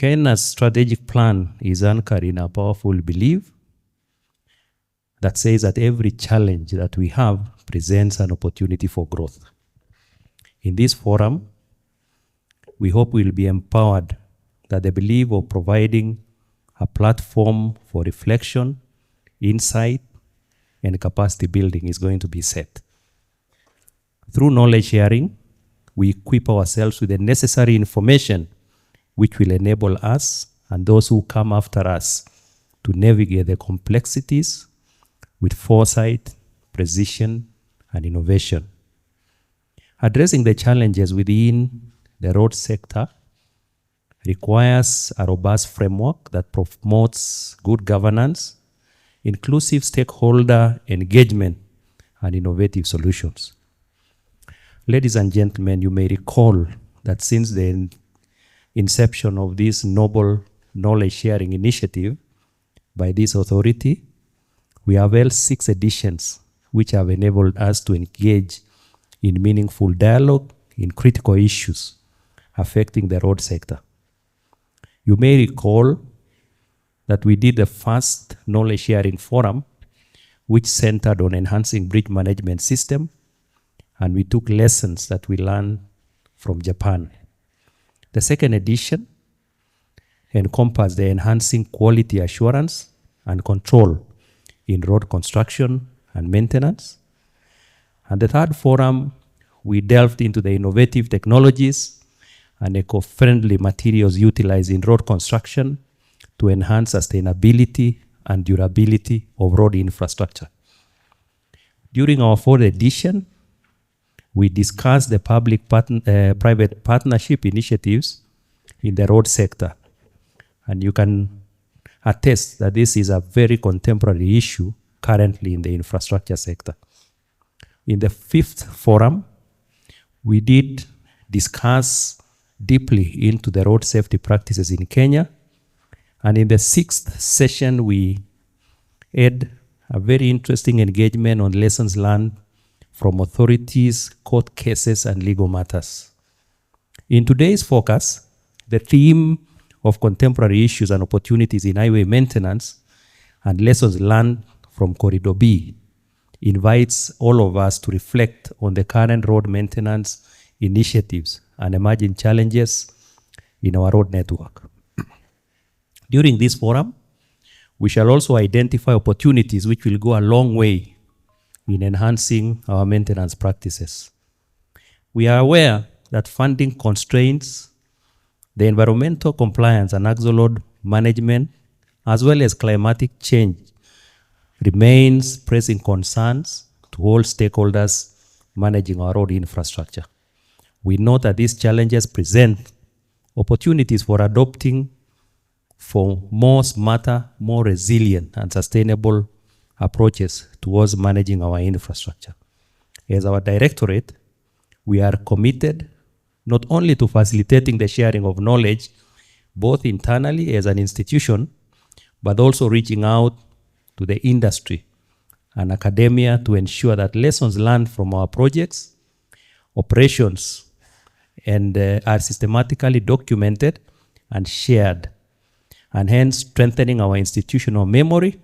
KeNHA's strategic plan is anchored in a powerful belief that says that every challenge that we have presents an opportunity for growth. In this forum, we hope we'll be empowered that the belief of providing a platform for reflection, insight, and capacity building is going to be set. Through knowledge sharing, we equip ourselves with the necessary information which will enable us and those who come after us to navigate the complexities with foresight, precision, and innovation. Addressing the challenges within the road sector requires a robust framework that promotes good governance, inclusive stakeholder engagement, and innovative solutions. Ladies and gentlemen, you may recall that since the inception of this noble knowledge sharing initiative by this authority, we have held 6 editions which have enabled us to engage in meaningful dialogue in critical issues affecting the road sector. You may recall that we did the first knowledge sharing forum which centered on enhancing bridge management system, and we took lessons that we learned from Japan. The second edition encompassed the enhancing quality assurance and control in road construction and maintenance. And the third forum, we delved into the innovative technologies and eco-friendly materials utilized in road construction to enhance sustainability and durability of road infrastructure. During our 4th edition, we discussed the public-private partnership initiatives in the road sector. And you can attest that this is a very contemporary issue currently in the infrastructure sector. In the 5th forum, we did discuss deeply into the road safety practices in Kenya. And in the 6th session, we had a very interesting engagement on lessons learned from authorities, court cases, and legal matters. In today's focus, the theme of contemporary issues and opportunities in highway maintenance and lessons learned from Corridor B invites all of us to reflect on the current road maintenance initiatives and emerging challenges in our road network. During this forum, we shall also identify opportunities which will go a long way in enhancing our maintenance practices. We are aware that funding constraints, the environmental compliance and axle load management, as well as climatic change, remains pressing concerns to all stakeholders managing our road infrastructure. We know that these challenges present opportunities for adopting more smarter, more resilient, and sustainable approaches towards managing our infrastructure. As our directorate, we are committed not only to facilitating the sharing of knowledge, both internally as an institution, but also reaching out to the industry and academia to ensure that lessons learned from our projects, operations, and are systematically documented and shared, and hence strengthening our institutional memory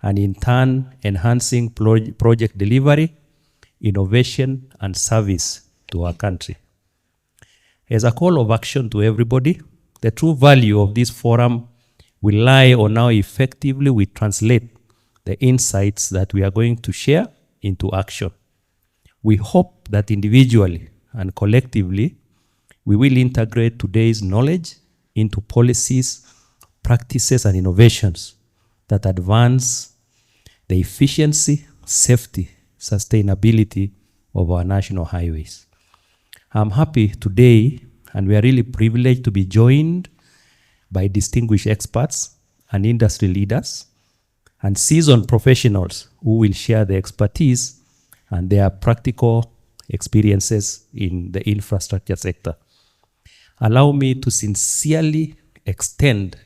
and in turn enhancing project delivery, innovation, and service to our country. As a call of action to everybody, the true value of this forum will lie on how effectively we translate the insights that we are going to share into action. We hope that individually and collectively, we will integrate today's knowledge into policies, practices, and innovations that advance the efficiency, safety, sustainability of our national highways. I'm happy today, and we are really privileged to be joined by distinguished experts and industry leaders and seasoned professionals who will share their expertise and their practical experiences in the infrastructure sector. Allow me to sincerely extend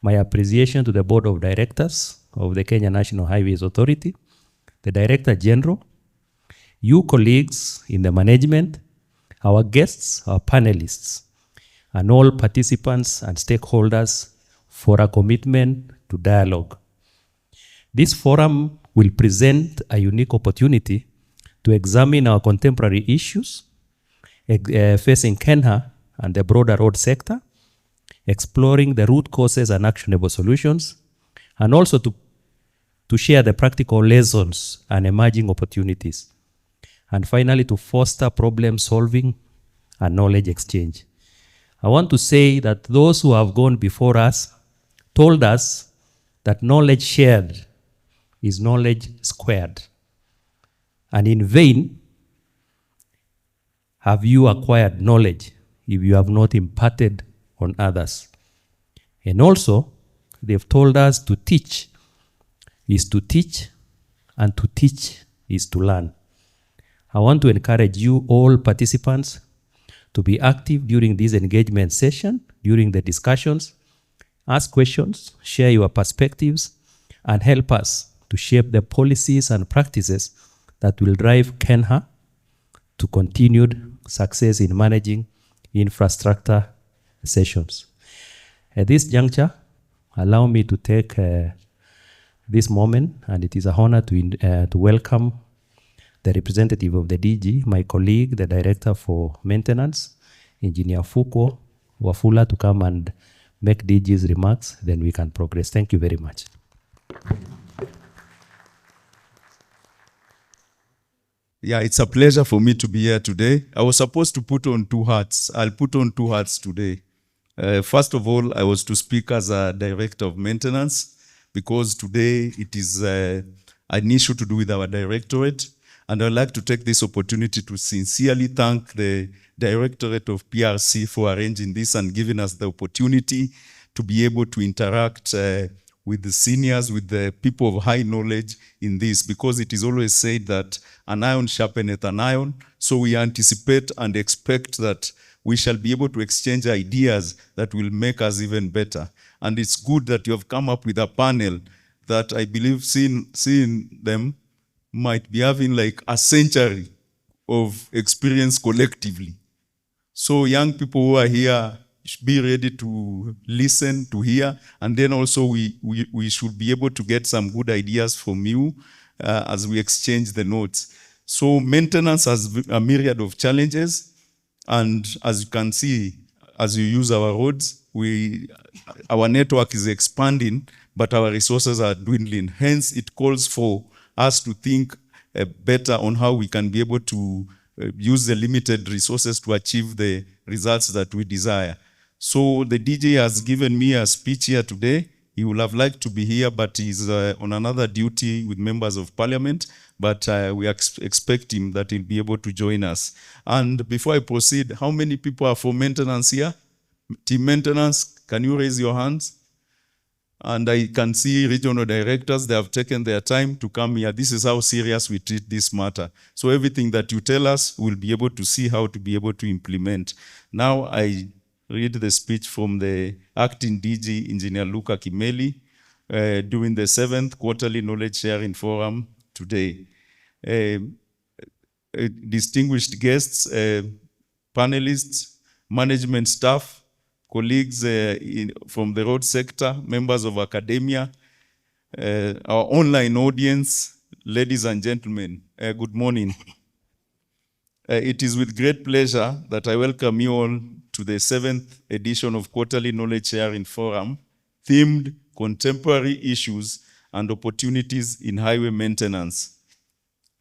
my appreciation to the Board of Directors of the Kenya National Highways Authority, the Director General, you colleagues in the management, our guests, our panelists, and all participants and stakeholders for a commitment to dialogue. This forum will present a unique opportunity to examine our contemporary issues facing KeNHA and the broader road sector, exploring the root causes and actionable solutions, and also to share the practical lessons and emerging opportunities. And finally, to foster problem solving and knowledge exchange. I want to say that those who have gone before us told us that knowledge shared is knowledge squared. And in vain have you acquired knowledge if you have not imparted on others. And also, they've told us to teach is to teach, and to teach is to learn. I want to encourage you, all participants, to be active during this engagement session, during the discussions, ask questions, share your perspectives, and help us to shape the policies and practices that will drive KeNHA to continued success in managing infrastructure sessions. At this juncture, allow me to take this moment, and it is an honor to welcome the representative of the DG, my colleague, the Director for Maintenance, Engineer Fuko Wafula, to come and make DG's remarks, then we can progress. Thank you very much. Yeah, it's a pleasure for me to be here today. I was supposed to put on two hats. I'll put on two hats today. First of all, I was to speak as a Director of Maintenance, because today it is an issue to do with our directorate. And I'd like to take this opportunity to sincerely thank the Directorate of PRC for arranging this and giving us the opportunity to be able to interact with the seniors, with the people of high knowledge in this, because it is always said that an iron sharpeneth an iron. So we anticipate and expect that we shall be able to exchange ideas that will make us even better. And it's good that you have come up with a panel that I believe seeing them might be having like a century of experience collectively. So young people who are here should be ready to listen, to hear, and then also we should be able to get some good ideas from you as we exchange the notes. So maintenance has a myriad of challenges, and as you can see, as you use our roads, our network is expanding, but our resources are dwindling. Hence, it calls for us to think better on how we can be able to use the limited resources to achieve the results that we desire. So the DJ has given me a speech here today. He would have liked to be here, but he's on another duty with members of parliament. But we expect him that he'll be able to join us. And before I proceed, how many people are for maintenance here? Team maintenance, can you raise your hands? And I can see regional directors, they have taken their time to come here. This is how serious we treat this matter. So everything that you tell us, we'll be able to see how to be able to implement. Now I read the speech from the acting DG, Engineer Luca Kimeli, during the 7th Quarterly Knowledge Sharing Forum today. Distinguished guests, panelists, management staff, colleagues from the road sector, members of academia, our online audience, ladies and gentlemen, good morning. It is with great pleasure that I welcome you all to the 7th edition of Quarterly Knowledge Sharing Forum, themed Contemporary Issues and Opportunities in Highway Maintenance.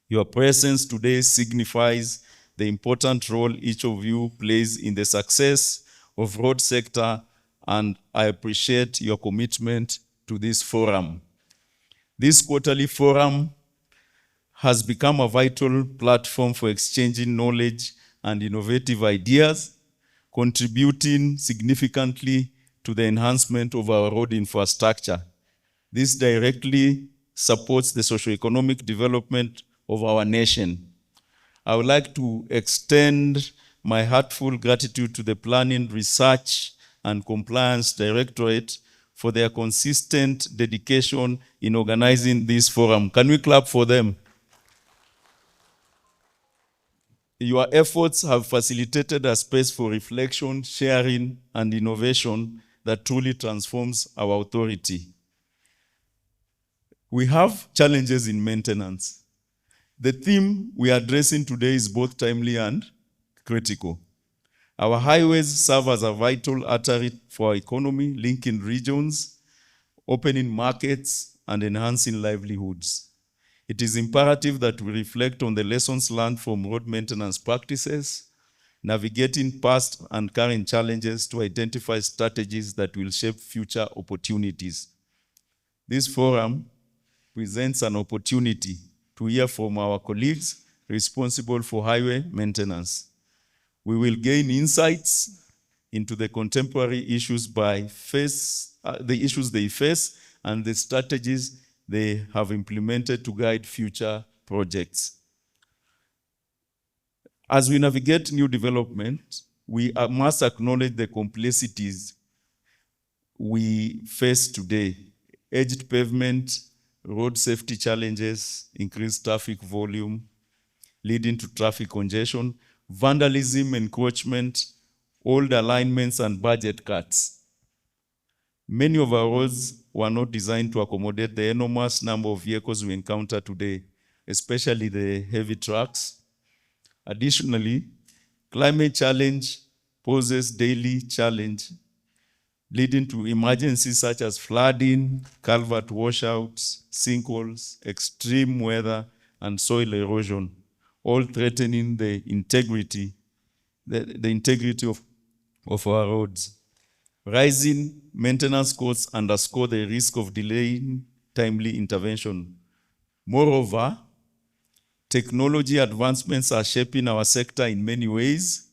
Your presence today signifies the important role each of you plays in the success of road sector, and I appreciate your commitment to this forum. This quarterly forum has become a vital platform for exchanging knowledge and innovative ideas, contributing significantly to the enhancement of our road infrastructure. This directly supports the socio-economic development of our nation. I would like to extend my heartfelt gratitude to the Planning, Research, and Compliance Directorate for their consistent dedication in organizing this forum. Can we clap for them? Your efforts have facilitated a space for reflection, sharing, and innovation that truly transforms our authority. We have challenges in maintenance. The theme we are addressing today is both timely and critical. Our highways serve as a vital artery for our economy, linking regions, opening markets, and enhancing livelihoods. It is imperative that we reflect on the lessons learned from road maintenance practices, navigating past and current challenges to identify strategies that will shape future opportunities. This forum presents an opportunity to hear from our colleagues responsible for highway maintenance. We will gain insights into the contemporary issues the issues they face and the strategies they have implemented to guide future projects. As we navigate new development, we must acknowledge the complexities we face today. Aged pavement, road safety challenges, increased traffic volume, leading to traffic congestion, vandalism, encroachment, old alignments, and budget cuts. Many of our roads were not designed to accommodate the enormous number of vehicles we encounter today, especially the heavy trucks. Additionally, climate challenge poses daily challenge, leading to emergencies such as flooding, culvert washouts, sinkholes, extreme weather, and soil erosion, all threatening the integrity of our roads. Rising maintenance costs underscore the risk of delaying timely intervention. Moreover, technology advancements are shaping our sector in many ways,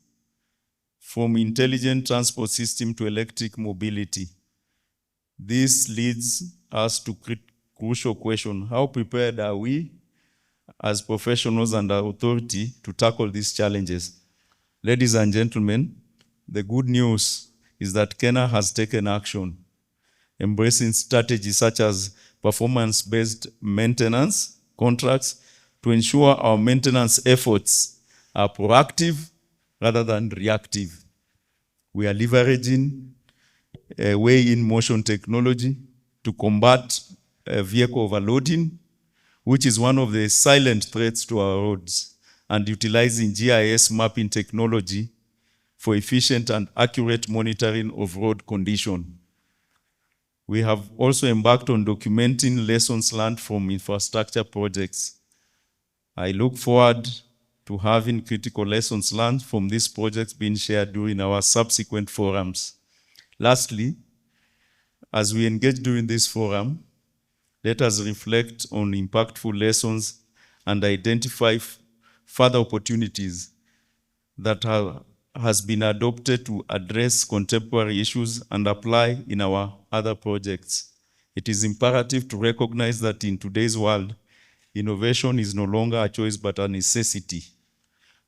from intelligent transport system to electric mobility. This leads us to crucial question: how prepared are we as professionals and our authority to tackle these challenges? Ladies and gentlemen, the good news is that KeNHA has taken action, embracing strategies such as performance-based maintenance contracts to ensure our maintenance efforts are proactive rather than reactive. We are leveraging weigh-in motion technology to combat vehicle overloading, which is one of the silent threats to our roads, and utilizing GIS mapping technology for efficient and accurate monitoring of road condition. We have also embarked on documenting lessons learned from infrastructure projects. I look forward to having critical lessons learned from these projects being shared during our subsequent forums. Lastly, as we engage during this forum, let us reflect on impactful lessons and identify further opportunities that has been adopted to address contemporary issues and apply in our other projects. It is imperative to recognize that in today's world, innovation is no longer a choice but a necessity.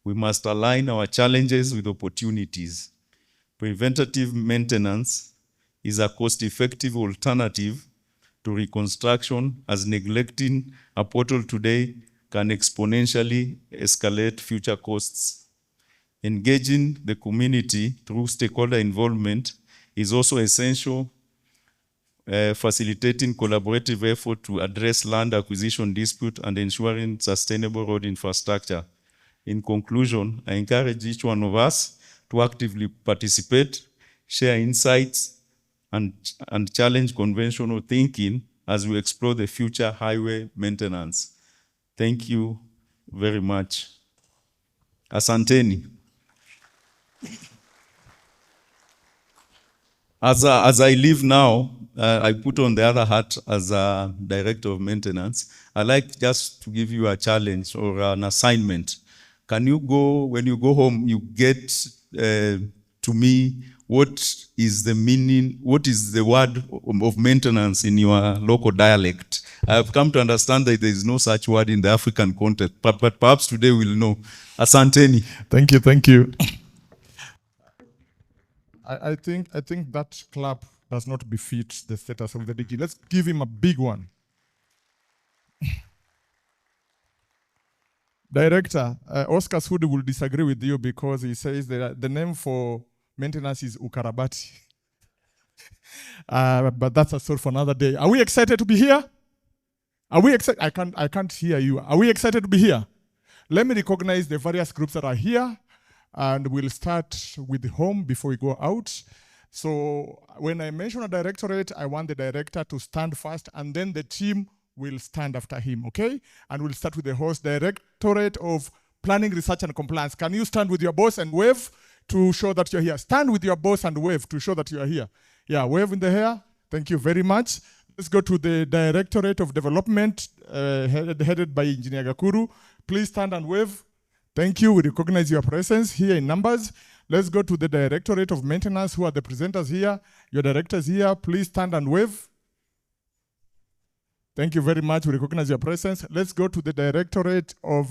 We must align our challenges with opportunities. Preventative maintenance is a cost-effective alternative to reconstruction, as neglecting a portal today can exponentially escalate future costs. Engaging the community through stakeholder involvement is also essential, facilitating collaborative effort to address land acquisition dispute and ensuring sustainable road infrastructure. In conclusion, I encourage each one of us to actively participate, share insights, and challenge conventional thinking as we explore the future highway maintenance. Thank you very much. Asanteni. As I leave now, I put on the other hat as a director of maintenance. I like just to give you a challenge or an assignment. Can you go, when you go home, you get to me what is the meaning, what is the word of maintenance in your local dialect? I have come to understand that there is no such word in the African context, but perhaps today we'll know. Asanteni. Thank you, thank you. I think that clap does not befit the status of the DG. Let's give him a big one. Director, Oscar Sudi will disagree with you because he says that the name for maintenance is Ukarabati. But that's a story for another day. Are we excited to be here? Are we excited? I can't hear you. Are we excited to be here? Let me recognize the various groups that are here, and we'll start with the home before we go out. So when I mention a directorate, I want the director to stand first, and then the team will stand after him, okay? And we'll start with the host, Directorate of Planning, Research, and Compliance. Can you stand with your boss and wave to show that you're here? Stand with your boss and wave to show that you are here. Yeah, wave in the air. Thank you very much. Let's go to the Directorate of Development, headed by Engineer Gakuru. Please stand and wave. Thank you. We recognize your presence here in numbers. Let's go to the Directorate of Maintenance. Who are the presenters here? Your directors here. Please stand and wave. Thank you very much. We recognize your presence. Let's go to the Directorate of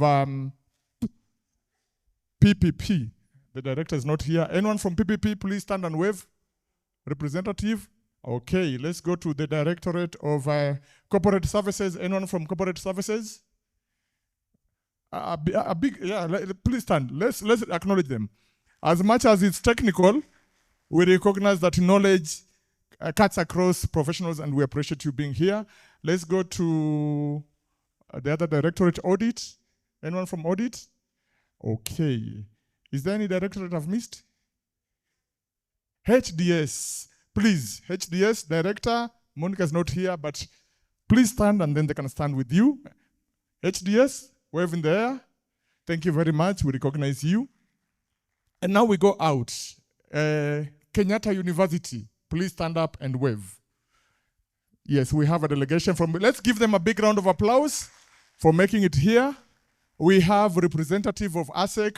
PPP. The director is not here. Anyone from PPP, please stand and wave. Representative? Okay, let's go to the Directorate of Corporate Services. Anyone from Corporate Services? Please stand. Let's acknowledge them. As much as it's technical, we recognize that knowledge cuts across professionals, and we appreciate you being here. Let's go to the other directorate, audit. Anyone from audit? Okay. Is there any directorate I've missed? HDS. Please, HDS director. Monica's not here, but please stand and then they can stand with you. HDS, wave in the air. Thank you very much. We recognize you. And now we go out. KeNHA University, please stand up and wave. Yes, we have a delegation from, let's give them a big round of applause for making it here. We have representative of ASEC,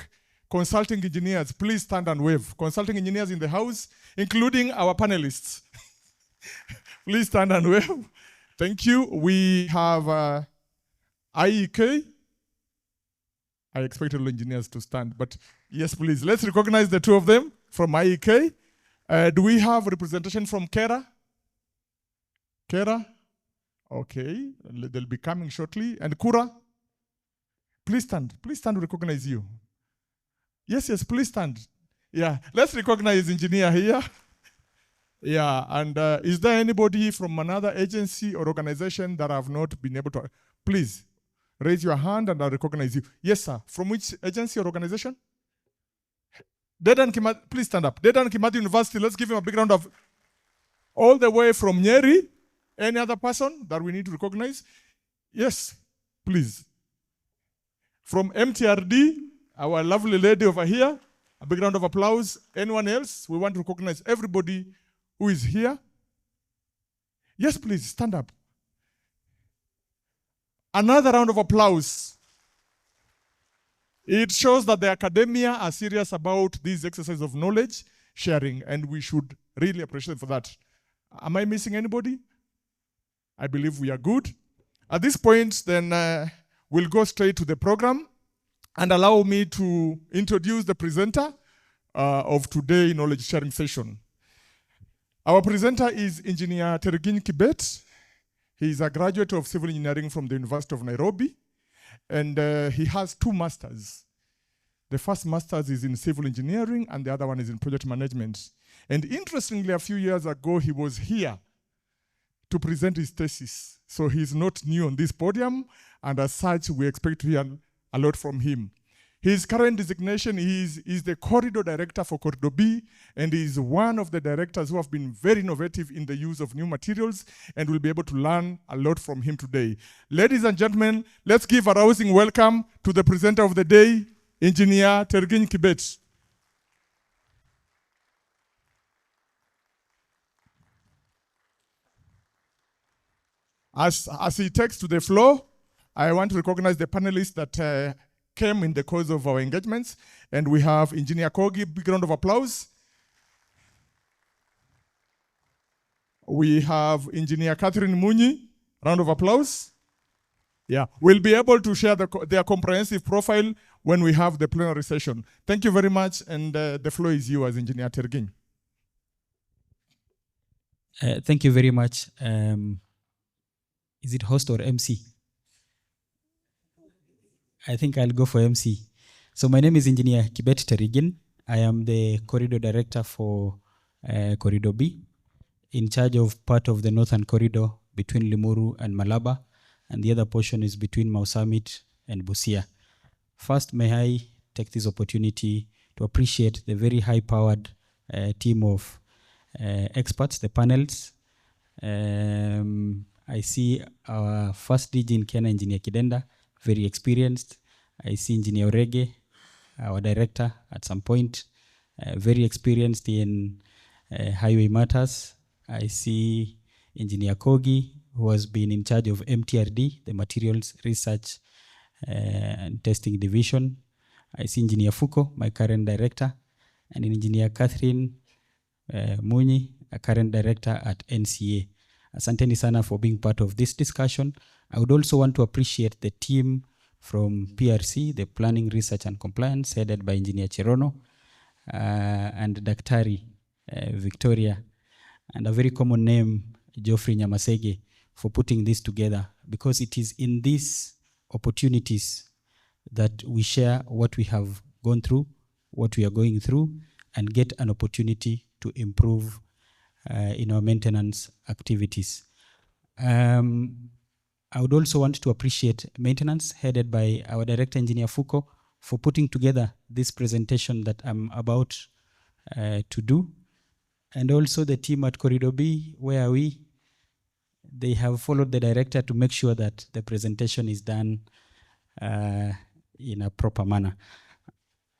consulting engineers, please stand and wave. Consulting engineers in the house, including our panelists. Please stand and wave. Thank you. We have IEK. I expected all engineers to stand, but yes, please. Let's recognize the two of them from IEK. Do we have representation from KENHA? KENHA? Okay, they'll be coming shortly. And Kura? Please stand. Please stand to recognize you. Yes, please stand. Yeah, let's recognize engineer here. Yeah, and is there anybody from another agency or organization that have not been able to? Please raise your hand and I'll recognize you. Yes, sir. From which agency or organization? Dedan Kimathi, please stand up. Dedan Kimathi University, let's give him a big round of. All the way from Nyeri. Any other person that we need to recognize? Yes, please. From MTRD, our lovely lady over here, a big round of applause. Anyone else? We want to recognize everybody who is here. Yes, please, stand up. Another round of applause. It shows that the academia are serious about this exercise of knowledge sharing, and we should really appreciate them for that. Am I missing anybody? I believe we are good. At this point, then we'll go straight to the program and allow me to introduce the presenter of today's knowledge sharing session. Our presenter is Engineer Tergin Kibet. He is a graduate of civil engineering from the University of Nairobi, and he has 2 masters. The first master's is in civil engineering, and the other one is in project management. And interestingly, a few years ago, he was here to present his thesis. So he's not new on this podium, and as such, we expect to hear a lot from him. His current designation is the Corridor Director for Corridor B, and is one of the directors who have been very innovative in the use of new materials, and we'll be able to learn a lot from him today. Ladies and gentlemen, let's give a rousing welcome to the presenter of the day, Engineer Tergin Kibet. As he takes to the floor, I want to recognize the panelists that came in the course of our engagements. And we have Engineer Kogi, big round of applause. We have Engineer Catherine Muni, round of applause. Yeah, we'll be able to share their comprehensive profile when we have the plenary session. Thank you very much, and the floor is yours, Engineer Tergin. Thank you very much. Is it host or MC? I think I'll go for MC. So my name is Engineer Kibet Terigin. I am the Corridor Director for Corridor B, in charge of part of the Northern Corridor between Limuru and Malaba, and the other portion is between Mau Summit and Busia. First, may I take this opportunity to appreciate the very high-powered team of experts, the panels. I see our first DG in KeNHA, Engineer Kidenda, very experienced. I see Engineer Orege, our director at some point, very experienced in highway matters. I see Engineer Kogi, who has been in charge of MTRD, the Materials Research and Testing Division. I see Engineer Fuko, my current director, and Engineer Catherine Muni, a current director at NCA. Asanteni sana for being part of this discussion. I would also want to appreciate the team from PRC, the Planning, Research and Compliance, headed by Engineer Cherono, and Daktari Victoria, and a very common name, Geoffrey Nyamasege, for putting this together, because it is in these opportunities that we share what we have gone through, what we are going through, and get an opportunity to improve in our maintenance activities. I would also want to appreciate maintenance, headed by our Director Engineer Fuko, for putting together this presentation that I'm about to do. And also the team at Corridor B, where are we? They have followed the director to make sure that the presentation is done in a proper manner.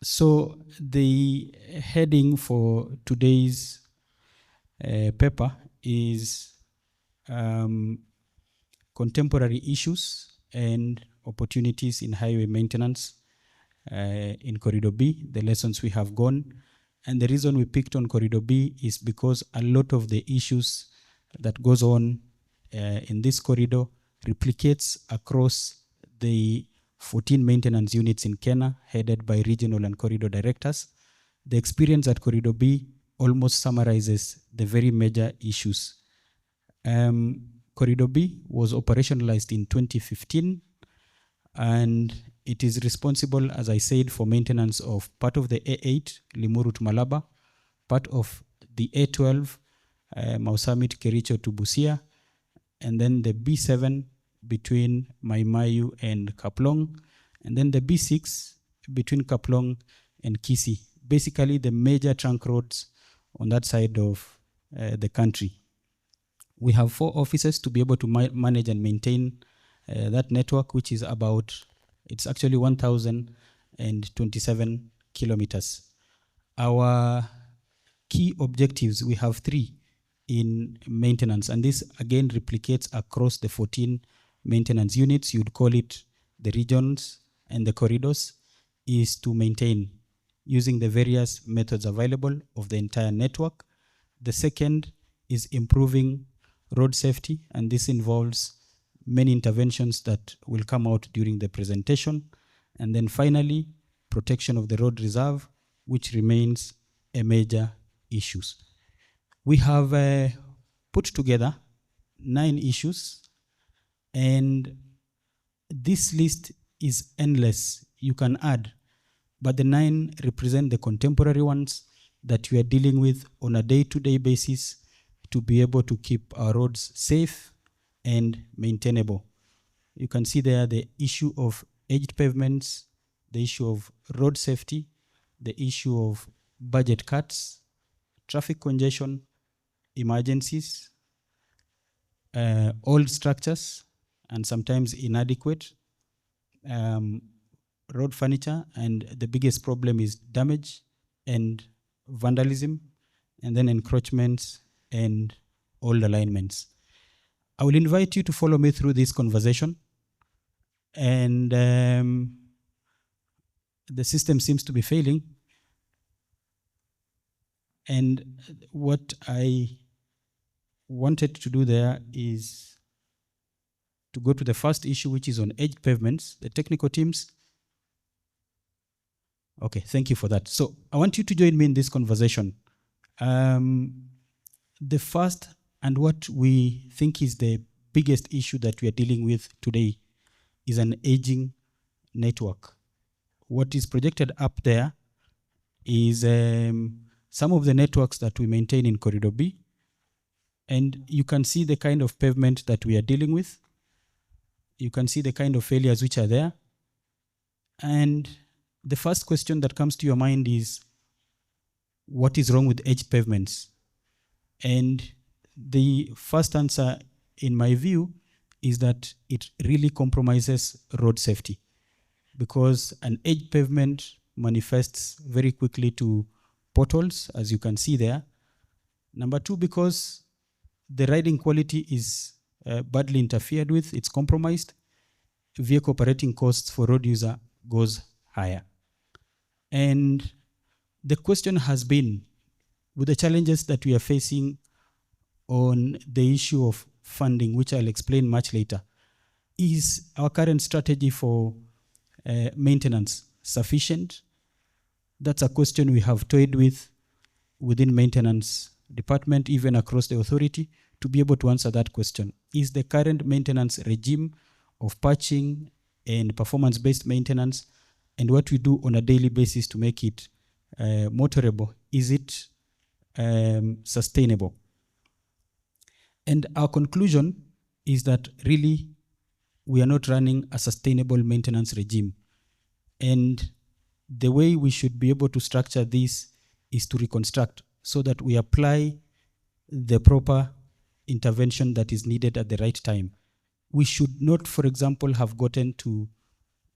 So the heading for today's paper is contemporary issues and opportunities in highway maintenance in Corridor B, the lessons we have gone. And the reason we picked on Corridor B is because a lot of the issues that goes on in this corridor replicates across the 14 maintenance units in KeNHA, headed by regional and corridor directors. The experience at Corridor B almost summarizes the very major issues. Corridor B was operationalized in 2015, and it is responsible, as I said, for maintenance of part of the A8, Limuru to Malaba, part of the A12, Mau Summit, Kericho to Busia, and then the B7 between Maimayu and Kaplong, and then the B6 between Kaplong and Kisi. Basically, the major trunk roads on that side of the country. We have 4 offices to be able to manage and maintain that network, which is about, it's actually 1,027 kilometers. Our key objectives, we have 3 in maintenance, and this again replicates across the 14 maintenance units. You'd call it the regions and the corridors, is to maintain using the various methods available of the entire network. The second is improving road safety, and this involves many interventions that will come out during the presentation. And then finally, protection of the road reserve, which remains a major issue. We have put together 9 issues, and this list is endless. You can add, but the 9 represent the contemporary ones that we are dealing with on a day-to-day basis to be able to keep our roads safe and maintainable. You can see there the issue of aged pavements, the issue of road safety, the issue of budget cuts, traffic congestion, emergencies, old structures, and sometimes inadequate, road furniture, and the biggest problem is damage and vandalism, and then encroachments and old alignments. I will invite you to follow me through this conversation. And the system seems to be failing. And what I wanted to do there is to go to the first issue, which is on edge pavements. The technical teams. Okay, thank you for that. So I want you to join me in this conversation. The first, and what we think is the biggest issue that we are dealing with today, is an aging network. What is projected up there is some of the networks that we maintain in Corridor B. And you can see the kind of pavement that we are dealing with. You can see the kind of failures which are there. And the first question that comes to your mind is, what is wrong with edge pavements? And the first answer, in my view, is that it really compromises road safety, because an edge pavement manifests very quickly to potholes, as you can see there. Number two, because the riding quality is badly interfered with, it's compromised, vehicle operating costs for road user goes higher. And the question has been, with the challenges that we are facing on the issue of funding, which I'll explain much later, is our current strategy for maintenance sufficient? That's a question we have toyed with within maintenance department, even across the authority, to be able to answer that question. Is the current maintenance regime of patching and performance-based maintenance, and what we do on a daily basis to make it motorable, is it sustainable? And our conclusion is that really we are not running a sustainable maintenance regime. And the way we should be able to structure this is to reconstruct, so that we apply the proper intervention that is needed at the right time. We should not, for example, have gotten to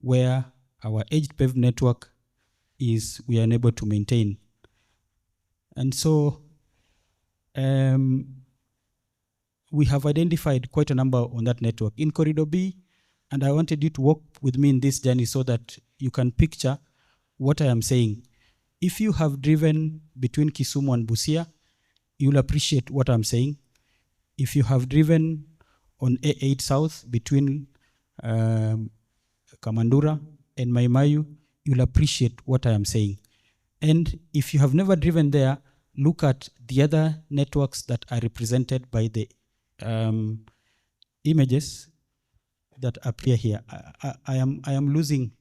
where our edge paved network is we are unable to maintain. And so we have identified quite a number on that network in Corridor B, and I wanted you to walk with me in this journey so that you can picture what I am saying. If you have driven between Kisumu and Busia, you'll appreciate what I'm saying. If you have driven on A8 South between Kamandura and Maimayu, you'll appreciate what I am saying. And if you have never driven there, look at the other networks that are represented by the images that appear here. I am losing.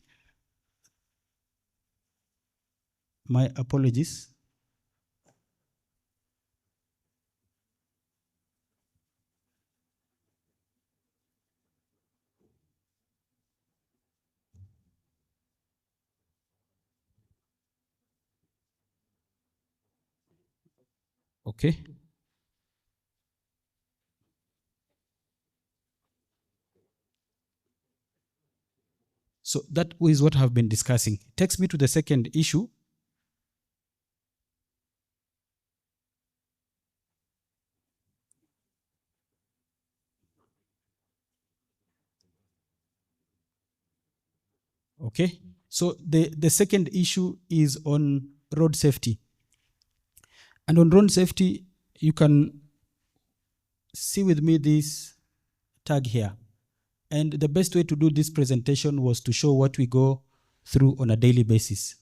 My apologies. Okay. So that is what I've been discussing. Takes me to the second issue. Okay. So the second issue is on road safety. And on road safety, you can see with me this tag here. And the best way to do this presentation was to show what we go through on a daily basis.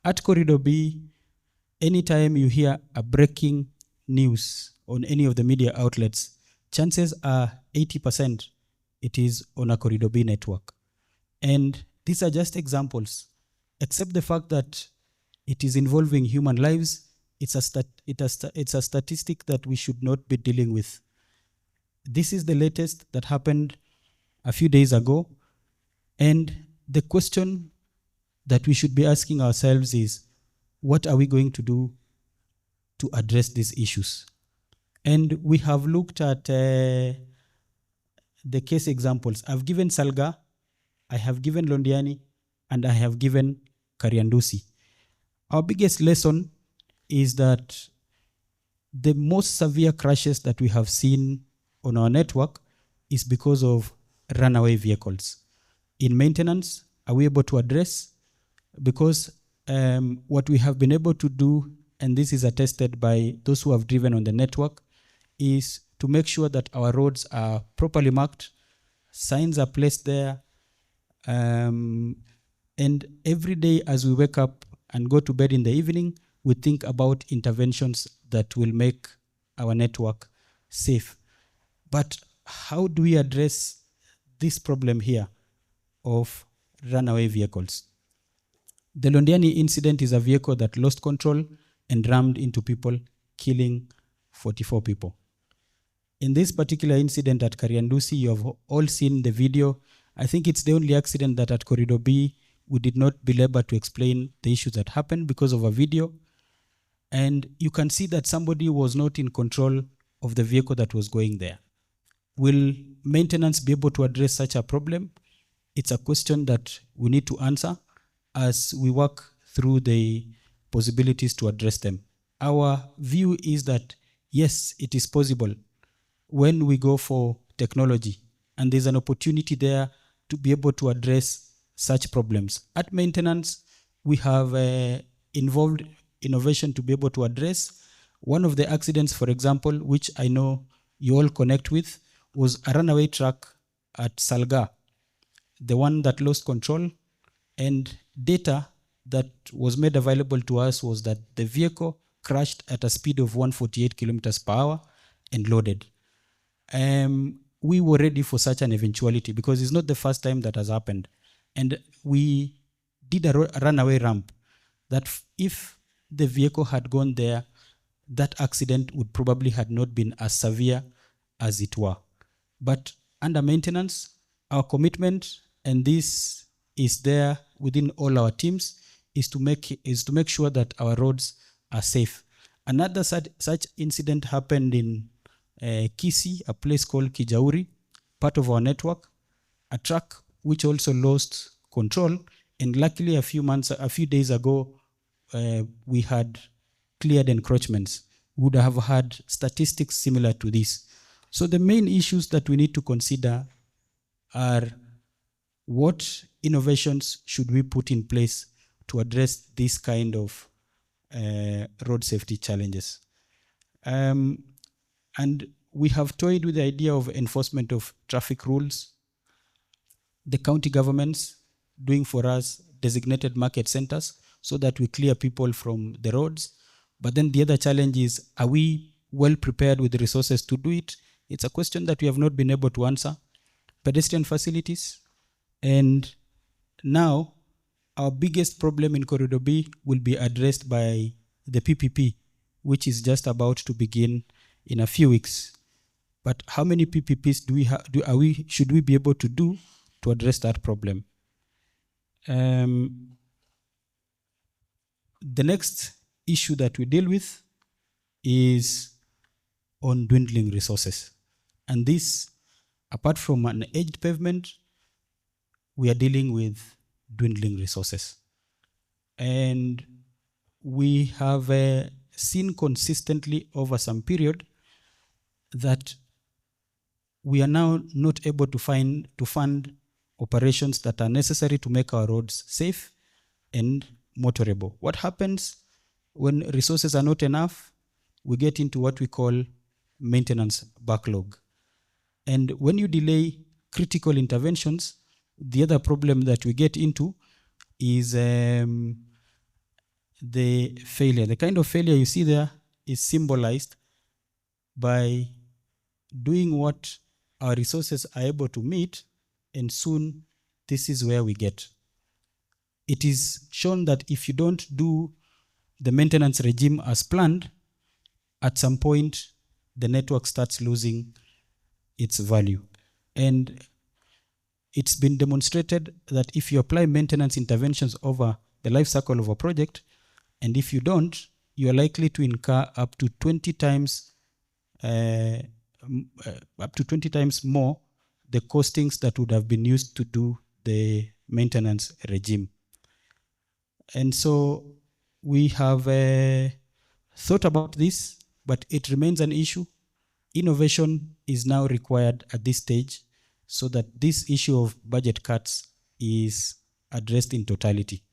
At Corridor B, anytime you hear a breaking news on any of the media outlets, chances are 80% it is on a Corridor B network. And these are just examples, except the fact that it is involving human lives. It's a statistic that we should not be dealing with. This is the latest that happened a few days ago. And the question that we should be asking ourselves is, what are we going to do to address these issues? And we have looked at the case examples. I've given Salga, I have given Londiani, and I have given Kariandusi. Our biggest lesson is that the most severe crashes that we have seen on our network is because of runaway vehicles. In maintenance, are we able to address? Because what we have been able to do, and this is attested by those who have driven on the network, is to make sure that our roads are properly marked, signs are placed there, and every day as we wake up and go to bed in the evening, we think about interventions that will make our network safe. But how do we address this problem here of runaway vehicles. The Londiani incident is a vehicle that lost control and rammed into people, killing 44 people. In this particular incident at Kariandusi, you have all seen the video. I think it's the only accident that at Corridor B, we did not belabor to explain the issues that happened because of a video. And you can see that somebody was not in control of the vehicle that was going there. Will maintenance be able to address such a problem? It's a question that we need to answer as we work through the possibilities to address them. Our view is that, yes, it is possible when we go for technology, and there's an opportunity there to be able to address such problems. At maintenance, we have involved innovation to be able to address. One of the accidents, for example, which I know you all connect with, was a runaway truck at Salga, the one that lost control, and data that was made available to us was that the vehicle crashed at a speed of 148 kilometers per hour and loaded. We were ready for such an eventuality because it's not the first time that has happened. And we did a runaway ramp that if the vehicle had gone there, that accident would probably have not been as severe as it were. But under maintenance, our commitment, and this is there within all our teams, is to make sure that our roads are safe. Another such incident happened in Kisii, a place called Kijauri, part of our network, a truck which also lost control, and luckily a few days ago, we had cleared encroachments. We would have had statistics similar to this. So the main issues that we need to consider are what innovations should we put in place to address this kind of road safety challenges. And we have toyed with the idea of enforcement of traffic rules. The county governments doing for us designated market centers so that we clear people from the roads. But then the other challenge is, are we well prepared with the resources to do it? It's a question that we have not been able to answer. Pedestrian facilities. And now our biggest problem in Corridor B will be addressed by the PPP, which is just about to begin in a few weeks. But how many PPPs should we be able to do to address that problem? The next issue that we deal with is on dwindling resources. And this, apart from an aged pavement, we are dealing with dwindling resources. And we have seen consistently over some period that we are now not able to fund operations that are necessary to make our roads safe and motorable. What happens when resources are not enough? We get into what we call maintenance backlog. And when you delay critical interventions, the other problem that we get into is the failure. The kind of failure you see there is symbolized by doing what our resources are able to meet, and soon this is where we get. It is shown that if you don't do the maintenance regime as planned, at some point the network starts losing its value. And it's been demonstrated that if you apply maintenance interventions over the life cycle of a project, and if you don't, you are likely to incur up to 20 times more the costings that would have been used to do the maintenance regime. And so we have thought about this, but it remains an issue. Innovation is now required at this stage so that this issue of budget cuts is addressed in totality.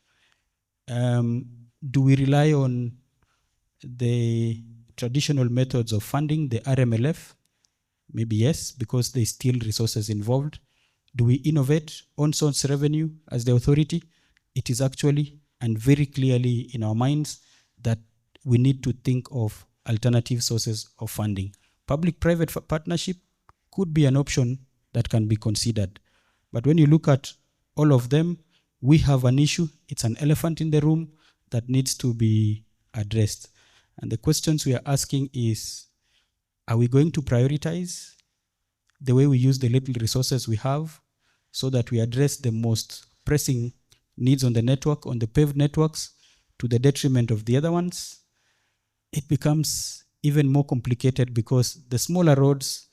Do we rely on the traditional methods of funding, the RMLF? Maybe yes, because there's still resources involved. Do we innovate on source revenue as the authority? It is actually and very clearly in our minds that we need to think of alternative sources of funding. Public-private partnership could be an option that can be considered. But when you look at all of them, We have an issue. It's an elephant in the room that needs to be addressed. And the questions we are asking is, are we going to prioritize the way we use the little resources we have so that we address the most pressing needs on the network, on the paved networks, to the detriment of the other ones? It becomes even more complicated because the smaller roads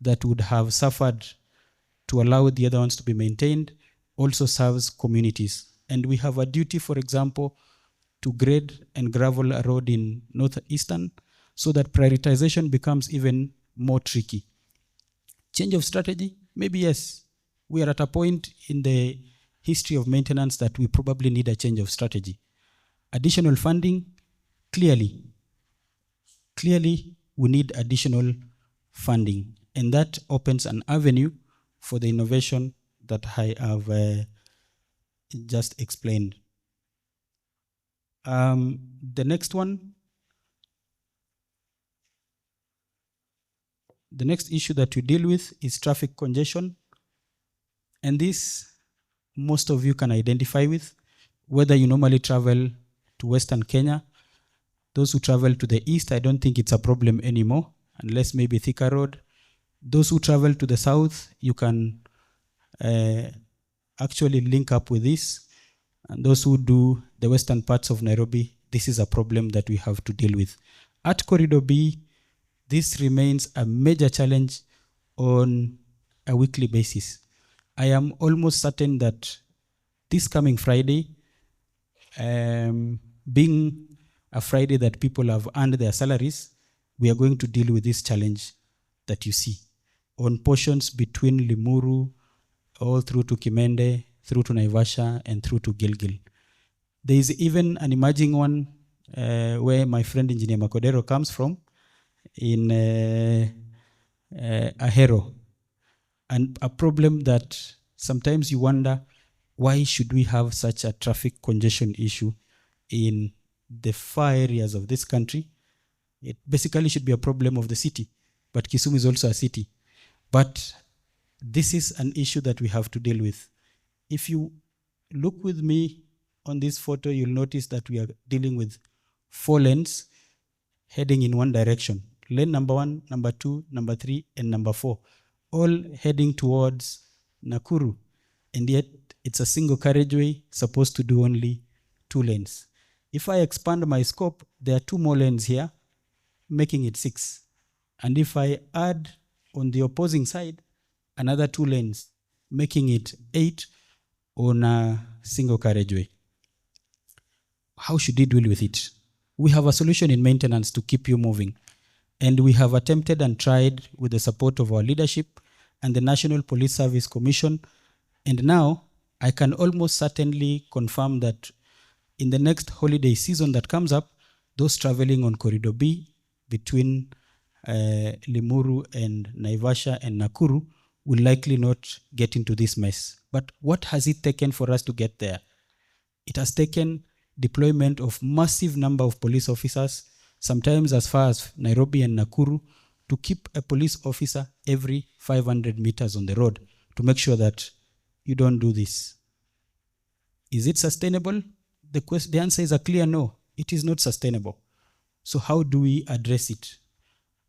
that would have suffered to allow the other ones to be maintained also serves communities. And we have a duty, for example, to grade and gravel a road in northeastern so that prioritization becomes even more tricky. Change of strategy? Maybe yes. We are at a point in the history of maintenance that we probably need a change of strategy. Additional funding? Clearly, we need additional funding. And that opens an avenue for the innovation that I have just explained. The next one, the next issue that we deal with is traffic congestion. And this, most of you can identify with, whether you normally travel to Western Kenya. Those who travel to the east, I don't think it's a problem anymore, unless maybe Thika Road. Those who travel to the south, you can actually link up with this. And those who do the western parts of Nairobi, this is a problem that we have to deal with. At Corridor B, this remains a major challenge on a weekly basis. I am almost certain that this coming Friday, being a Friday that people have earned their salaries, we are going to deal with this challenge that you see on portions between Limuru, all through to Kimende, through to Naivasha, and through to Gilgil. There is even an emerging one where my friend Engineer Makodero comes from, in Ahero. And a problem that sometimes you wonder, why should we have such a traffic congestion issue in the far areas of this country? It basically should be a problem of the city, but Kisumu is also a city. But this is an issue that we have to deal with. If you look with me on this photo, you'll notice that we are dealing with 4 lanes heading in one direction. Lane number 1, number 2, number 3, and number 4, all heading towards Nakuru. And yet it's a single carriageway supposed to do only 2 lanes. If I expand my scope, there are 2 more lanes here, making it 6. And if I add on the opposing side, another 2 lanes, making it 8 on a single carriageway. How should we deal with it? We have a solution in maintenance to keep you moving. And we have attempted and tried with the support of our leadership and the National Police Service Commission. And now I can almost certainly confirm that in the next holiday season that comes up, those traveling on Corridor B between Limuru and Naivasha and Nakuru will likely not get into this mess. But what has it taken for us to get there? It has taken deployment of massive number of police officers, sometimes as far as Nairobi and Nakuru, to keep a police officer every 500 meters on the road to make sure that you don't do this. Is it sustainable? The answer is a clear no. It is not sustainable. So how do we address it?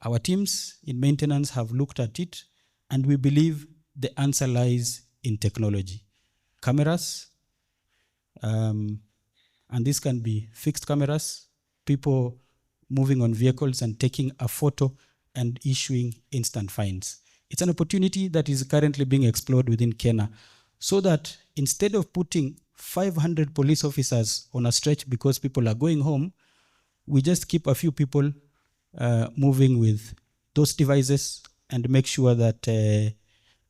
Our teams in maintenance have looked at it, and we believe the answer lies in technology. Cameras, and this can be fixed cameras, people moving on vehicles and taking a photo and issuing instant fines. It's an opportunity that is currently being explored within KeNHA, so that instead of putting 500 police officers on a stretch because people are going home, we just keep a few people moving with those devices and make sure that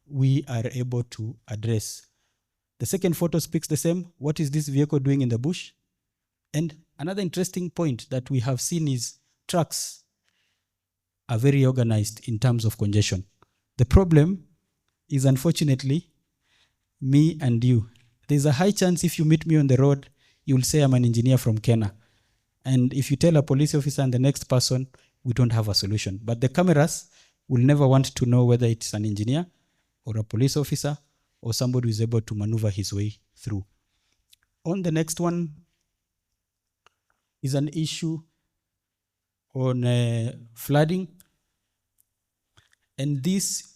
we are able to address. The second photo speaks the same. What is this vehicle doing in the bush? And another interesting point that we have seen is trucks are very organized in terms of congestion. The problem is, unfortunately, me and you. There's a high chance if you meet me on the road, you'll say I'm an engineer from KeNHA. And if you tell a police officer and the next person, we don't have a solution. But the cameras will never want to know whether it's an engineer or a police officer or somebody who is able to maneuver his way through. On the next one is an issue on flooding. And this,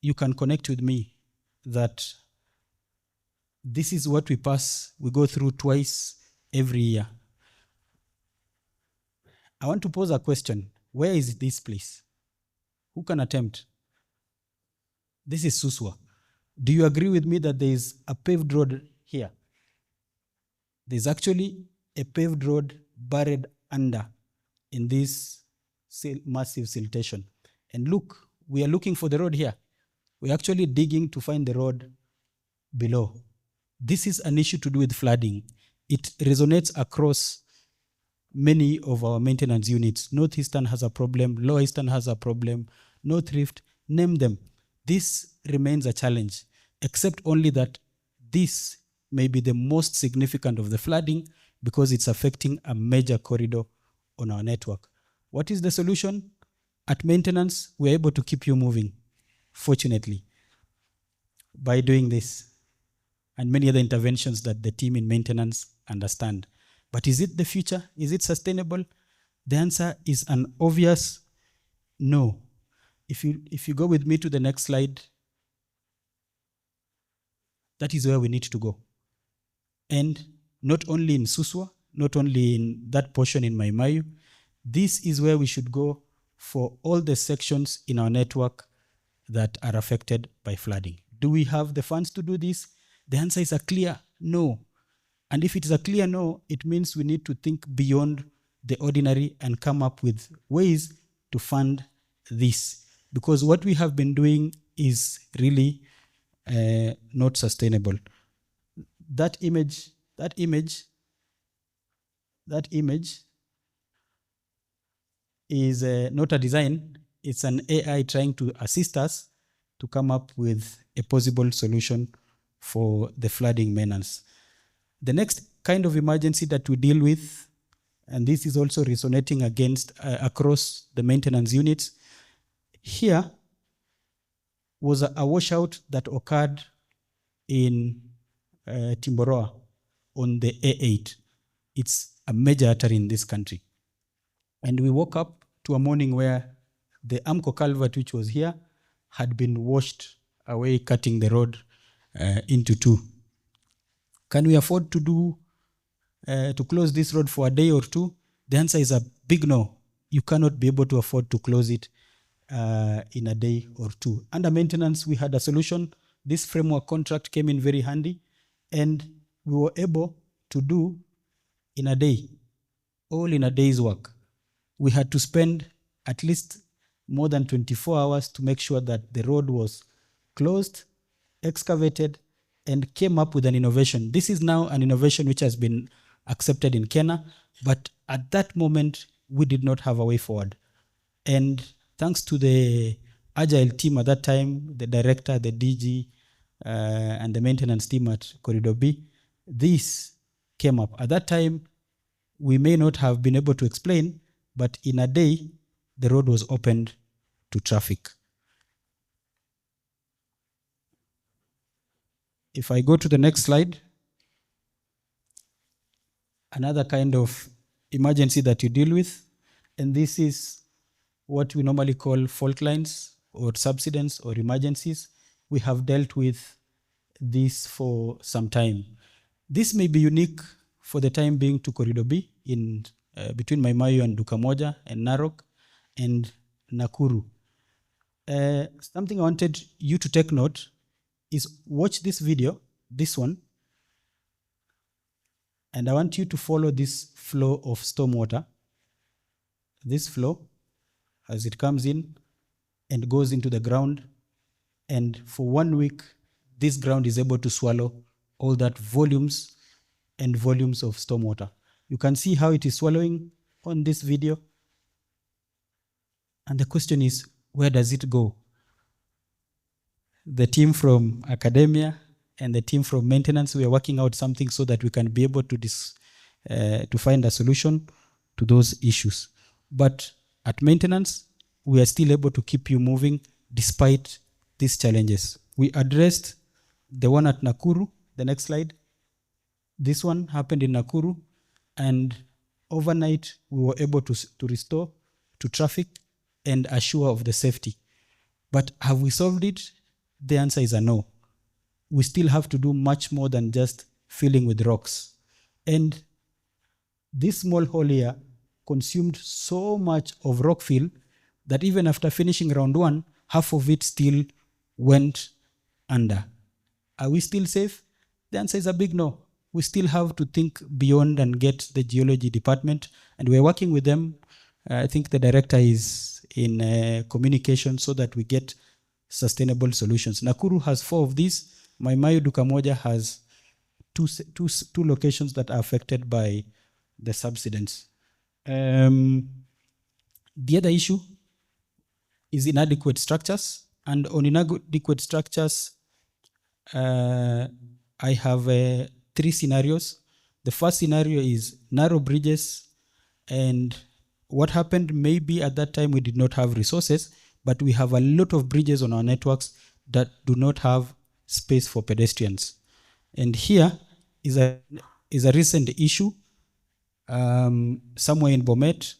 you can connect with me that this is what we go through twice every year. I want to pose a question. Where is this place? Who can attempt? This is Suswa. Do you agree with me that there is a paved road here? There's actually a paved road buried under in this massive siltation. And look, we are looking for the road here. We're actually digging to find the road below. This is an issue to do with flooding. It resonates across many of our maintenance units. Northeastern has a problem, Lower Eastern has a problem, North Rift, name them. This remains a challenge, except only that this may be the most significant of the flooding because it's affecting a major corridor on our network. What is the solution? At maintenance, we're able to keep you moving, fortunately, by doing this and many other interventions that the team in maintenance understand. But is it the future? Is it sustainable? The answer is an obvious no. If you go with me to the next slide, that is where we need to go. And not only in Suswa, not only in that portion in Maimayu, this is where we should go for all the sections in our network that are affected by flooding. Do we have the funds to do this? The answer is a clear no. And if it is a clear no, it means we need to think beyond the ordinary and come up with ways to fund this. Because what we have been doing is really not sustainable. That image is not a design, it's an AI trying to assist us to come up with a possible solution for the flooding menace. The next kind of emergency that we deal with, and this is also resonating across the maintenance units, here was a washout that occurred in Timboroa on the A8. It's a major artery in this country. And we woke up to a morning where the Amco culvert, which was here, had been washed away, cutting the road into two. Can we afford to close this road for a day or two? The answer is a big no. You cannot be able to afford to close it in a day or two. Under maintenance, we had a solution. This framework contract came in very handy, and we were able to do in a day, all in a day's work. We had to spend at least more than 24 hours to make sure that the road was closed, excavated, and came up with an innovation. This is now an innovation which has been accepted in KeNHA, but at that moment, we did not have a way forward. And thanks to the agile team at that time, the director, the DG, and the maintenance team at Corridor B, this came up. At that time, we may not have been able to explain, but in a day, the road was opened to traffic. If I go to the next slide, another kind of emergency that you deal with, and this is what we normally call fault lines or subsidence or emergencies. We have dealt with this for some time. This may be unique for the time being to Corridor B in between Maimayu and Dukamoja and Narok and Nakuru. Something I wanted you to take note is watch this video, this one, and I want you to follow this flow of stormwater. This flow, as it comes in and goes into the ground, and for 1 week, this ground is able to swallow all that volumes and volumes of stormwater. You can see how it is swallowing on this video. And the question is, where does it go? The team from academia and the team from maintenance, we are working out something so that we can be able to find a solution to those issues. But at maintenance, we are still able to keep you moving despite these challenges. We addressed the one at Nakuru, the next slide. This one happened in Nakuru, and overnight we were able to restore to traffic and assure of the safety. But have we solved it? The answer is a no. We still have to do much more than just filling with rocks. And this small hole here consumed so much of rock fill that even after finishing round one, half of it still went under. Are we still safe? The answer is a big no. We still have to think beyond and get the geology department, and we're working with them. I think the director is in communication so that we get sustainable solutions. Nakuru has 4 of these. Maimayu Dukamoja has two locations that are affected by the subsidence. The other issue is inadequate structures, and on inadequate structures, I have 3 scenarios. The first scenario is narrow bridges, and what happened, maybe at that time we did not have resources, but we have a lot of bridges on our networks that do not have space for pedestrians. And here is a recent issue somewhere in Bomet,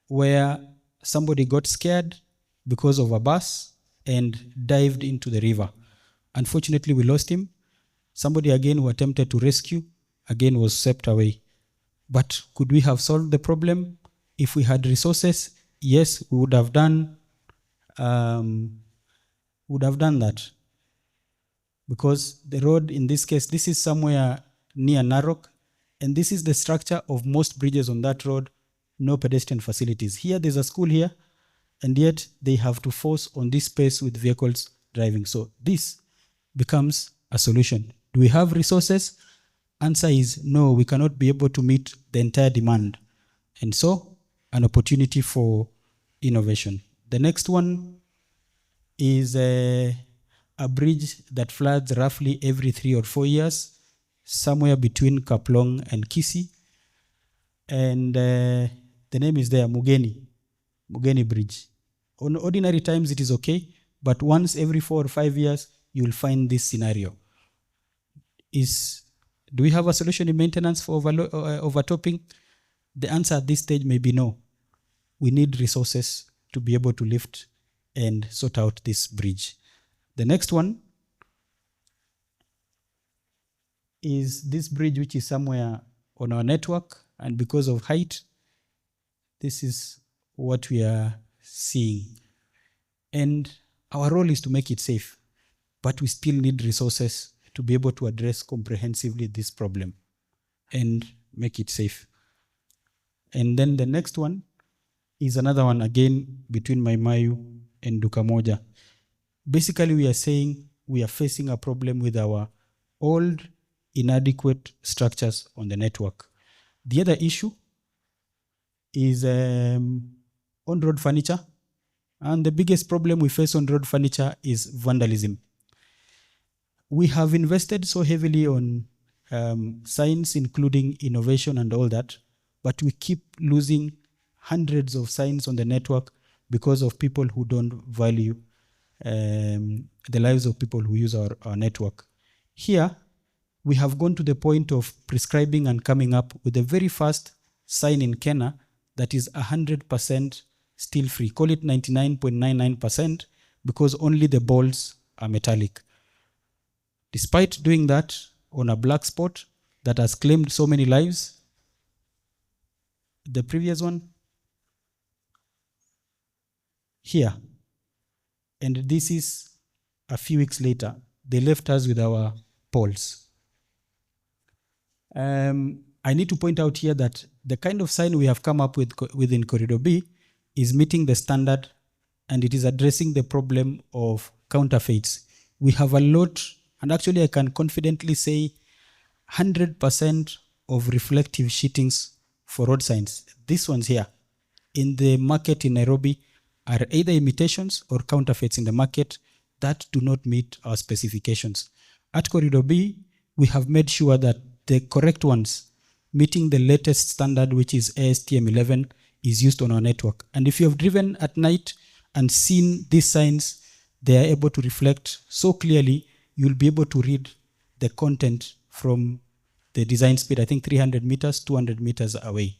where somebody got scared because of a bus and dived into the river. Unfortunately, we lost him. Somebody again who attempted to rescue again was swept away. But could we have solved the problem if we had resources? Yes, we would have done. That, because the road in this case, this is somewhere near Narok, and this is the structure of most bridges on that road. No pedestrian facilities. Here, there's a school here, and yet they have to force on this space with vehicles driving. So this becomes a solution. Do we have resources? Answer is no, we cannot be able to meet the entire demand. And so, an opportunity for innovation. The next one is a bridge that floods roughly every 3 or 4 years, somewhere between Kaplong and Kisii. And the name is there, Mugeni Bridge. On ordinary times, it is okay, but once every 4 or 5 years, you will find this scenario. Do we have a solution in maintenance for overtopping? The answer at this stage may be no. We need resources to be able to lift and sort out this bridge. The next one is this bridge, which is somewhere on our network, and because of height, this is what we are seeing. And our role is to make it safe, but we still need resources to be able to address comprehensively this problem and make it safe. And then the next one is another one, again, between Maimayu and Dukamoja. Basically, we are saying we are facing a problem with our old, inadequate structures on the network. The other issue is on-road furniture. And the biggest problem we face on road furniture is vandalism. We have invested so heavily on signs, including innovation and all that, but we keep losing hundreds of signs on the network because of people who don't value the lives of people who use our network. Here, we have gone to the point of prescribing and coming up with the very first sign in KeNHA that is 100% steel free. Call it 99.99% because only the balls are metallic. Despite doing that on a black spot that has claimed so many lives, the previous one, here, and this is a few weeks later, they left us with our poles. I need to point out here that the kind of sign we have come up with within Corridor B is meeting the standard, and it is addressing the problem of counterfeits. We have a lot, and actually I can confidently say 100% of reflective sheetings for road signs, these ones here, in the market in Nairobi, are either imitations or counterfeits in the market that do not meet our specifications. At Corridor B, we have made sure that the correct ones, meeting the latest standard, which is ASTM 11, is used on our network. And if you have driven at night and seen these signs, they are able to reflect so clearly, you'll be able to read the content from the design speed, I think 300 meters, 200 meters away.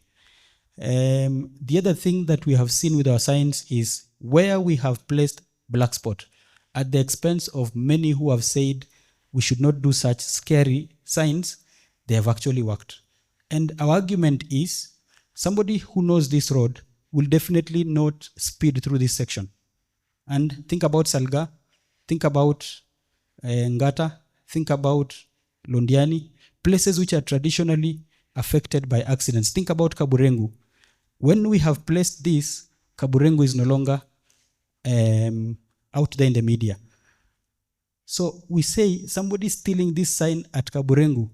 The other thing that we have seen with our signs is where we have placed black spot at the expense of many who have said we should not do such scary signs, they have actually worked. And our argument is somebody who knows this road will definitely not speed through this section. And think about Salga, think about Ngata, think about Londiani, places which are traditionally affected by accidents. Think about Kaburengu. When we have placed this, Kaburengu is no longer out there in the media. So we say somebody stealing this sign at Kaburengu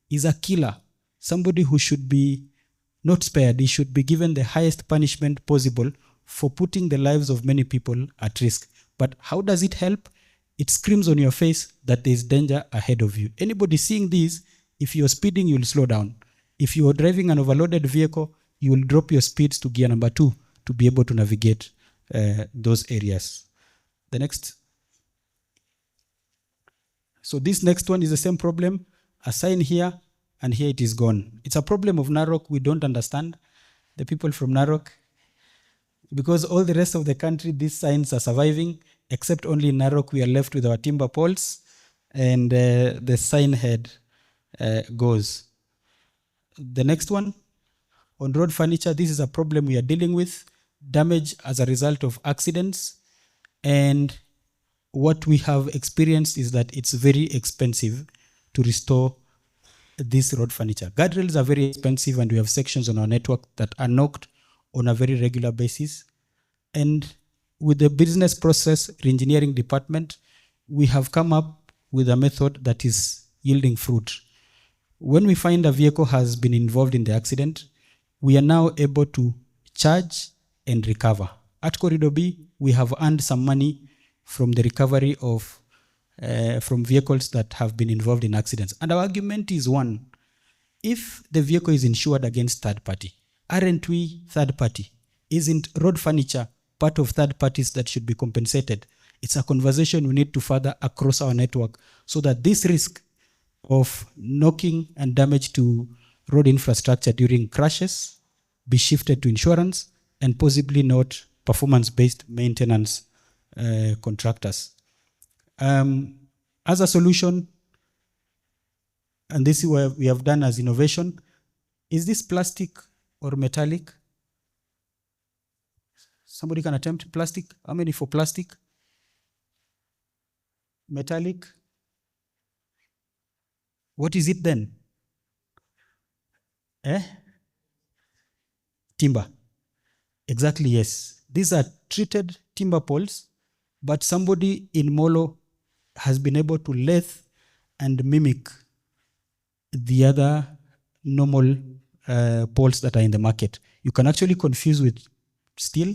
is a killer, somebody who should be not spared. He should be given the highest punishment possible for putting the lives of many people at risk. But how does it help? It screams on your face that there is danger ahead of you. Anybody seeing this, if you're speeding, you'll slow down. If you're driving an overloaded vehicle, you will drop your speeds to gear number 2 to be able to navigate those areas. The next. So this next one is the same problem. A sign here, and here it is gone. It's a problem of Narok. We don't understand the people from Narok, because all the rest of the country, these signs are surviving, except only in Narok we are left with our timber poles, and the sign head goes. The next one, on road furniture, this is a problem we are dealing with, damage as a result of accidents, and what we have experienced is that it's very expensive to restore this road furniture. Guardrails are very expensive, and we have sections on our network that are knocked on a very regular basis. And with the business process reengineering department, we have come up with a method that is yielding fruit. When we find a vehicle has been involved in the accident, we are now able to charge and recover. At Corridor B, we have earned some money from the recovery of from vehicles that have been involved in accidents. And our argument is one: if the vehicle is insured against third party, aren't we third party? Isn't road furniture part of third parties that should be compensated? It's a conversation we need to further across our network so that this risk of knocking and damage to road infrastructure during crashes be shifted to insurance and possibly not performance-based maintenance contractors. As a solution, and this is what we have done as innovation, is this plastic or metallic? Somebody can attempt plastic. How many for plastic? Metallic? What is it then? Timber. Exactly, yes. These are treated timber poles, but somebody in Molo has been able to lathe and mimic the other normal poles that are in the market. You can actually confuse with steel.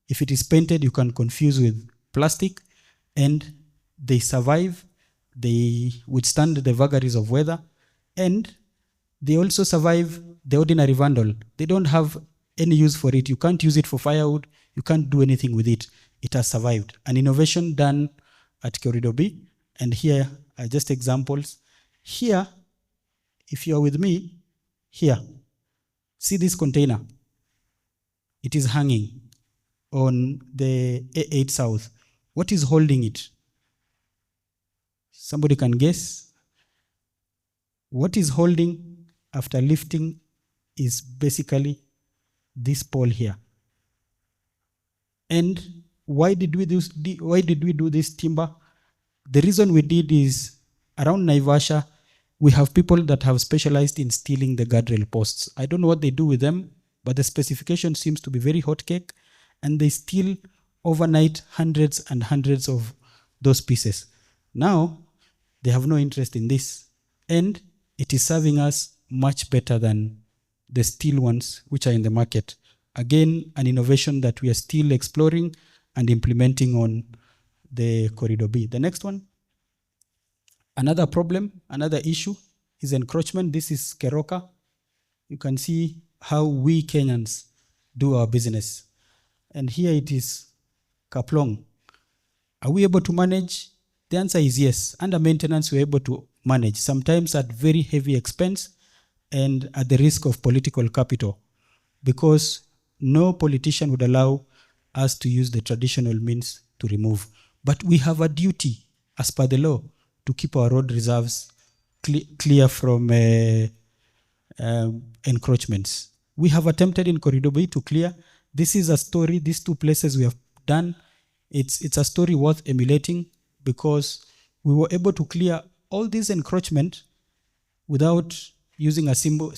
If it is painted, you can confuse with plastic, and they survive. They withstand the vagaries of weather, and they also survive the ordinary vandal. They don't have any use for it. You can't use it for firewood. You can't do anything with it. It has survived. An innovation done at Corridor B, and here are just examples. Here, if you are with me, here, see this container. It is hanging on the A8 South. What is holding it? Somebody can guess? What is holding after lifting is basically this pole here. And why did we do this timber? The reason we did is around Naivasha, we have people that have specialized in stealing the guardrail posts. I don't know what they do with them, but the specification seems to be very hot cake, and they steal overnight hundreds and hundreds of those pieces. Now, they have no interest in this, and it is serving us much better than the steel ones which are in the market. Again, an innovation that we are still exploring and implementing on the Corridor B. The next one, another problem, another issue is encroachment. This is Keroka. You can see how we Kenyans do our business. And here it is Kaplong. Are we able to manage? The answer is yes. Under maintenance, we're able to manage, sometimes at very heavy expense, and at the risk of political capital, because no politician would allow us to use the traditional means to remove. But we have a duty, as per the law, to keep our road reserves clear from encroachments. We have attempted in Corridor B to clear. This is a story, these two places we have done, it's a story worth emulating, because we were able to clear all these encroachment without using a single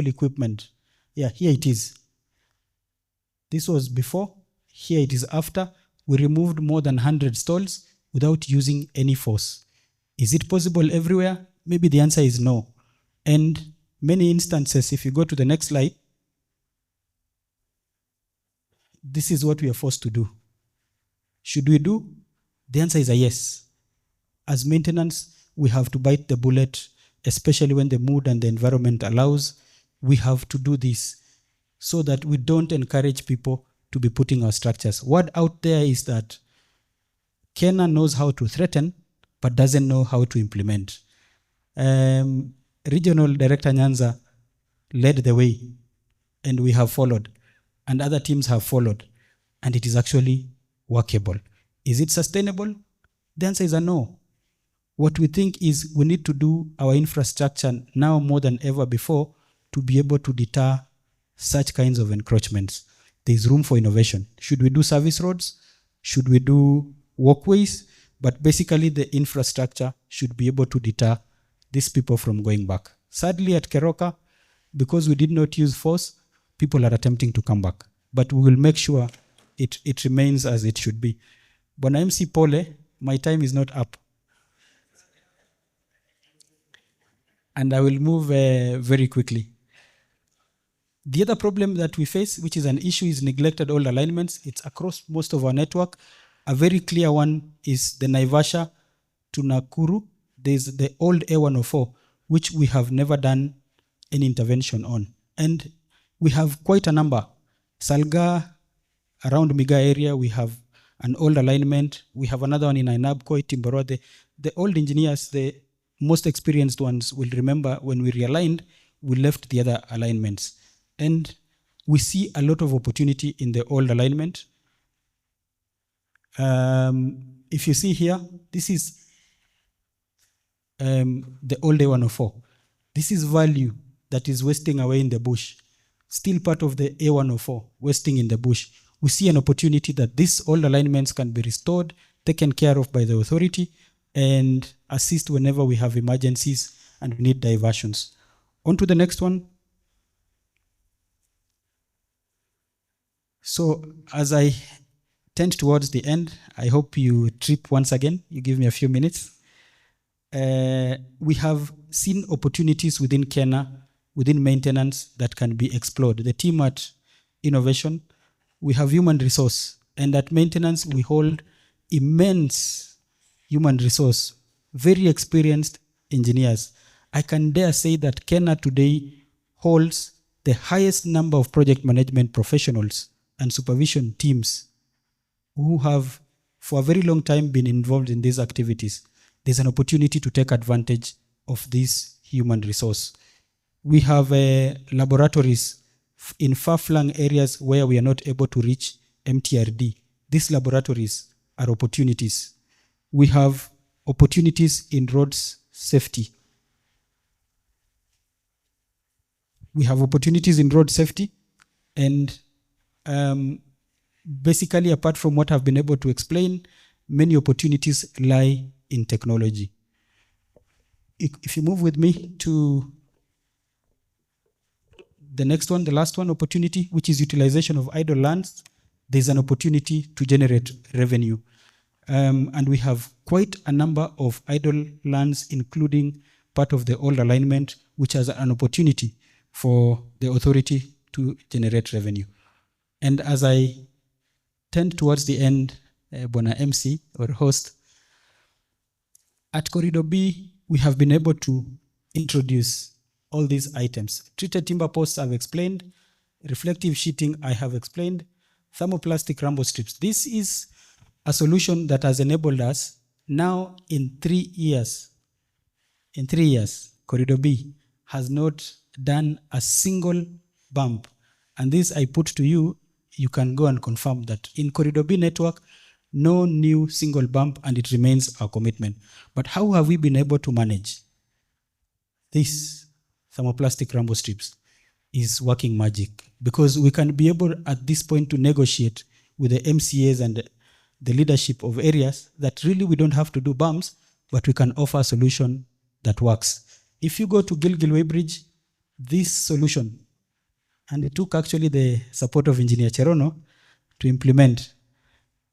equipment. Yeah, here it is. This was before, here it is after. We removed more than 100 stalls without using any force. Is it possible everywhere? Maybe the answer is no. And many instances, if you go to the next slide, this is what we are forced to do. Should we do? The answer is a yes. As maintenance, we have to bite the bullet, especially when the mood and the environment allows. We have to do this so that we don't encourage people to be putting our structures. Word out there is that KeNHA knows how to threaten, but doesn't know how to implement. Regional Director Nyanza led the way, and we have followed, and other teams have followed, and it is actually workable. Is it sustainable? The answer is a no. What we think is we need to do our infrastructure now more than ever before to be able to deter such kinds of encroachments. There is room for innovation. Should we do service roads? Should we do walkways? But basically the infrastructure should be able to deter these people from going back. Sadly at Keroka, because we did not use force, people are attempting to come back. But we will make sure it remains as it should be. Bwana MC Pole, my time is not up. And I will move very quickly. The other problem that we face, which is an issue, is neglected old alignments. It's across most of our network. A very clear one is the Naivasha to Nakuru. There's the old A104, which we have never done any intervention on. And we have quite a number. Salga, around Miga area, we have an old alignment. We have another one in Ainabkoi, Timboroa. The old engineers, the most experienced ones, will remember when we realigned, we left the other alignments. And we see a lot of opportunity in the old alignment. If you see here, this is the old A104. This is value that is wasting away in the bush. Still part of the A104, wasting in the bush. We see an opportunity that these old alignments can be restored, taken care of by the authority, and assist whenever we have emergencies and we need diversions. On to the next one. So as I tend towards the end, I hope you trip once again. You give me a few minutes. We have seen opportunities within KeNHA, within maintenance, that can be explored. The team at innovation, we have human resource, and at maintenance we hold immense human resource, very experienced engineers. I can dare say that KeNHA today holds the highest number of project management professionals and supervision teams who have for a very long time been involved in these activities. There's an opportunity to take advantage of this human resource. We have laboratories in far-flung areas where we are not able to reach MTRD. These laboratories are opportunities. We have opportunities in roads safety. We have opportunities in road safety, and basically, apart from what I've been able to explain, many opportunities lie in technology. If you move with me to the next one, the last one, opportunity, which is utilization of idle lands, there's an opportunity to generate revenue. And we have quite a number of idle lands, including part of the old alignment, which has an opportunity for the authority to generate revenue. And as I tend towards the end, Bwana MC or host, at Corridor B, we have been able to introduce all these items. Treated timber posts I've explained, reflective sheeting I have explained, thermoplastic rumble strips. This is a solution that has enabled us now in 3 years, Corridor B has not done a single bump. And this I put to you, you can go and confirm that in Corridor B network, no new single bump, and it remains our commitment. But how have we been able to manage this thermoplastic Rambo strips? Is working magic, because we can be able at this point to negotiate with the MCAs and the leadership of areas that really we don't have to do bumps, but we can offer a solution that works. If you go to Gilgil Weybridge, this solution, and it took actually the support of Engineer Cherono to implement.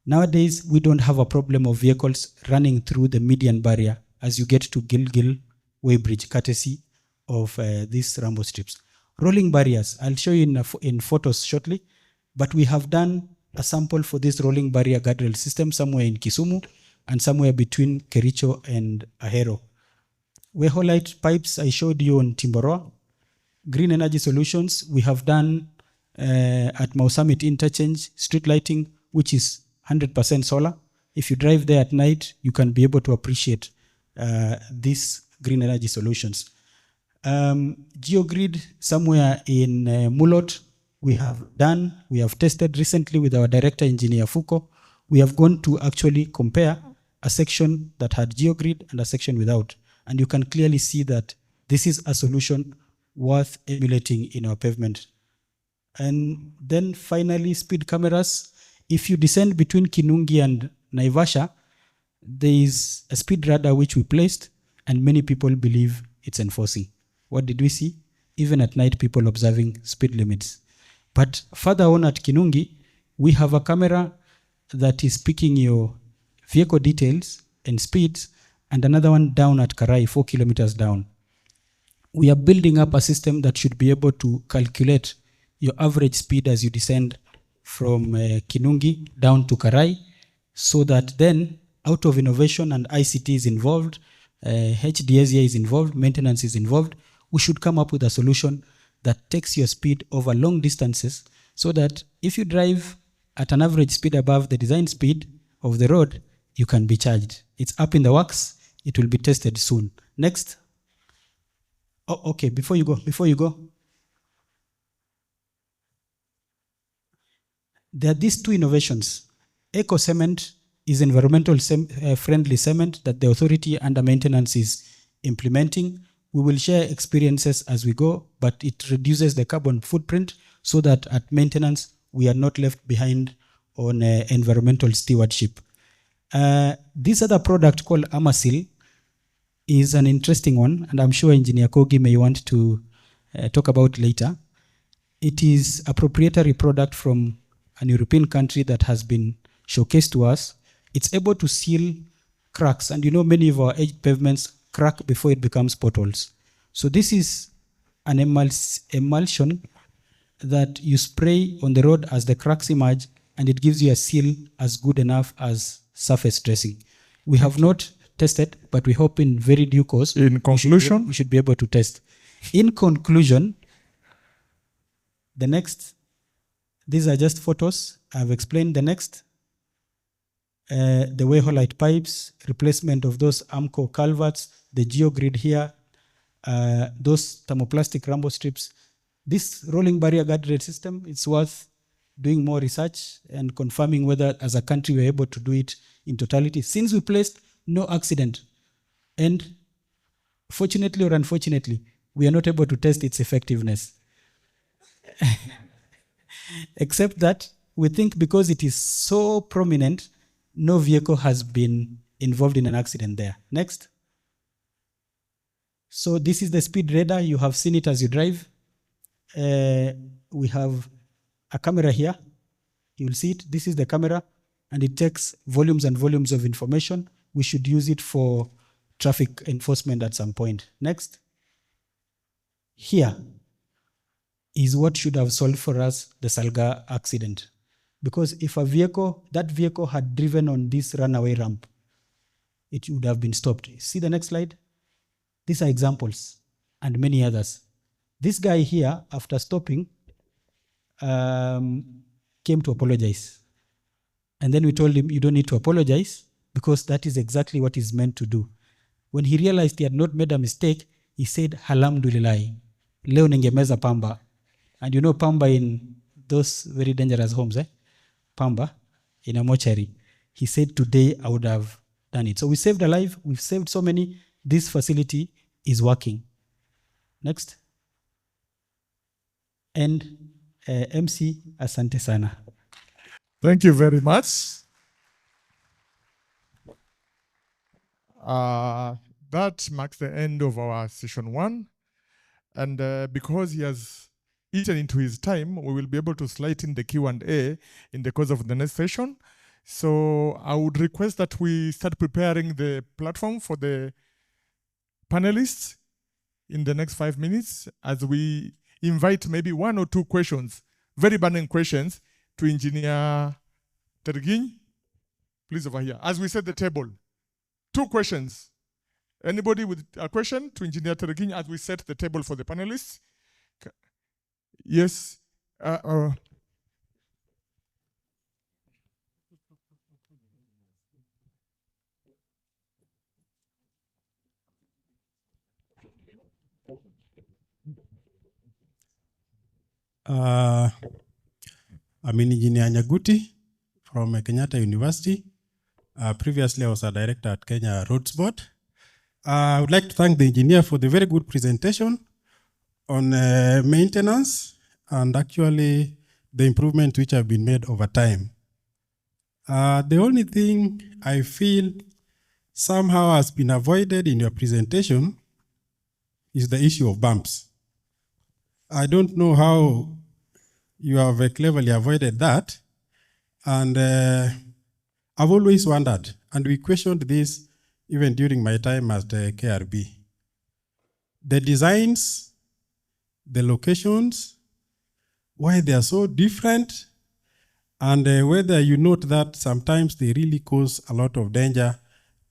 Nowadays, we don't have a problem of vehicles running through the median barrier as you get to Gilgil Weybridge, courtesy of these Rambo strips. Rolling barriers, I'll show you in photos shortly, but we have done a sample for this rolling barrier guardrail system somewhere in Kisumu and somewhere between Kericho and Ahero. Weholite pipes I showed you on Timboroa. Green energy solutions we have done at Mau Summit Interchange, street lighting, which is 100% solar. If you drive there at night, you can be able to appreciate these green energy solutions. GeoGrid somewhere in Mulot, we have tested recently with our director engineer Fuko. We have gone to actually compare a section that had GeoGrid and a section without. And you can clearly see that this is a solution worth emulating in our pavement. And then finally, speed cameras. If you descend between Kinungi and Naivasha, there is a speed radar which we placed, and many people believe it's enforcing. What did we see? Even at night, people observing speed limits. But further on at Kinungi, we have a camera that is picking your vehicle details and speeds, and another one down at Karai, 4 kilometers down. We are building up a system that should be able to calculate your average speed as you descend from Kinungi down to Karai, so that then, out of innovation and ICT is involved, HDS is involved, maintenance is involved, we should come up with a solution that takes your speed over long distances, so that if you drive at an average speed above the design speed of the road, you can be charged. It's up in the works. It will be tested soon. Next. Oh, okay, before you go. There are these two innovations. Eco Cement is environmental friendly cement that the authority under maintenance is implementing. We will share experiences as we go, but it reduces the carbon footprint so that at maintenance, we are not left behind on environmental stewardship. This other product called Amasil is an interesting one, and I'm sure Engineer Kogi may want to talk about later. It is a proprietary product from an European country that has been showcased to us. It's able to seal cracks, and you know many of our edge pavements crack before it becomes potholes. So this is an emulsion that you spray on the road as the cracks emerge, and it gives you a seal as good enough as surface dressing. We have not tested, but we hope in very due course, in conclusion, we should be able to test. In conclusion, the next, these are just photos. I've explained the next. The Weholite pipes, replacement of those Amco culverts, the GeoGrid here, those thermoplastic Rambo strips. This rolling barrier guardrail system, it's worth doing more research and confirming whether as a country we're able to do it in totality. Since we placed no accident, and fortunately or unfortunately, we are not able to test its effectiveness. Except that we think because it is so prominent, no vehicle has been involved in an accident there. Next. So this is the speed radar. You have seen it as you drive. We have a camera here. You'll see it. This is the camera, and it takes volumes and volumes of information. We should use it for traffic enforcement at some point. Next. Here is what should have solved for us the Salga accident. Because if that vehicle had driven on this runaway ramp, it would have been stopped. See the next slide? These are examples and many others. This guy here, after stopping, came to apologize. And then we told him, you don't need to apologize because that is exactly what he's meant to do. When he realized he had not made a mistake, he said, alhamdulillah, leo ningemeza pamba. And you know pamba in those very dangerous homes, pamba in a mortuary. He said, today I would have done it. So we saved a life. We've saved so many. This facility is working. Next. And MC, asante sana. Thank you very much. That marks the end of our session 1. And because he has eaten into his time, we will be able to slide in the Q&A in the course of the next session. So I would request that we start preparing the platform for the panelists in the next 5 minutes as we invite maybe 1 or 2 questions, very burning questions, to Engineer Tergin. Please, over here. As we set the table, 2 questions. Anybody with a question to Engineer Tergin as we set the table for the panelists? Yes. I'm Engineer Nyaguti from KeNHA University. Previously, I was a director at Kenya Roads Board. I would like to thank the engineer for the very good presentation on maintenance and actually the improvement which have been made over time. The only thing I feel somehow has been avoided in your presentation is the issue of bumps. I don't know how you have cleverly avoided that. And I've always wondered, and we questioned this even during my time at KRB. The designs, the locations, why they are so different, and whether you note that sometimes they really cause a lot of danger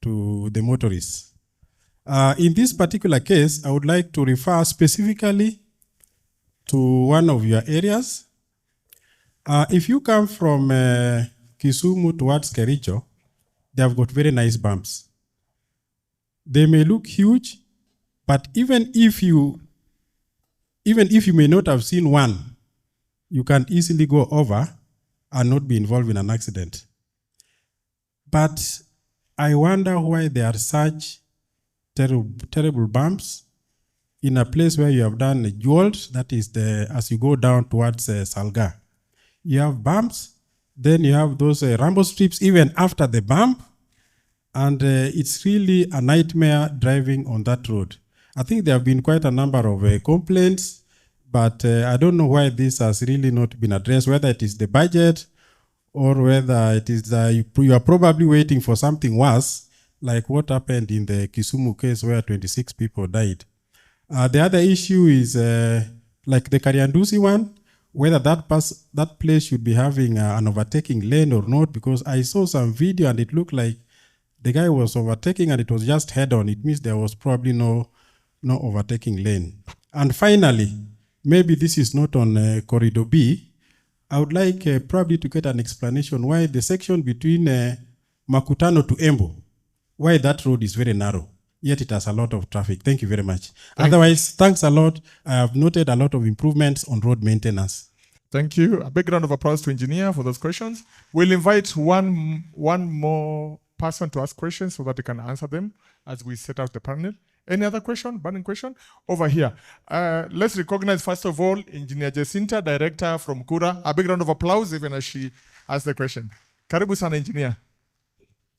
to the motorists. In this particular case, I would like to refer specifically to one of your areas. If you come from Kisumu towards Kericho, they have got very nice bumps. They may look huge, but even if you may not have seen one, you can easily go over and not be involved in an accident. But I wonder why there are such terrible bumps in a place where you have done a jeweled, that is as you go down towards Salga. You have bumps, then you have those rumble strips even after the bump, and it's really a nightmare driving on that road. I think there have been quite a number of complaints, but I don't know why this has really not been addressed, whether it is the budget or whether it is you are probably waiting for something worse, like what happened in the Kisumu case where 26 people died. The other issue is like the Kariandusi one, whether that place should be having an overtaking lane or not, because I saw some video and it looked like the guy was overtaking and it was just head-on. It means there was probably no overtaking lane. And finally, maybe this is not on Corridor B, I would like probably to get an explanation why the section between Makutano to Embu, why that road is very narrow, yet it has a lot of traffic. Thank you very much. Otherwise, thanks a lot. I have noted a lot of improvements on road maintenance. Thank you. A big round of applause to engineer for those questions. We'll invite one more person to ask questions so that he can answer them as we set out the panel. Any other question, burning question? Over here. Let's recognize, first of all, Engineer Jacinta, Director from KURA. A big round of applause even as she asks the question. Karibu sana, Engineer.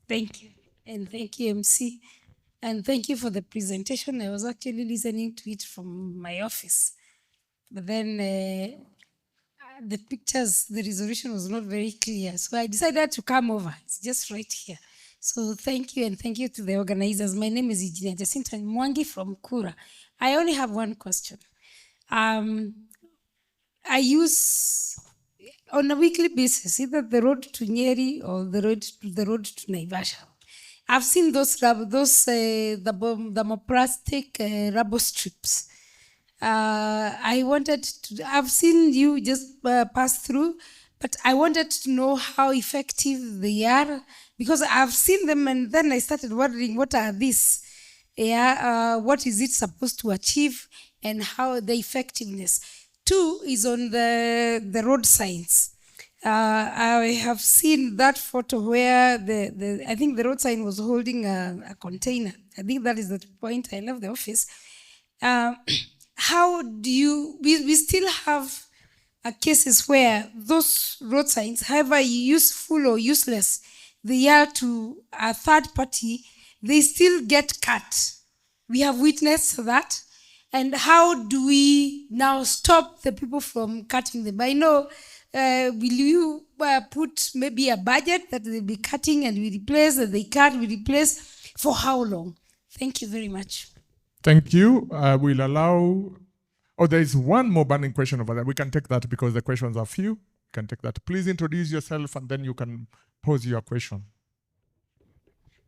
Thank you. And thank you, MC. And thank you for the presentation. I was actually listening to it from my office. But then the pictures, the resolution was not very clear. So I decided to come over. It's just right here. So thank you, and thank you to the organizers. My name is Engineer Jacinta Mwangi from KURA. I only have one question. I use, on a weekly basis, either the road to Nyeri or the road to Naivasha. I've seen the plastic rubber strips. I've seen you just pass through, but I wanted to know how effective they are, because I've seen them and then I started wondering, what are these? what is it supposed to achieve, and how the effectiveness. 2 is on the road signs. I have seen that photo where I think the road sign was holding a container. I think that is the point. I love the office. How do you, we still have cases where those road signs, however useful or useless they are to a third party, they still get cut. We have witnessed that. And how do we now stop the people from cutting them? I know, will you put maybe a budget that they'll be cutting and we replace, that they cut, we replace? For how long? Thank you very much. Thank you. We'll allow, there is one more burning question over there. We can take that because the questions are few. We can take that. Please introduce yourself and then you can pose your question.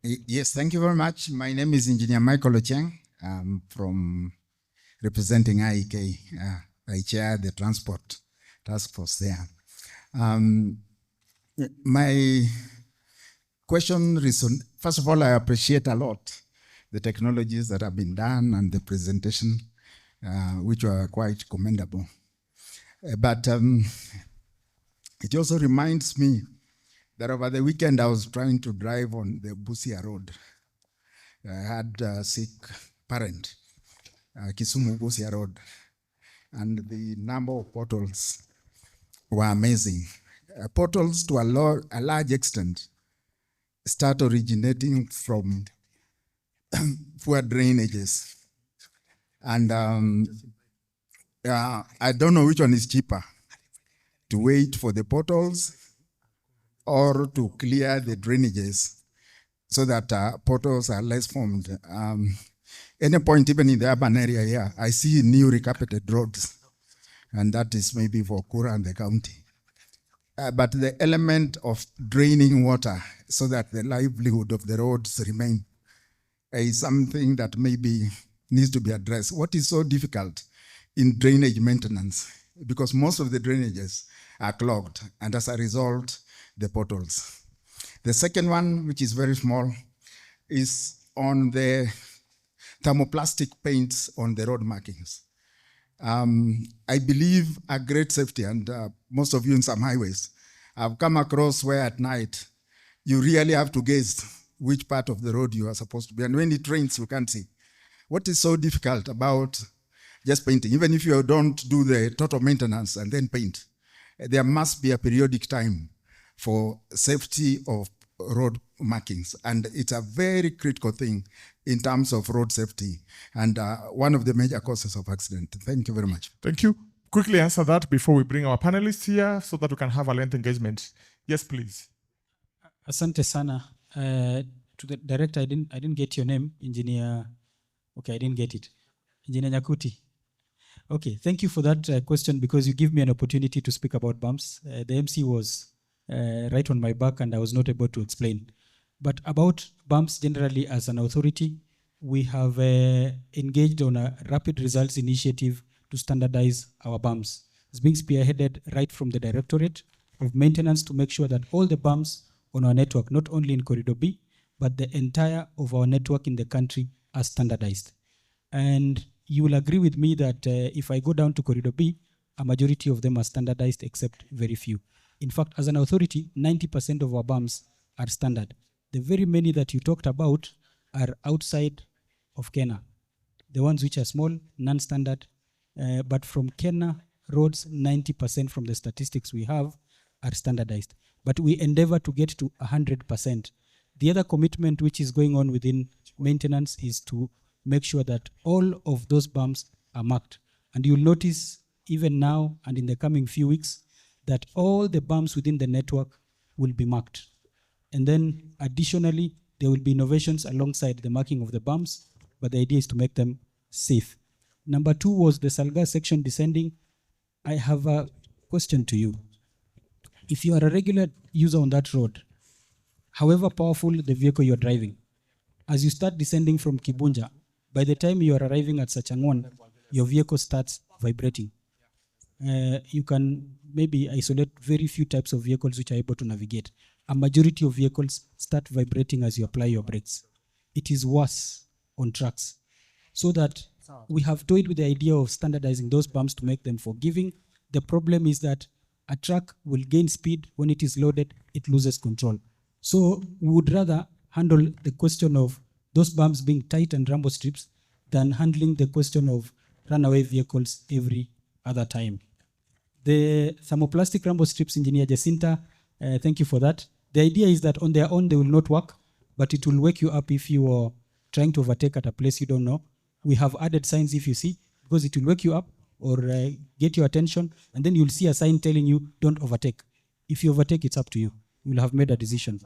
Yes, thank you very much. My name is Engineer Michael Ocheng. I'm from representing IEK. I chair the transport task force there. My question is, first of all, I appreciate a lot the technologies that have been done and the presentation, which were quite commendable. But it also reminds me that over the weekend I was trying to drive on the Busia Road. I had a sick parent, Kisumu Busia Road, and the number of portals were amazing. Portals to a large extent start originating from poor drainages. And I don't know which one is cheaper, to wait for the portals or to clear the drainages so that portals are less formed. Any point, even in the urban area here, I see new recarpeted roads, and that is maybe for Kura and the county. But the element of draining water so that the livelihood of the roads remain is something that maybe needs to be addressed. What is so difficult in drainage maintenance? Because most of the drainages are clogged, and as a result, the potholes. The second one, which is very small, is on the thermoplastic paints on the road markings. I believe a great safety, and most of you in some highways have come across where at night you really have to guess which part of the road you are supposed to be. And when it rains, you can't see. What is so difficult about just painting? Even if you don't do the total maintenance and then paint, there must be a periodic time for safety of road markings. And it's a very critical thing in terms of road safety and one of the major causes of accident. Thank you very much. Thank you. Quickly answer that before we bring our panelists here so that we can have a length engagement. Yes, please. Asante sana. To the director, I didn't get your name, Engineer. Okay, I didn't get it. Engineer Nyakuti. Okay, thank you for that question, because you give me an opportunity to speak about bumps. The MC was right on my back and I was not able to explain. But about bumps generally as an authority, we have engaged on a rapid results initiative to standardize our bumps. It's being spearheaded right from the Directorate of Maintenance to make sure that all the bumps on our network, not only in Corridor B, but the entire of our network in the country are standardized. And you will agree with me that if I go down to Corridor B, a majority of them are standardized except very few. In fact, as an authority, 90% of our bumps are standard. The very many that you talked about are outside of KeNHA. The ones which are small, non-standard. But from KeNHA roads, 90% from the statistics we have are standardized. But we endeavor to get to 100%. The other commitment which is going on within maintenance is to make sure that all of those bumps are marked. And you'll notice even now and in the coming few weeks that all the bumps within the network will be marked. And then additionally, there will be innovations alongside the marking of the bumps, but the idea is to make them safe. Number 2 was the Salga section descending. I have a question to you. If you are a regular user on that road, however powerful the vehicle you're driving, as you start descending from Kibunja, by the time you are arriving at Sachangwan, your vehicle starts vibrating. You can maybe isolate very few types of vehicles which are able to navigate. A majority of vehicles start vibrating as you apply your brakes. It is worse on trucks. So that we have toyed with the idea of standardizing those bumps to make them forgiving. The problem is that a truck will gain speed. When it is loaded, it loses control. So we would rather handle the question of those bumps being tight and rumble strips than handling the question of runaway vehicles every other time. The thermoplastic rumble strips, Engineer Jacinta, thank you for that. The idea is that on their own, they will not work, but it will wake you up if you are trying to overtake at a place you don't know. We have added signs if you see, because it will wake you up or get your attention, and then you'll see a sign telling you, don't overtake. If you overtake, it's up to you. You'll have made a decision.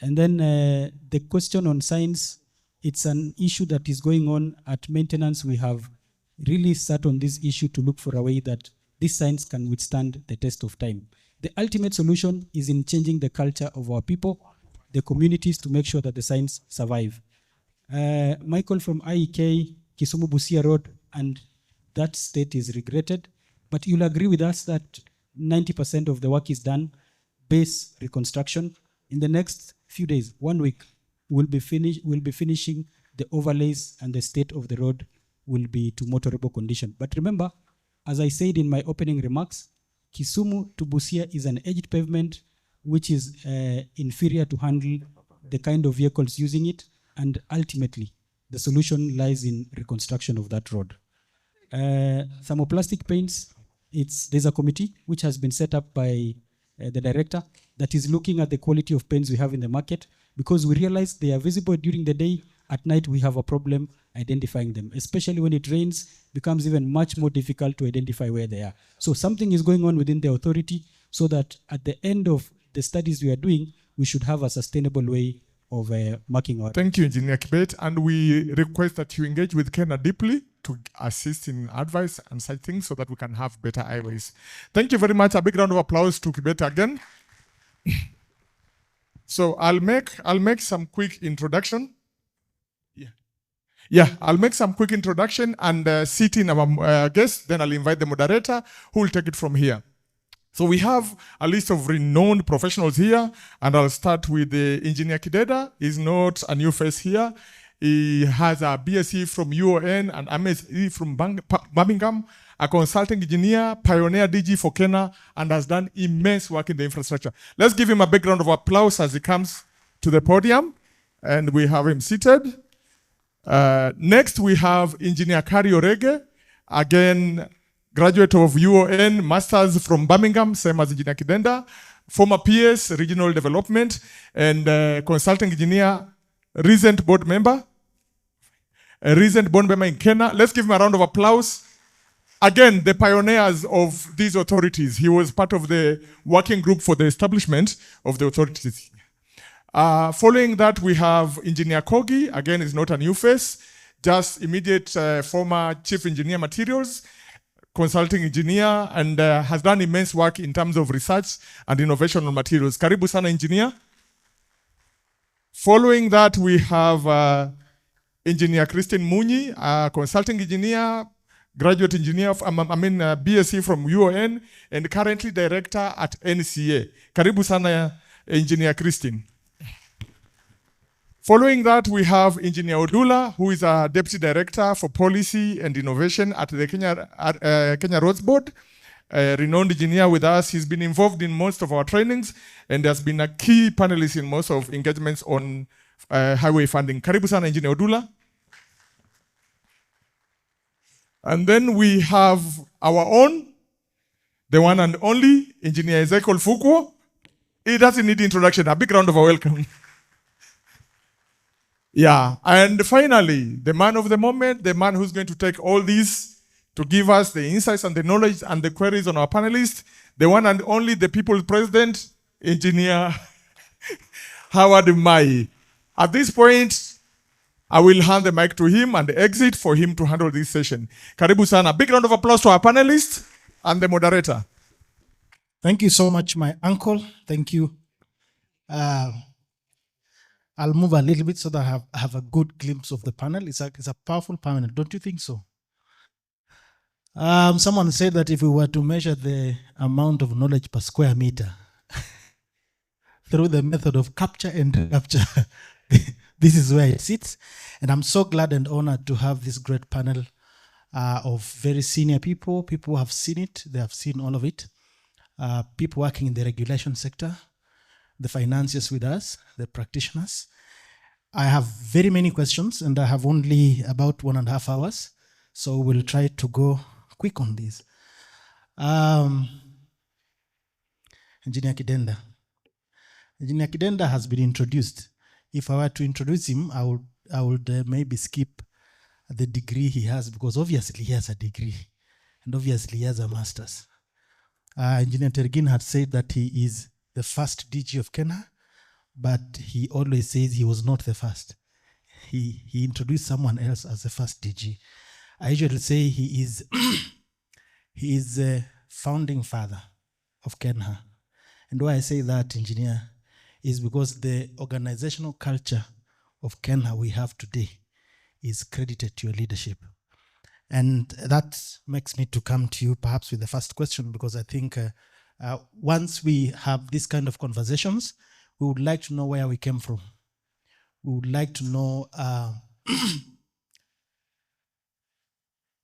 And then the question on signs, it's an issue that is going on at maintenance. We have really sat on this issue to look for a way that these signs can withstand the test of time. The ultimate solution is in changing the culture of our people, the communities, to make sure that the signs survive. Michael from IEK, Kisumu Busia Road, and that state is regretted, but you'll agree with us that 90% of the work is done. Base reconstruction. In the next few days, 1 week, we'll be finishing the overlays, and the state of the road will be to motorable condition. But remember, as I said in my opening remarks, Kisumu to Busia is an edged pavement which is inferior to handle the kind of vehicles using it, and ultimately the solution lies in reconstruction of that road. Thermoplastic paints, there's a committee which has been set up by the director that is looking at the quality of paints we have in the market, because we realize they are visible during the day. At night, we have a problem identifying them, especially when it rains, becomes even much more difficult to identify where they are. So something is going on within the authority, so that at the end of the studies we are doing, we should have a sustainable way of marking out. Thank you, Engineer Kibet, and we request that you engage with KeNHA deeply to assist in advice and such things, so that we can have better highways. Thank you very much. A big round of applause to Kibet again. So I'll make some quick introduction. I'll make some quick introduction and sit in our guests. Then I'll invite the moderator who will take it from here. So we have a list of renowned professionals here, and I'll start with Engineer Kideda. He's not a new face here. He has a BSc from UON and MSc from Birmingham, a consulting engineer, pioneer DG for KeNHA, and has done immense work in the infrastructure. Let's give him a big round of applause as he comes to the podium, and we have him seated. Next, we have Engineer Kari Orege, again, graduate of UON, masters from Birmingham, same as Engineer Kidenda, former PS, regional development, and consulting engineer, recent board member in KeNHA. Let's give him a round of applause. Again, the pioneers of these authorities. He was part of the working group for the establishment of the authorities. Following that, we have Engineer Kogi. Again, is not a new face, just immediate former chief engineer materials, consulting engineer, and has done immense work in terms of research and innovation on materials. Karibu sana, engineer. Following that, we have Engineer Christine Munyi, consulting engineer, graduate engineer, BSc from UON, and currently director at NCA. Karibu sana, Engineer Christine. Following that, we have Engineer Odula, who is a Deputy Director for Policy and Innovation at the Kenya Roads Board. A renowned engineer with us. He's been involved in most of our trainings and has been a key panelist in most of engagements on highway funding. Karibu sana, Engineer Odula. And then we have our own, the one and only, Engineer Ezekiel Fukwo. He doesn't need introduction. A big round of a welcome. Yeah, and finally, the man of the moment, the man who's going to take all these to give us the insights and the knowledge and the queries on our panelists, the one and only, the people's president, Engineer Howard Mai. At this point, I will hand the mic to him and exit for him to handle this session. Karibu sana. Big round of applause to our panelists and the moderator. Thank you so much, my uncle. Thank you. I'll move a little bit so that I have a good glimpse of the panel. It's a powerful panel, don't you think so? Someone said that if we were to measure the amount of knowledge per square meter through the method of capture and recapture, this is where it sits. And I'm so glad and honored to have this great panel of very senior people who have seen it, they have seen all of it, people working in the regulation sector, the financiers with us, the practitioners. I have very many questions and I have only about 1.5 hours, so we'll try to go quick on this. Engineer Kidenda. Engineer Kidenda has been introduced. If I were to introduce him, I would maybe skip the degree he has, because obviously he has a degree and obviously he has a master's. Engineer Tergin had said that he is the first DG of KeNHA, but he always says he was not the first. He introduced someone else as the first DG. I usually say he is he is the founding father of KeNHA. And why I say that, engineer, is because the organizational culture of KeNHA we have today is credited to your leadership. And that makes me to come to you perhaps with the first question, because I think once we have these kind of conversations, we would like to know where we came from. We would like to know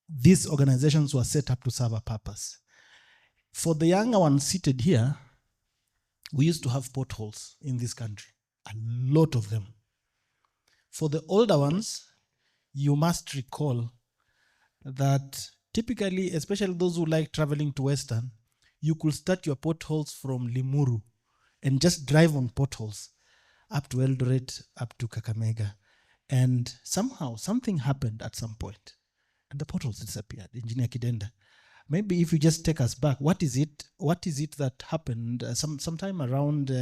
these organizations were set up to serve a purpose. For the younger ones seated here, we used to have potholes in this country, a lot of them. For the older ones, you must recall that typically, especially those who like traveling to Western, you could start your potholes from Limuru and just drive on potholes up to Eldoret, up to Kakamega. And somehow something happened at some point and the potholes disappeared. Engineer Kidenda, maybe if you just take us back, what is it that happened sometime around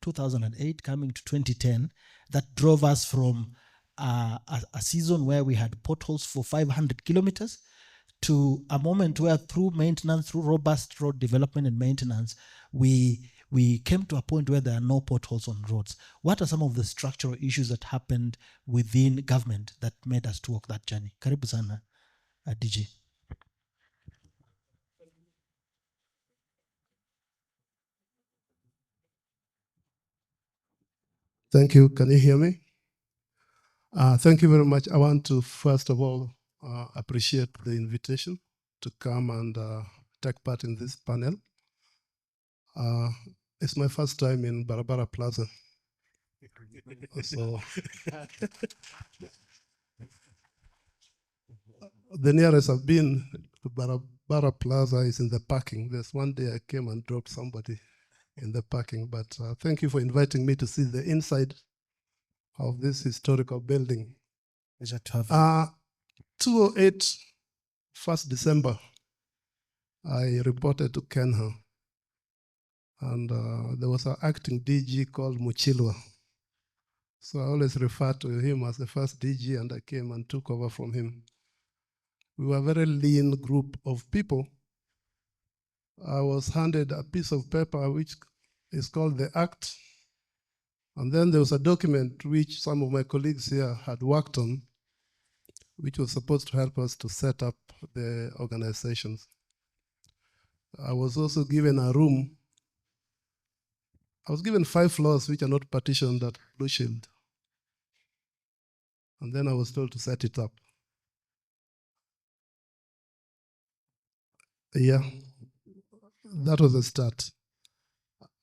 2008 coming to 2010 that drove us from a season where we had potholes for 500 kilometers to a moment where through maintenance, through robust road development and maintenance, we came to a point where there are no potholes on roads? What are some of the structural issues that happened within government that made us to walk that journey? Karibu sana, DG. Thank you. Can you hear me? Thank you very much. I want to, first of all, appreciate the invitation to come and take part in this panel. It's my first time in Barabara Plaza. So the nearest I've been to Barabara Plaza is in the parking. There's one day I came and dropped somebody in the parking, but thank you for inviting me to see the inside of this historical building. Pleasure to have you. 2008, 1st December, I reported to KeNHA, and there was an acting DG called Muchilwa. So I always refer to him as the first DG, and I came and took over from him. We were a very lean group of people. I was handed a piece of paper which is called the Act, and then there was a document which some of my colleagues here had worked on, which was supposed to help us to set up the organizations. I was also given a room. I was given 5 floors which are not partitioned at Blue Shield. And then I was told to set it up. Yeah, that was the start.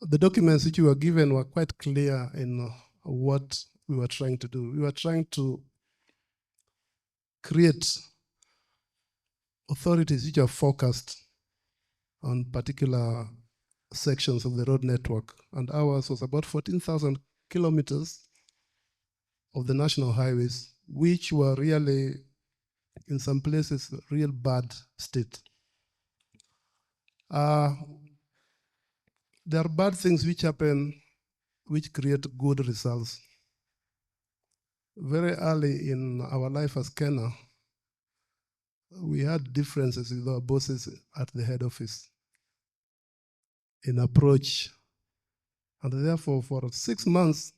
The documents which we were given were quite clear in what we were trying to do. We were trying to create authorities which are focused on particular sections of the road network. And ours was about 14,000 kilometers of the national highways, which were really, in some places, real bad state. There are bad things which happen, which create good results. Very early in our life as KeNHA, we had differences with our bosses at the head office in approach. And therefore, for 6 months,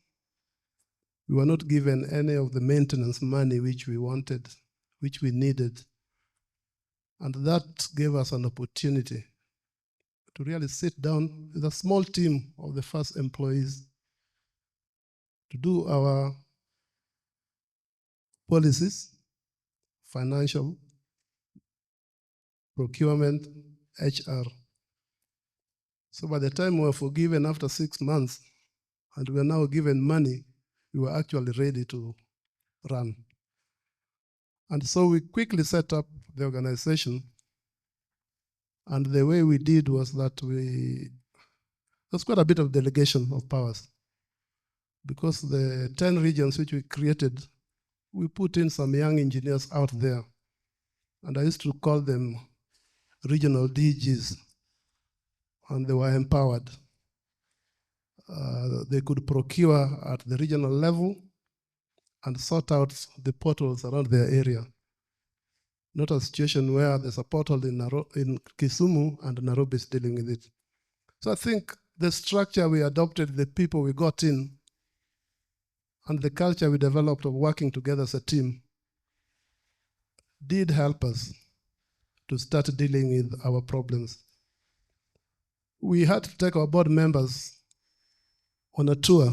we were not given any of the maintenance money which we wanted, which we needed. And that gave us an opportunity to really sit down with a small team of the first employees to do our policies, financial, procurement, HR. So by the time we were forgiven after 6 months, and we were now given money, we were actually ready to run. And so we quickly set up the organization. And the way we did was that there's quite a bit of delegation of powers. Because the 10 regions which we created, we put in some young engineers out there. And I used to call them regional DGs. And they were empowered. They could procure at the regional level and sort out the portals around their area. Not a situation where there's a portal in Kisumu and Nairobi is dealing with it. So I think the structure we adopted, the people we got in, and the culture we developed of working together as a team did help us to start dealing with our problems. We had to take our board members on a tour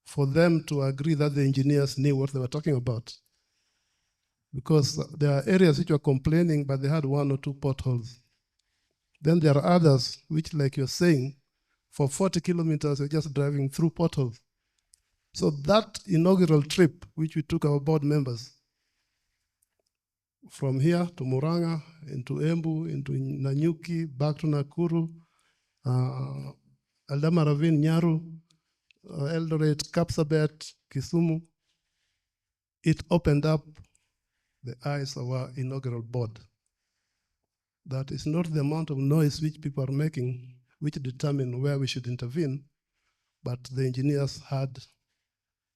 for them to agree that the engineers knew what they were talking about. Because there are areas which were complaining, but they had 1 or 2 potholes. Then there are others which, like you're saying, for 40 kilometers, you're just driving through potholes. So that inaugural trip, which we took our board members, from here to Muranga, into Embu, into Nanyuki, back to Nakuru, Aldama Ravine, Nyaru, Eldoret, Kapsabet, Kisumu, it opened up the eyes of our inaugural board. That is not the amount of noise which people are making which determine where we should intervene, but the engineers had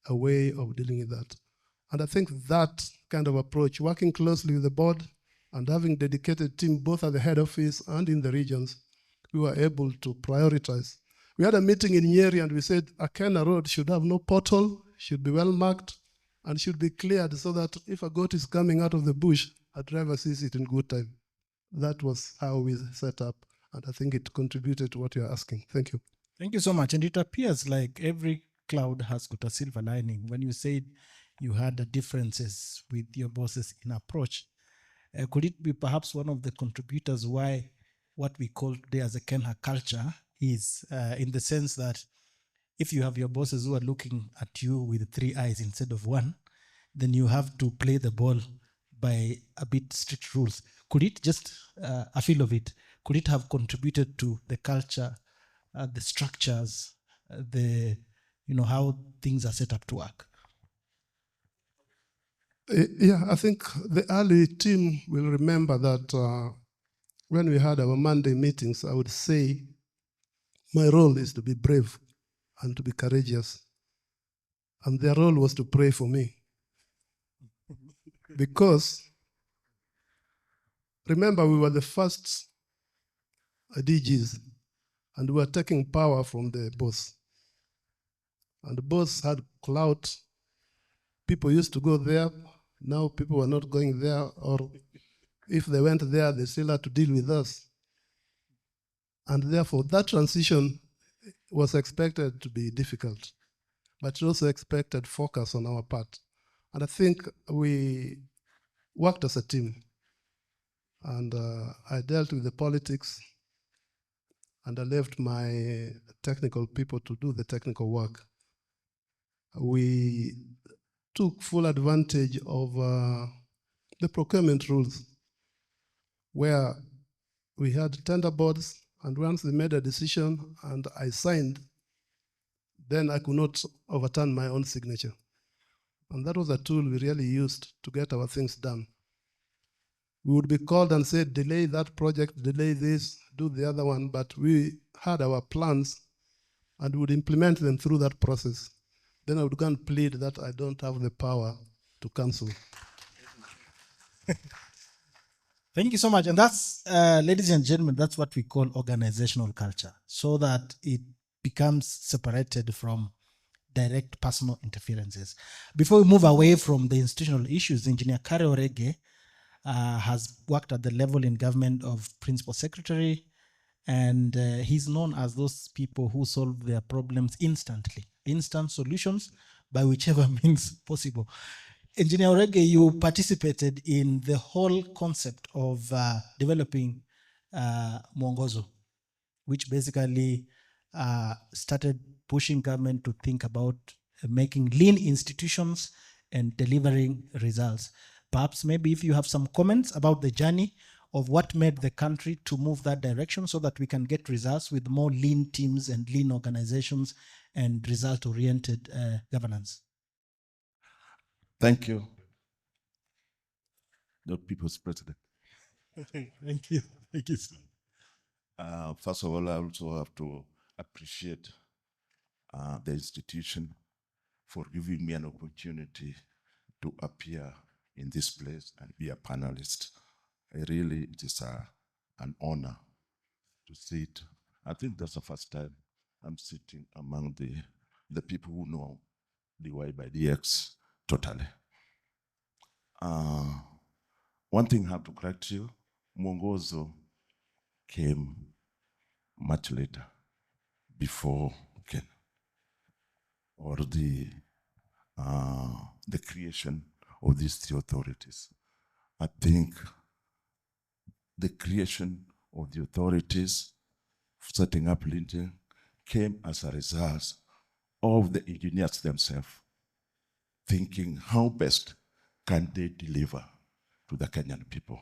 a way of dealing with that. And I think that kind of approach, working closely with the board and having dedicated team both at the head office and in the regions, we were able to prioritize. We had a meeting in Nyeri and we said a KeNHA road should have no pothole, should be well marked, and should be cleared so that if a goat is coming out of the bush, a driver sees it in good time. That was how we set up, and I think it contributed to what you're asking. Thank you. Thank you so much. And it appears like every cloud has got a silver lining. When you said you had differences with your bosses in approach, could it be perhaps one of the contributors why what we call today as a KeNHA culture is in the sense that if you have your bosses who are looking at you with 3 eyes instead of 1, then you have to play the ball by a bit strict rules. Could it just, a feel of it, could it have contributed to the culture, the structures, how things are set up to work? Yeah, I think the early team will remember that when we had our Monday meetings, I would say my role is to be brave and to be courageous. And their role was to pray for me. Because, remember, we were the first DGs, and we were taking power from the boss. And the boss had clout. People used to go there. Now people were not going there, or if they went there, they still had to deal with us. And therefore, that transition was expected to be difficult, but it also expected focus on our part. And I think we worked as a team. And I dealt with the politics, and I left my technical people to do the technical work. We took full advantage of the procurement rules, where we had tender boards, and once they made a decision and I signed, then I could not overturn my own signature. And that was a tool we really used to get our things done. We would be called and said, delay that project, delay this, do the other one, but we had our plans and would implement them through that process. Then I would go and plead that I don't have the power to cancel. Thank you so much. And that's, ladies and gentlemen, that's what we call organizational culture, so that it becomes separated from direct personal interferences. Before we move away from the institutional issues, Engineer Kare Orege has worked at the level in government of Principal Secretary, and he's known as those people who solve their problems instantly, instant solutions by whichever means possible. Engineer Orege, you participated in the whole concept of developing Mwongozo, which basically started pushing government to think about making lean institutions and delivering results. Perhaps maybe if you have some comments about the journey of what made the country to move that direction so that we can get results with more lean teams and lean organizations and result-oriented governance. Thank you, the People's President. Thank you. Thank you, sir. First of all, I also have to appreciate the institution for giving me an opportunity to appear in this place and be a panelist. It is an honor to sit. I think that's the first time I'm sitting among the people who know DY by DX totally. One thing I have to correct you, Mwongozo came much later, before KeNHA, or the creation of these three authorities. I think the creation of the authorities, setting up Linton, came as a result of the engineers themselves thinking how best can they deliver to the Kenyan people.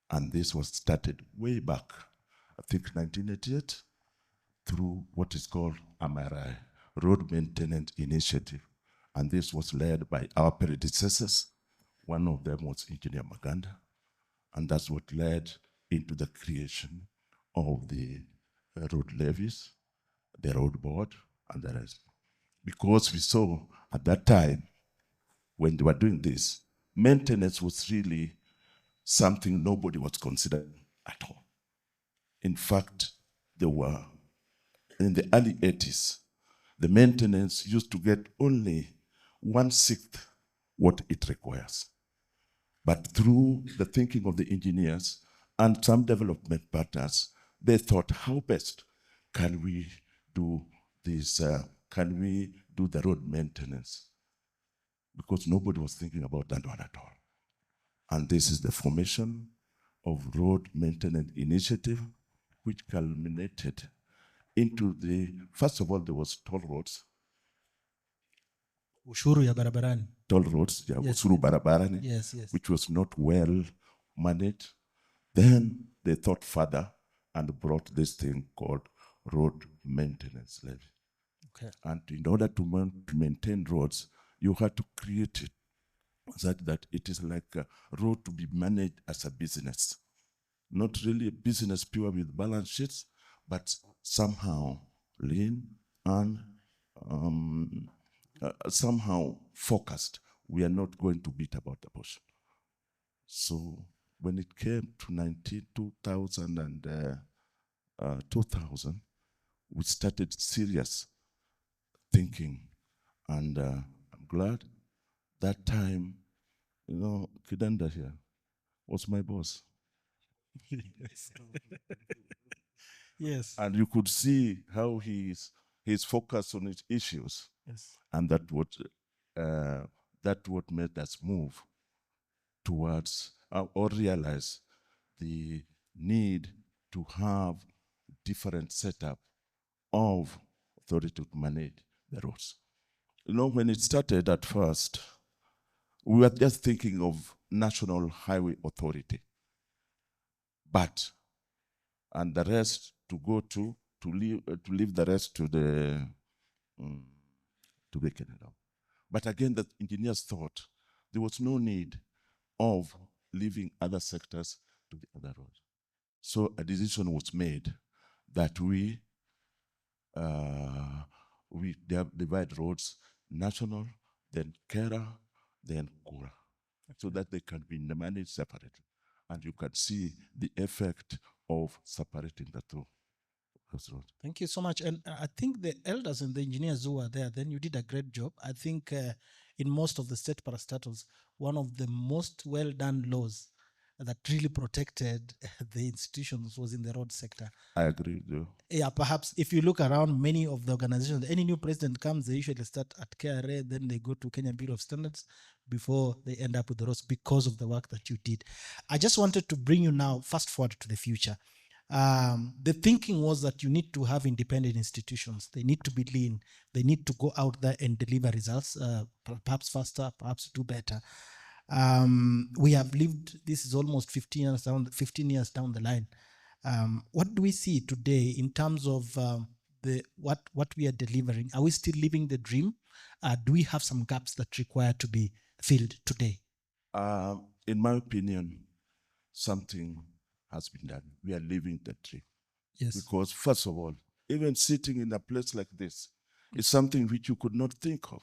And this was started way back, I think 1988, through what is called MRI, Road Maintenance Initiative. And this was led by our predecessors. One of them was Engineer Maganda. And that's what led into the creation of the road levies, the road board, and the rest. Because we saw at that time, when they were doing this, maintenance was really something nobody was considering at all. In fact, there were, in the early 80s, the maintenance used to get only 1/6 what it requires. But through the thinking of the engineers and some development partners, they thought, how best can we do this, can we do the road maintenance? Because nobody was thinking about that one at all. And this is the formation of Road Maintenance Initiative, which culminated into first of all, there was toll roads. Ushuru ya barabarani. Toll roads, yeah, Yes. Ushuru barabarani, Yes, yes. which was not well managed. Then they thought further and brought this thing called road maintenance levy. Okay. And in order to maintain roads, you had to create it that it is like a road to be managed as a business. Not really a business pure with balance sheets, but somehow lean and somehow focused. We are not going to beat about the bush. So when it came to 2000, we started serious thinking. And I'm glad that time, Kidanda here was my boss. Yes. Yes. And you could see how he's focused on his issues. Yes. And that what made us move towards or realize the need to have different setup of authority to manage the roads. When it started at first, we were just thinking of National Highway Authority. And the rest to leave the rest to the KeNHA. But again, the engineers thought there was no need of leaving other sectors to the other roads. So a decision was made that we divide roads national, then KeNHA, then KURA, so that they can be managed separately. And you can see the effect of separating the two. Thank you so much. And I think the elders and the engineers who were there, then you did a great job. I think in most of the state parastatals, one of the most well done laws that really protected the institutions was in the road sector. I agree with you. Yeah, perhaps if you look around many of the organizations, any new president comes, they usually start at KRA, then they go to Kenya Bureau of Standards, before they end up with the roads because of the work that you did. I just wanted to bring you now fast forward to the future. The thinking was that you need to have independent institutions. They need to be lean. They need to go out there and deliver results, perhaps faster, perhaps do better. We have lived, this is almost 15 years down the line. What do we see today in terms of what we are delivering? Are we still living the dream? Do we have some gaps that require to be filled today? In my opinion, something has been done. We are living the dream. Yes. Because first of all, even sitting in a place like this is something which you could not think of.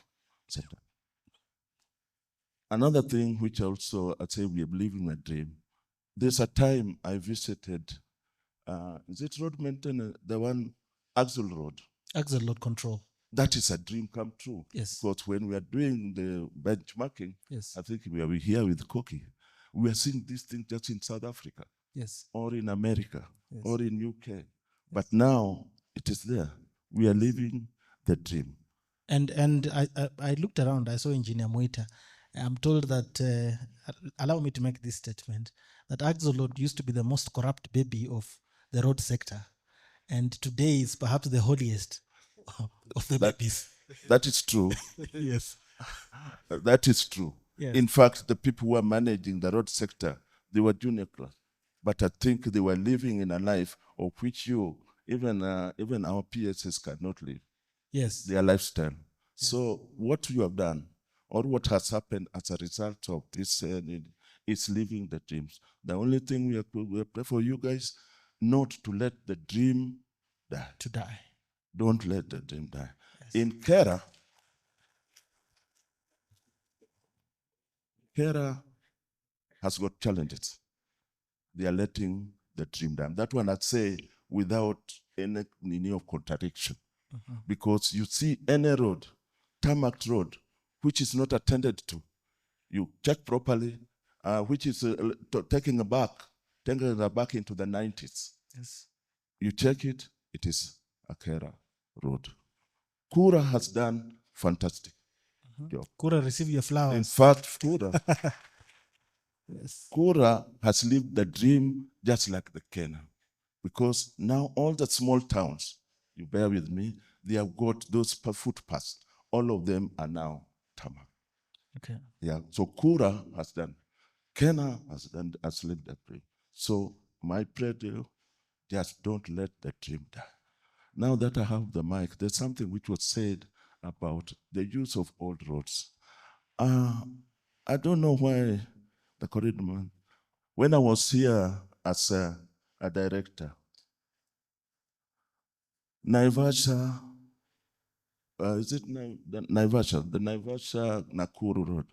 Another thing which also I say we are living a dream. There's a time I visited, is it road maintenance, the one, Axel Road. Axel Load Control. That is a dream come true. Yes. Because when we are doing the benchmarking, Yes. I think we are here with Koki. We are seeing this thing just in South Africa. Yes. Or in America, Yes. or in UK. But now it is there. We are living the dream. And I looked around, I saw Engineer Moita. I'm told that, allow me to make this statement, that Axel Load used to be the most corrupt baby of the road sector. And today is perhaps the holiest of the babies. That is true. Yes. That is true. Yes. In fact, the people who are managing the road sector, they were junior class. But I think they were living in a life of which even our PSs cannot live. Yes. Their lifestyle. So what you have done, or what has happened as a result of this is living the dreams. The only thing we are praying for you guys, not to let the dream die. To die. Don't let the dream die. Yes. In KeNHA has got challenges. They are letting the dream die. That one I'd say without any need of contradiction. Because you see any road, tarmac road, which is not attended to, you check properly, which is taking it back into the 90s. Yes. You check it, it is a KeNHA road. Kura has done fantastic job. Kura, receive your flowers. In fact, Kura, Yes. Kura has lived the dream just like the KeNHA. Because now all the small towns, you bear with me, they have got those footpaths. All of them are now tarmac. Okay. Yeah. So Kura has done. KeNHA has lived that dream. So my prayer to you, just don't let the dream die. Now that I have the mic, there's something which was said about the use of old roads. I don't know why the corridor man. When I was here as a director, Naivasha, is it Naivasha? The Naivasha Nakuru Road.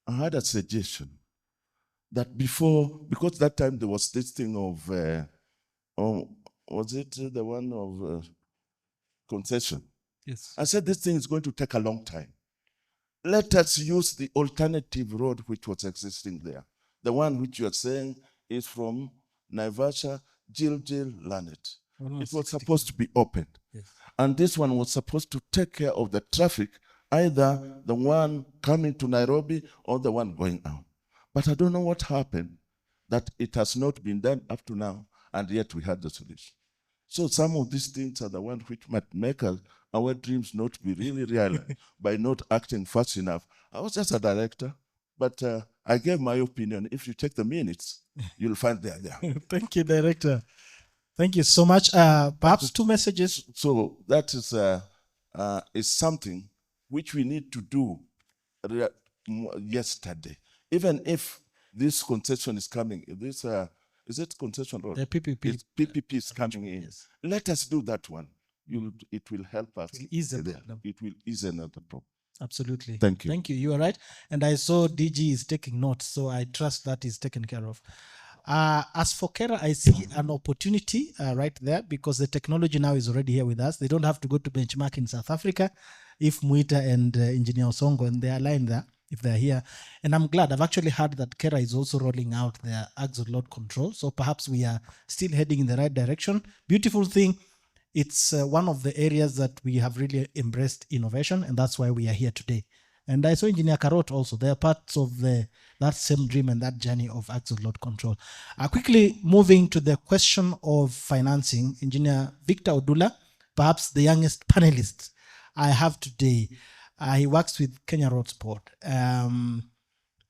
I had a suggestion that before, because that time there was this thing of, was it the one of concession? Yes. I said this thing is going to take a long time. Let us use the alternative road which was existing there. The one which you are saying is from Naivasha, Gilgil, Lanet. It was supposed to be opened. Yes. And this one was supposed to take care of the traffic, either the one coming to Nairobi or the one going out. But I don't know what happened, that it has not been done up to now, and yet we had the solution. So some of these things are the ones which might make our dreams not be really real by not acting fast enough. I was just a director, but I gave my opinion. If you check the minutes, you'll find they are there. Thank you, Director. Thank you so much. Perhaps two messages. So that is something which we need to do yesterday. Even if this concession is coming, this is it concession road? The PPP. PPP is coming in. Yes. Let us do that one. It will help us. It will ease the there. problem. It will ease another problem. Absolutely. Thank you. Thank you. You are right. And I saw DG is taking notes, so I trust that is taken care of. As for KeNHA, I see an opportunity right there because the technology now is already here with us. They don't have to go to benchmark in South Africa if Muita and Engineer Osongo, and they are aligned there if they're here. And I'm glad. I've actually heard that KeNHA is also rolling out their axle load control. So perhaps we are still heading in the right direction. Beautiful thing. It's one of the areas that we have really embraced innovation, and that's why we are here today. And I saw Engineer Karot also. They are parts of that same dream and that journey of access load control. Quickly moving to the question of financing, Engineer Victor Odula, perhaps the youngest panelist I have today. He works with KeNHA Roads Board.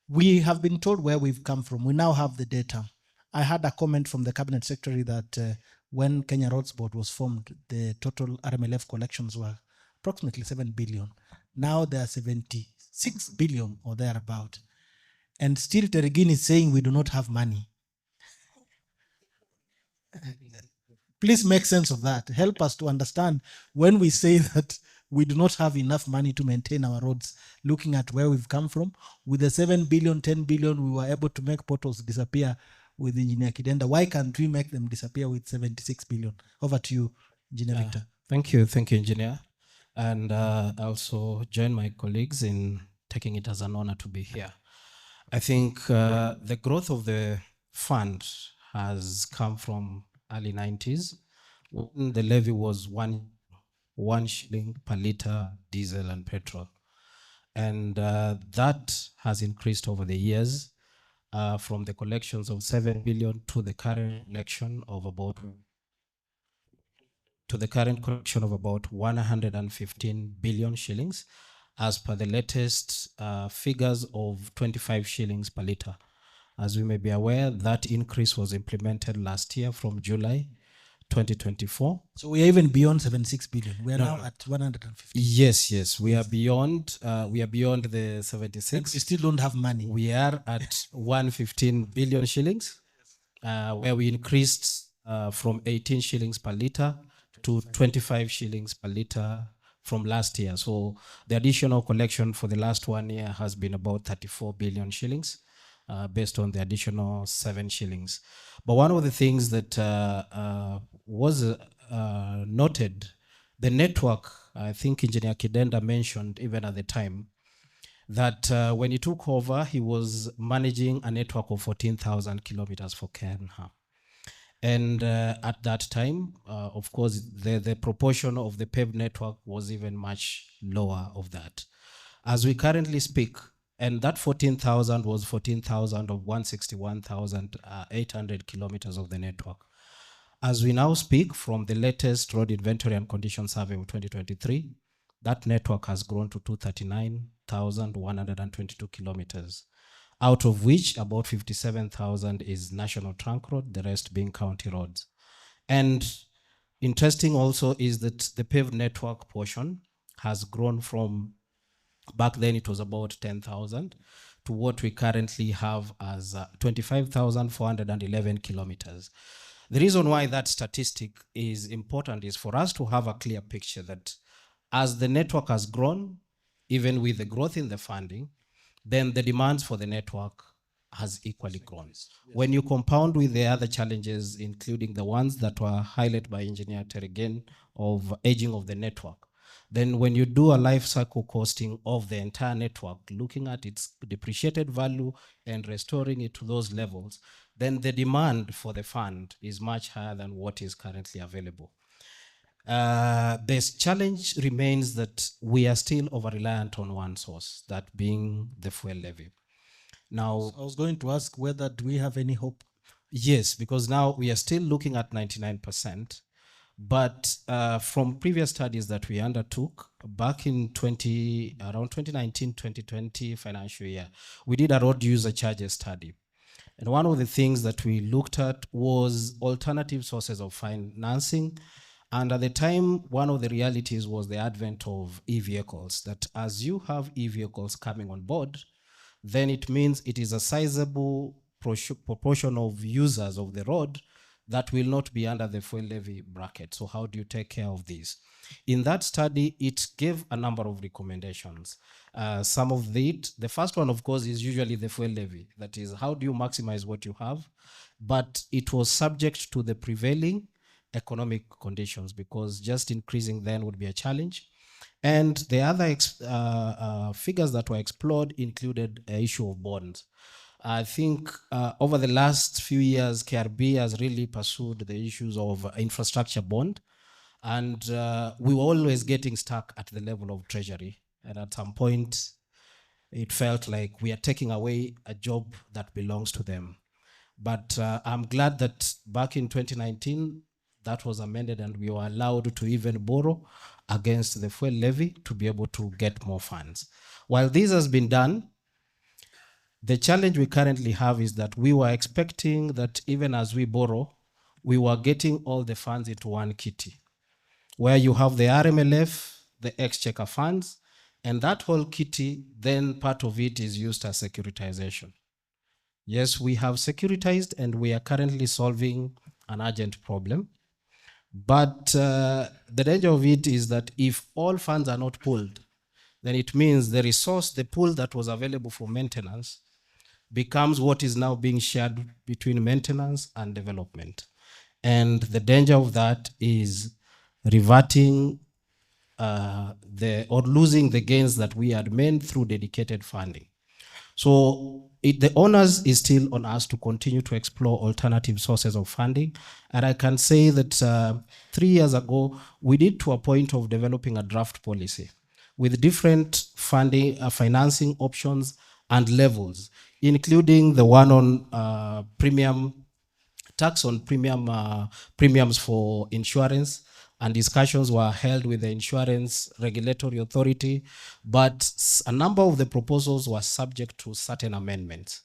We have been told where we've come from. We now have the data. I had a comment from the Cabinet Secretary that when KeNHA Roads Board was formed, the total RMLF collections were approximately 7 billion. Now they are 76 billion or thereabout. And still Teregin is saying we do not have money. Please make sense of that. Help us to understand when we say that we do not have enough money to maintain our roads, looking at where we've come from. With the 7 billion, 10 billion, we were able to make potholes disappear with Engineer Kidenda. Why can't we make them disappear with 76 billion? Over to you, Engineer Victor. Thank you, Engineer. And I also join my colleagues in taking it as an honor to be here. I think the growth of the fund has come from early 90s, when the levy was one shilling per liter diesel and petrol. And that has increased over the years from the collections of 7 billion to the current collection of about 115 billion shillings, as per the latest figures of 25 shillings per liter. As we may be aware, that increase was implemented last year from July 2024. So we are even beyond 76 billion. We are now at 150. Yes, we are beyond. We are beyond the 76. And we still don't have money. We are at 115 billion shillings, where we increased from 18 shillings per liter to 25 shillings per liter from last year. So the additional collection for the last 1 year has been about 34 billion shillings. Based on the additional 7 shillings. But one of the things that was noted, the network, I think Engineer Kidenda mentioned even at the time, that when he took over, he was managing a network of 14,000 kilometers for KeNHA. And at that time, of course, the proportion of the paved network was even much lower of that. As we currently speak, and that 14,000 was 14,000 of 161,800 kilometers of the network. As we now speak, from the latest road inventory and condition survey of 2023, that network has grown to 239,122 kilometers, out of which about 57,000 is national trunk road, the rest being county roads. And interesting also is that the paved network portion has grown from, back then it was about 10,000, to what we currently have as 25,411 kilometers. The reason why that statistic is important is for us to have a clear picture that as the network has grown, even with the growth in the funding, then the demands for the network has equally grown. Yes. When you compound with the other challenges, including the ones that were highlighted by Engineer Teregen of aging of the network, then when you do a life cycle costing of the entire network, looking at its depreciated value and restoring it to those levels, then the demand for the fund is much higher than what is currently available. This challenge remains that we are still over-reliant on one source, that being the fuel levy. Now, I was going to ask whether do we have any hope? Yes, because now we are still looking at 99%. But from previous studies that we undertook back in around 2019-2020 financial year, we did a road user charges study. And one of the things that we looked at was alternative sources of financing. And at the time, one of the realities was the advent of e-vehicles, that as you have e-vehicles coming on board, then it means it is a sizable proportion of users of the road that will not be under the fuel levy bracket. So how do you take care of this? In that study, it gave a number of recommendations. Some of it, the first one, of course, is usually the fuel levy. That is, how do you maximize what you have? But it was subject to the prevailing economic conditions, because just increasing then would be a challenge. And the other figures that were explored included the issue of bonds. I think over the last few years, KRB has really pursued the issues of infrastructure bond, and we were always getting stuck at the level of treasury. And at some point, it felt like we are taking away a job that belongs to them. But I'm glad that back in 2019, that was amended and we were allowed to even borrow against the fuel levy to be able to get more funds. While this has been done, the challenge we currently have is that we were expecting that even as we borrow, we were getting all the funds into one kitty, where you have the RMLF, the exchequer funds, and that whole kitty, then part of it is used as securitization. Yes, we have securitized and we are currently solving an urgent problem. But the danger of it is that if all funds are not pooled, then it means the resource, the pool that was available for maintenance, becomes what is now being shared between maintenance and development. And the danger of that is reverting or losing the gains that we had made through dedicated funding. So the onus is still on us to continue to explore alternative sources of funding. And I can say that 3 years ago, we did to a point of developing a draft policy with different funding, financing options and levels, including the one on tax on premiums for insurance, and discussions were held with the insurance regulatory authority, but a number of the proposals were subject to certain amendments.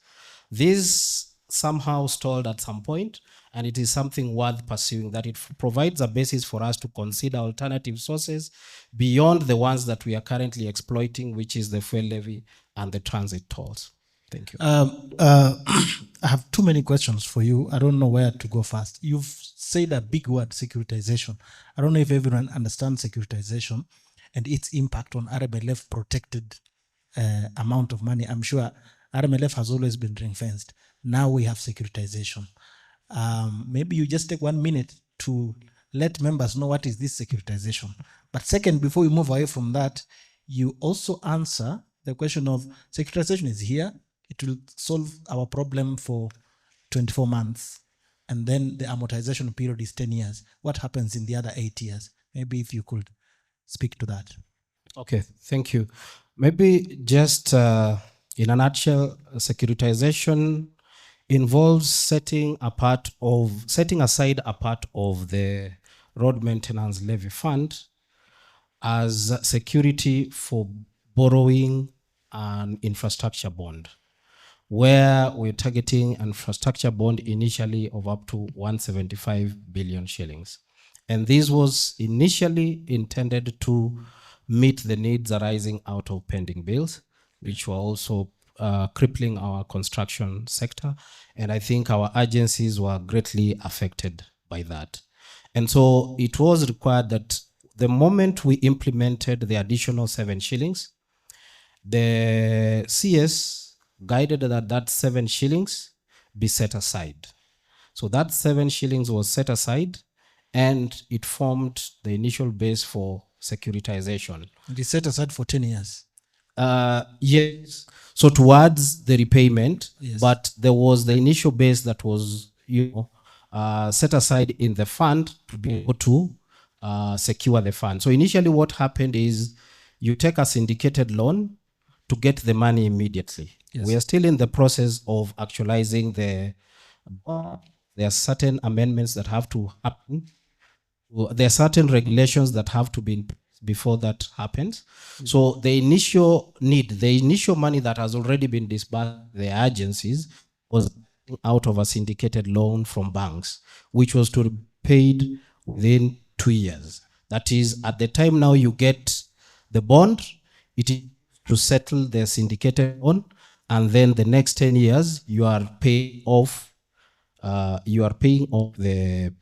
This somehow stalled at some point, and it is something worth pursuing, that it provides a basis for us to consider alternative sources beyond the ones that we are currently exploiting, which is the fuel levy and the transit tolls. Thank you. I have too many questions for you. I don't know where to go first. You've said a big word, securitization. I don't know if everyone understands securitization and its impact on RMLF protected amount of money. I'm sure RMLF has always been ring-fenced. Now we have securitization. Maybe you just take 1 minute to let members know what is this securitization. But second, before we move away from that, you also answer the question of securitization is here. It will solve our problem for 24 months. And then the amortization period is 10 years. What happens in the other 8 years? Maybe if you could speak to that. Okay, thank you. Maybe just in a nutshell, securitization involves setting aside a part of the road maintenance levy fund as security for borrowing an infrastructure bond, where we're targeting an infrastructure bond initially of up to 175 billion shillings. And this was initially intended to meet the needs arising out of pending bills, which were also crippling our construction sector. And I think our agencies were greatly affected by that. And so it was required that the moment we implemented the additional 7 shillings, the CS guided that 7 shillings be set aside. So that 7 shillings was set aside and it formed the initial base for securitization. It is set aside for 10 years. Yes. So towards the repayment, Yes. but there was the initial base that was set aside in the fund to be able to secure the fund. So initially what happened is you take a syndicated loan to get the money immediately. Yes. We are still in the process of actualizing there are certain amendments that have to happen. There are certain regulations that have to be in place before that happens. So the initial money that has already been disbursed to the agencies was out of a syndicated loan from banks, which was to be paid within 2 years. That is, at the time now you get the bond, it is to settle the syndicated loan, and then the next 10 years you are paying off the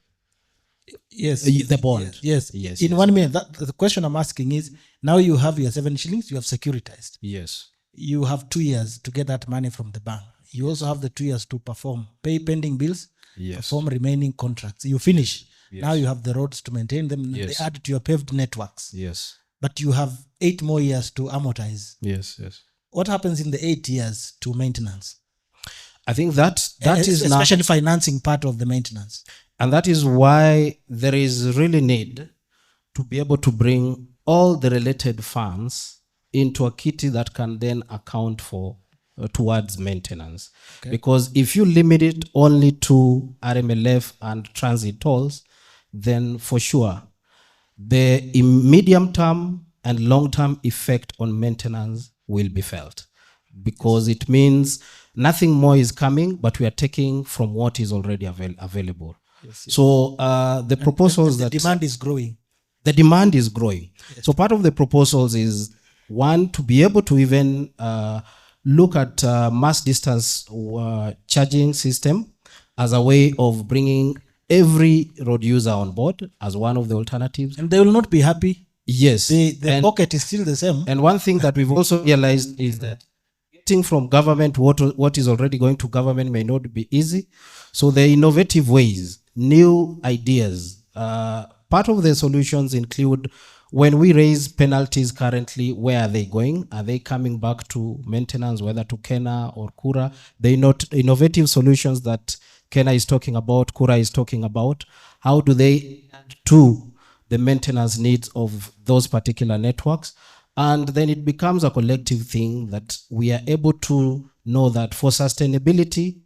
Yes. the bond. Yes. Yes. In yes. 1 minute, the question I'm asking is, now you have your 7 shillings, you have securitized. Yes. You have 2 years to get that money from the bank. You also have the 2 years to pay pending bills, Yes. perform remaining contracts. You finish. Yes. Now you have the roads to maintain them. Yes. They add to your paved networks. Yes. But you have 8 more years to amortize. Yes. Yes. What happens in the 8 years to maintenance? I think that is now, especially financing part of the maintenance. and that is why there is really need to be able to bring all the related funds into a kitty that can then account for towards maintenance. Because if you limit it only to RMLF and transit tolls, then for sure the medium term and long term effect on maintenance will be felt, because it means nothing more is coming, but we are taking from what is already available. So the proposals the that demand is growing. the demand is growing. So part of the proposals is, one, to be able to even look at mass distance charging system as a way of bringing every road user on board as one of the alternatives. And they will not be happy. Yes. The pocket is still the same. And one thing that we've also realized is that getting from government what is already going to government may not be easy. So the innovative ways, new ideas. Part of the solutions include, when we raise penalties currently, where are they going? Are they coming back to maintenance, whether to KeNHA or KURA? They not innovative solutions that KeNHA is talking about, KURA is talking about. How do they add to the maintenance needs of those particular networks? And then it becomes a collective thing that we are able to know that for sustainability,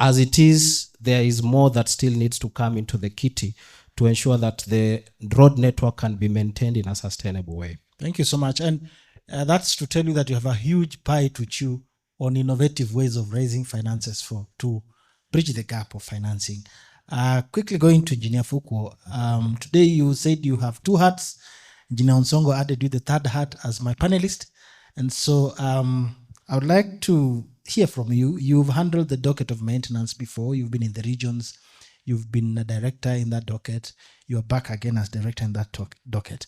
as it is, there is more that still needs to come into the kitty to ensure that the road network can be maintained in a sustainable way. Thank you so much. And that's to tell you that you have a huge pie to chew on innovative ways of raising finances to bridge the gap of financing. Quickly going to Engineer Fuku. Today you said you have two hats. Engineer Onsongo added you the third hat as my panelist. And so I would like to hear from you. You've handled the docket of maintenance before. You've been in the regions. You've been a director in that docket. You're back again as director in that docket.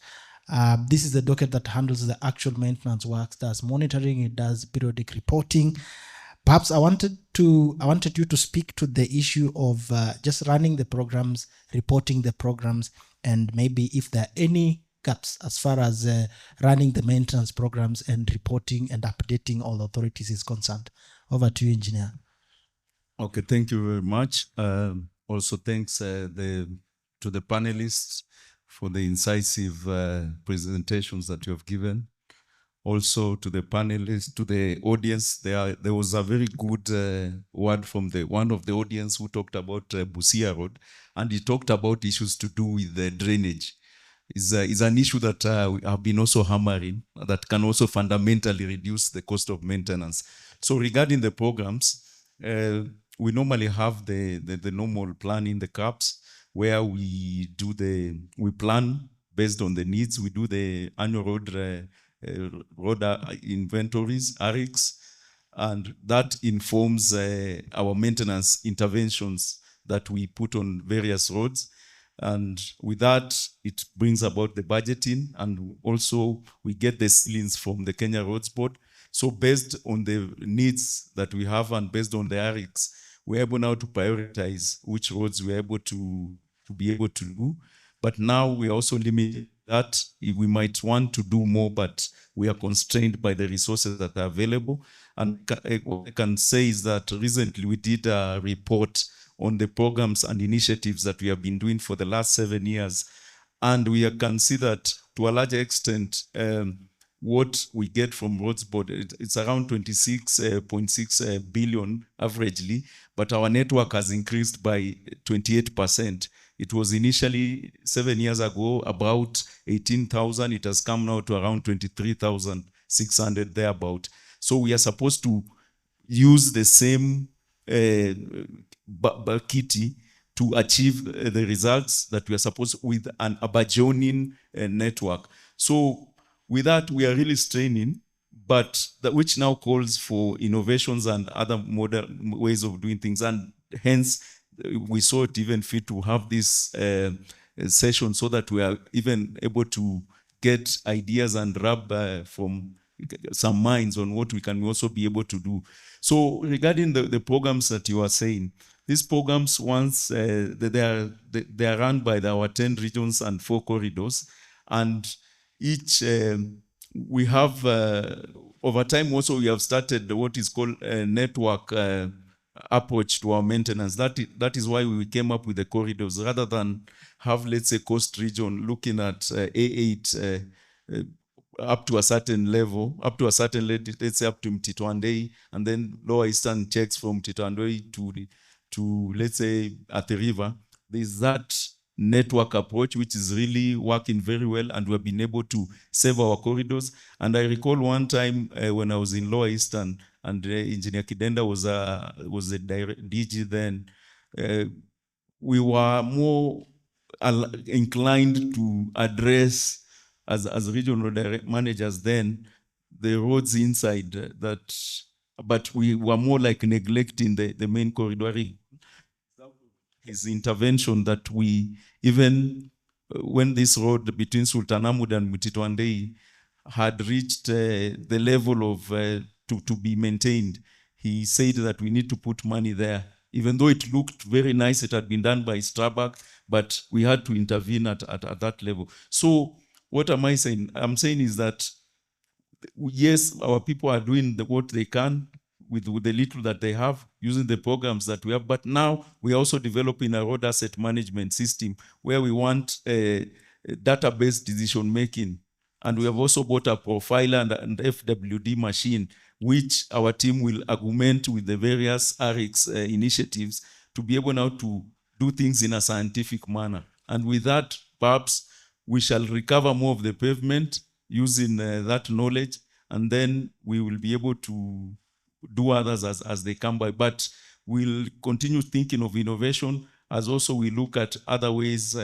This is the docket that handles the actual maintenance works, does monitoring, it does periodic reporting. Perhaps I wanted you to speak to the issue of just running the programs, reporting the programs, and maybe if there are any gaps as far as running the maintenance programs and reporting and updating all authorities is concerned. Over to you, Engineer. Okay, thank you very much. Also, thanks to the panelists for the incisive presentations that you have given. Also to the panelists, to the audience, there was a very good word from one of the audience who talked about Busia Road, and he talked about issues to do with the drainage. Is an issue that we have been also hammering, that can also fundamentally reduce the cost of maintenance. So regarding the programs, we normally have the normal plan in the CAPS, where we plan based on the needs. We do the annual road inventories, ARICs, and that informs our maintenance interventions that we put on various roads. And with that, it brings about the budgeting, and also we get the ceilings from the Kenya Roads Board. So based on the needs that we have and based on the ARICs, we're able now to prioritize which roads we're able to be able to do. But now we are also limited that. We might want to do more, but we are constrained by the resources that are available. And what I can say is that recently we did a report on the programs and initiatives that we have been doing for the last 7 years. And we can see that to a large extent, what we get from Roads Board, it's around 26.6 billion averagely, but our network has increased by 28%. It was initially 7 years ago about 18,000. It has come now to around 23,600 thereabout. So we are supposed to use the same kitty to achieve the results that we are supposed with an burgeoning network. So with that, we are really straining, but which now calls for innovations and other modern ways of doing things. And hence, we saw it even fit to have this session so that we are even able to get ideas and rub from some minds on what we can also be able to do. So regarding the programs that you are saying, these programs, once they are run by our 10 regions and 4 corridors, and each we have over time also we have started what is called a network approach to our maintenance. That is why we came up with the corridors rather than have, let's say, coast region looking at A8 up to a certain level, let's say up to Mtitwandei, and then Lower Eastern checks from Mtitwandei to let's say at the river. There's that network approach which is really working very well, and we've been able to save our corridors. And I recall one time when I was in Lower Eastern, and Engineer Kidenda was the DG then. We were more inclined to address as regional managers then the roads inside but we were more like neglecting the main corridor. His intervention that we even when this road between Sultanahmud and Mtitwandei had reached the level of to be maintained, he said that we need to put money there. Even though it looked very nice, it had been done by Starbuck, but we had to intervene at that level. So what am I saying? I'm saying is that, yes, our people are doing what they can with the little that they have, using the programs that we have, but now we're also developing a road asset management system where we want database decision making. And we have also bought a profiler and FWD machine, which our team will augment with the various RX initiatives to be able now to do things in a scientific manner. And with that, perhaps we shall recover more of the pavement using that knowledge, and then we will be able to do others as they come by. But we'll continue thinking of innovation as also we look at other ways,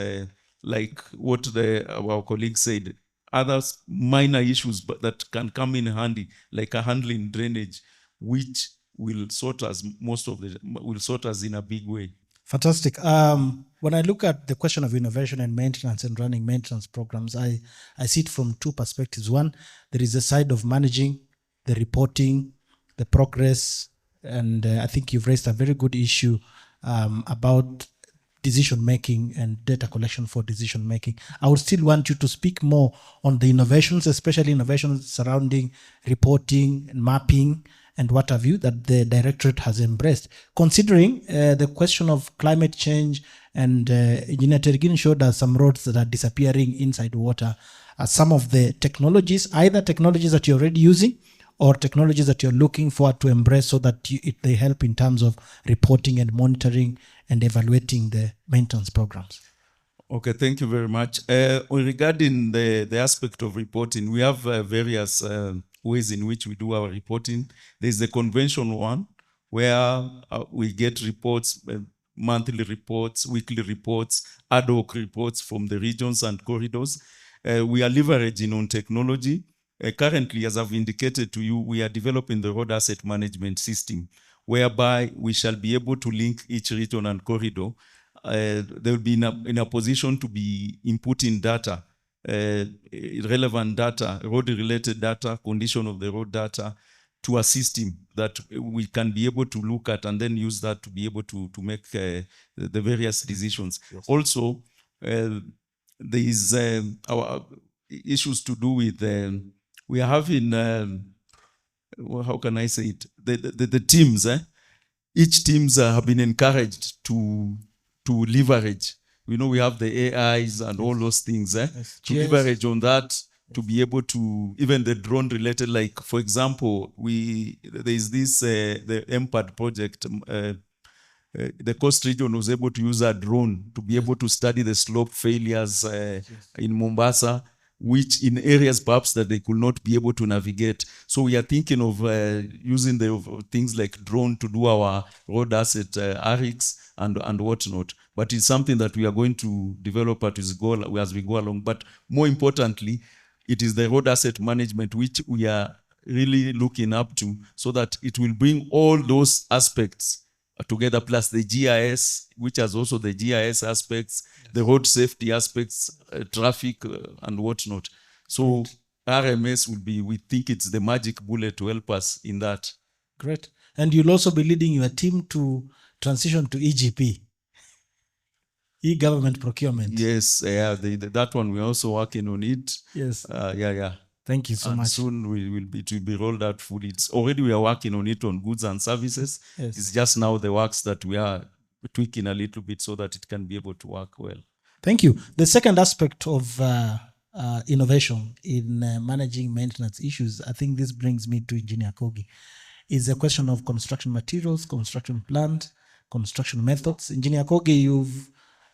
like what our colleague said, other minor issues but that can come in handy, like a handling drainage, which will sort us in a big way. Fantastic. When I look at the question of innovation and maintenance and running maintenance programs, I see it from two perspectives. One, there is a side of managing, the reporting, the progress, and I think you've raised a very good issue about decision-making and data collection for decision-making. I would still want you to speak more on the innovations, especially innovations surrounding reporting and mapping and what have you that the directorate has embraced. Considering the question of climate change and Engineer Tergin showed us some roads that are disappearing inside water, some of the technologies, either technologies that you're already using or technologies that you're looking forward to embrace so that they help in terms of reporting and monitoring and evaluating the maintenance programs. Okay, thank you very much. Regarding the aspect of reporting, we have various ways in which we do our reporting. There's the conventional one, where we get reports, monthly reports, weekly reports, ad hoc reports from the regions and corridors. We are leveraging on technology. Currently, as I've indicated to you, we are developing the road asset management system, whereby we shall be able to link each region and corridor. They will be in a position to be inputting data, relevant data, road-related data, condition of the road data, to a system that we can be able to look at and then use that to be able to make the various decisions. Yes. Also, there is our issues to do with, we are having, how can I say it, the teams, each teams have been encouraged to leverage. We know we have the AIs and all those things, to leverage on that, to be able to, even the drone related, like for example, there is this, the MPAD project, the coast region was able to use a drone to be able to study the slope failures in Mombasa, which in areas perhaps that they could not be able to navigate. So we are thinking of using the things like drone to do our road asset RX and whatnot. But it's something that we are going to develop as we go along. But more importantly, it is the road asset management which we are really looking up to, so that it will bring all those aspects together, plus the GIS, which has also the GIS aspects, the road safety aspects, traffic and whatnot. So RMS will be, we think it's the magic bullet to help us in that. Great. And you'll also be leading your team to transition to EGP, e-government procurement. Yes, that one we're also working on it. Yes. Yeah. Thank you so much. Soon it will be rolled out fully. Already we are working on it on goods and services. Yes. It's just now the works that we are tweaking a little bit so that it can be able to work well. Thank you. The second aspect of innovation in managing maintenance issues, I think this brings me to Engineer Kogi. Is a question of construction materials, construction plant, construction methods. Engineer Kogi,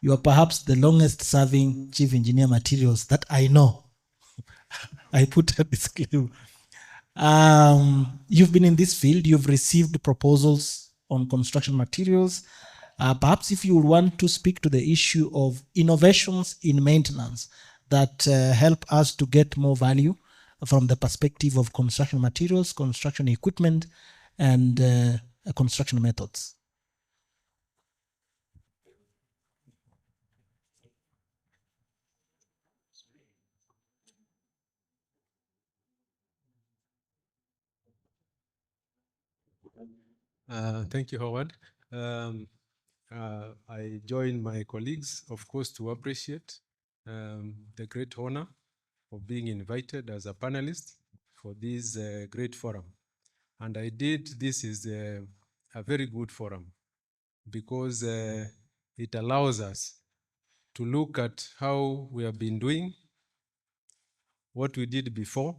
you are perhaps the longest serving chief engineer materials that I know. I put a disclaimer. You've been in this field, you've received proposals on construction materials. Perhaps if you would want to speak to the issue of innovations in maintenance that help us to get more value from the perspective of construction materials, construction equipment, and construction methods. Thank you, Howard. I join my colleagues, of course, to appreciate the great honor of being invited as a panelist for this great forum. And this is a very good forum because it allows us to look at how we have been doing, what we did before,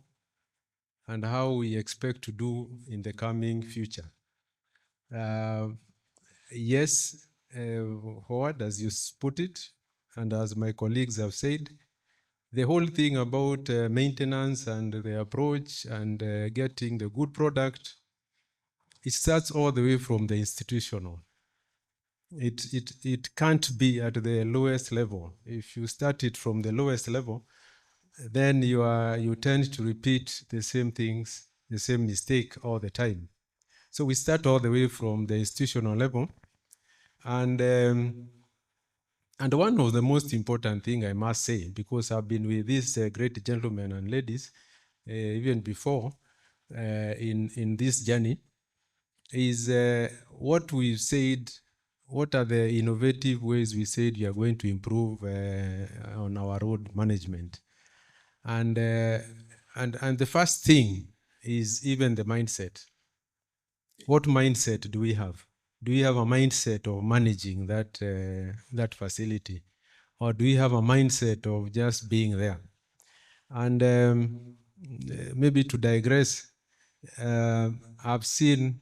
and how we expect to do in the coming future. Yes, Howard, as you put it, and as my colleagues have said, the whole thing about maintenance and the approach and getting the good product, it starts all the way from the institutional. It can't be at the lowest level. If you start it from the lowest level, then you tend to repeat the same things, the same mistake all the time. So we start all the way from the institutional level. And one of the most important thing I must say, because I've been with these great gentlemen and ladies even before in this journey, is what we've said, what are the innovative ways we said we are going to improve on our road management. And the first thing is even the mindset. What mindset do we have? Do we have a mindset of managing that facility? Or do we have a mindset of just being there? And maybe to digress, I've seen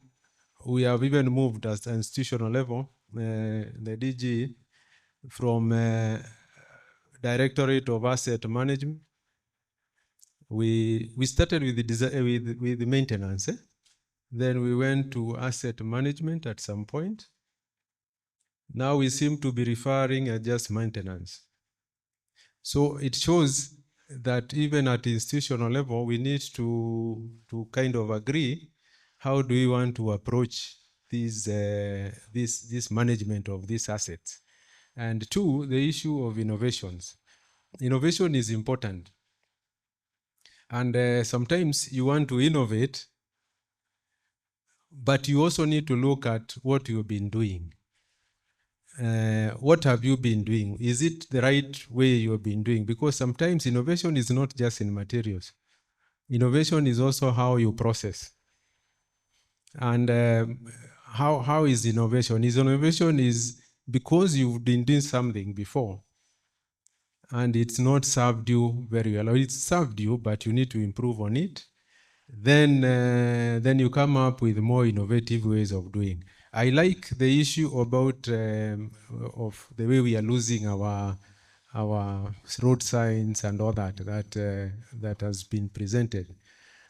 we have even moved at an institutional level, the DG, from Directorate of Asset Management. We started with the maintenance. Then we went to asset management at some point. Now we seem to be referring at just maintenance. So it shows that even at institutional level, we need to kind of agree how do we want to approach this management of these assets. And two, the issue of innovations. Innovation is important. And sometimes you want to innovate, but you also need to look at what you've been doing. What have you been doing? Is it the right way you've been doing? Because sometimes innovation is not just in materials. Innovation is also how you process. And how is innovation? Innovation is because you've been doing something before and it's not served you very well, or it's served you, but you need to improve on it. Then you come up with more innovative ways of doing. I like the issue about of the way we are losing our road signs and all that has been presented.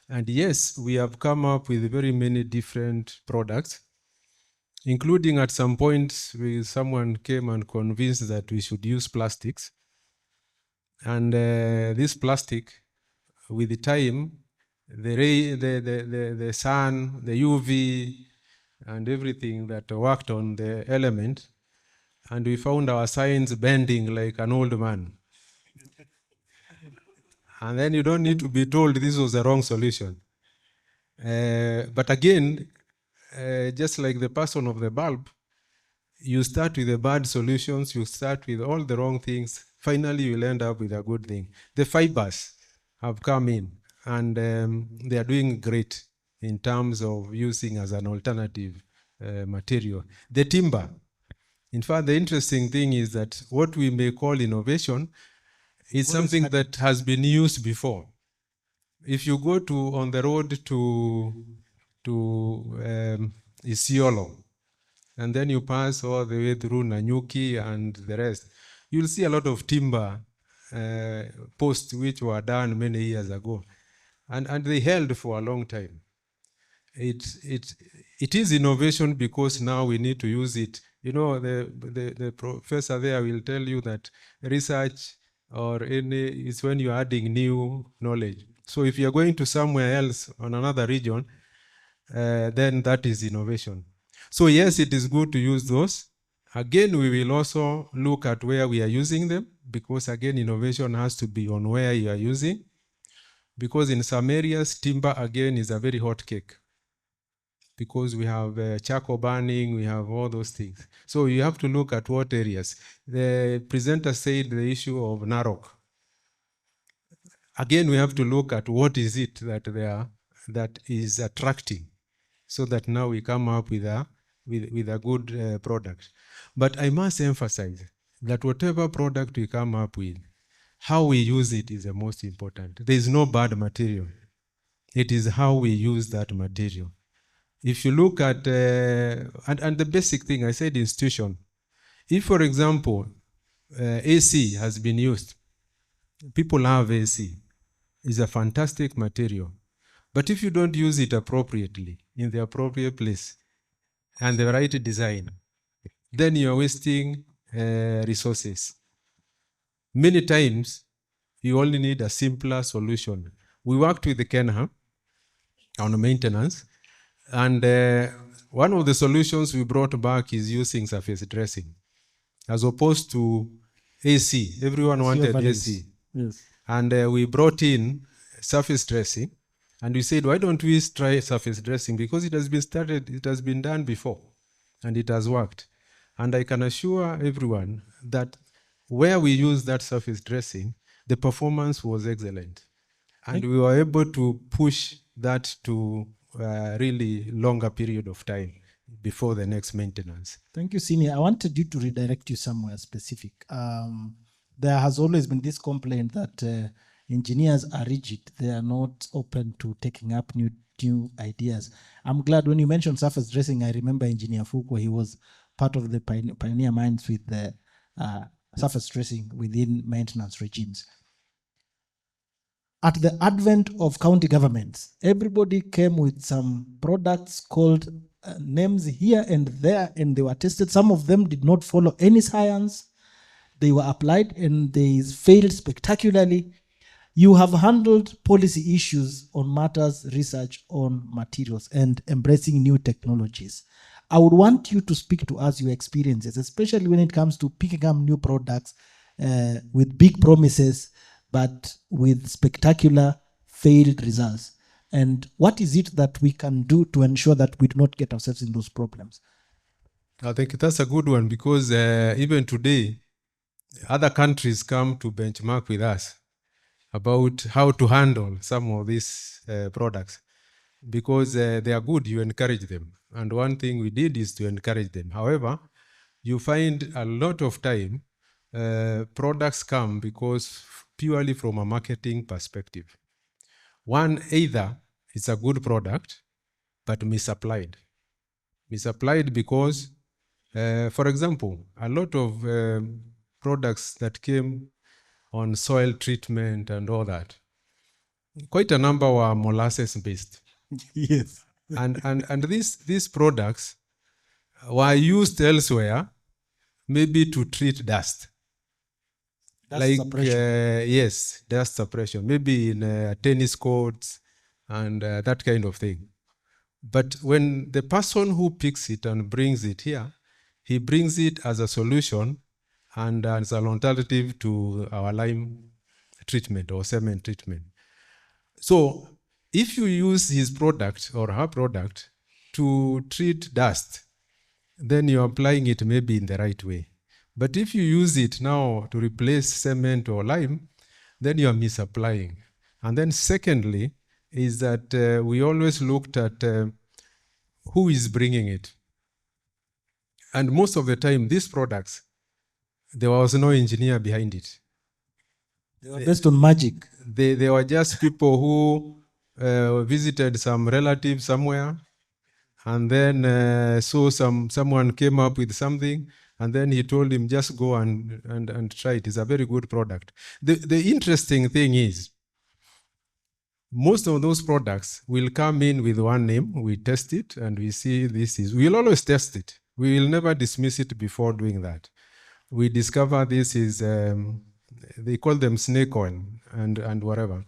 And yes, we have come up with very many different products, including at some point where someone came and convinced that we should use plastics. And this plastic, with the time, the sun, the UV, and everything that worked on the element, and we found our signs bending like an old man. And then you don't need to be told this was the wrong solution. But again, just like the person of the bulb, you start with the bad solutions, you start with all the wrong things, finally you'll end up with a good thing. The fibers have come in, and they are doing great in terms of using as an alternative material. The timber. In fact, the interesting thing is that what we may call innovation, It's something that has been used before. If you go on the road to Isiolo, and then you pass all the way through Nanyuki and the rest, you'll see a lot of timber posts which were done many years ago. And they held for a long time. It is innovation because now we need to use it. You know, the professor there will tell you that research is when you're adding new knowledge. So if you're going to somewhere else on another region, then that is innovation. So yes, it is good to use those. Again, we will also look at where we are using them, because again, innovation has to be on where you are using. Because in some areas, timber again is a very hot cake, because we have charcoal burning, we have all those things. So you have to look at what areas. The presenter said the issue of Narok. Again, we have to look at what is it that is attracting, so that now we come up with a good product. But I must emphasize that whatever product we come up with, how we use it is the most important. There is no bad material. It is how we use that material. If you look at, and the basic thing, I said institution. If, for example, AC has been used, people have AC. It's a fantastic material. But if you don't use it appropriately, in the appropriate place, and the right design, then you're wasting resources. Many times, you only need a simpler solution. We worked with the KeNHA on maintenance, and one of the solutions we brought back is using surface dressing, as opposed to AC. Everyone wanted AC. Yes. And we brought in surface dressing, and we said, why don't we try surface dressing? Because it has been done before, and it has worked. And I can assure everyone that where we used that surface dressing, the performance was excellent. And we were able to push that to a really longer period of time before the next maintenance. Thank you, Senior. I wanted you to redirect you somewhere specific. There has always been this complaint that engineers are rigid. They are not open to taking up new ideas. I'm glad when you mentioned surface dressing, I remember Engineer Fuqua. He was part of the pioneer minds with the surface dressing within maintenance regimes. At the advent of county governments, everybody came with some products called names here and there, and they were tested. Some of them did not follow any science. They were applied and they failed spectacularly. You have handled policy issues on matters, research on materials, and embracing new technologies. I would want you to speak to us your experiences, especially when it comes to picking up new products with big promises, but with spectacular failed results. And what is it that we can do to ensure that we do not get ourselves in those problems? I think that's a good one, because even today, other countries come to benchmark with us about how to handle some of these products, because they are good, you encourage them. And one thing we did is to encourage them. However, you find a lot of time products come because purely from a marketing perspective. One, either it's a good product, but misapplied. Misapplied because, for example, a lot of products that came on soil treatment and all that, quite a number were molasses based. Yes. And these products were used elsewhere, maybe to treat dust. Dust suppression. Yes, dust suppression, maybe in tennis courts and that kind of thing. But when the person who picks it and brings it here, he brings it as a solution and as an alternative to our lime treatment or cement treatment. So if you use his product or her product to treat dust, then you're applying it maybe in the right way. But if you use it now to replace cement or lime, then you're misapplying. And then secondly, is that we always looked at who is bringing it. And most of the time, these products, there was no engineer behind it. They were based on magic. They were just people who visited some relative somewhere, and then saw someone came up with something, and then he told him, just go and try it. It's a very good product. The interesting thing is, most of those products will come in with one name. We test it and we see we'll always test it. We will never dismiss it before doing that. We discover this is, they call them snake oil and whatever.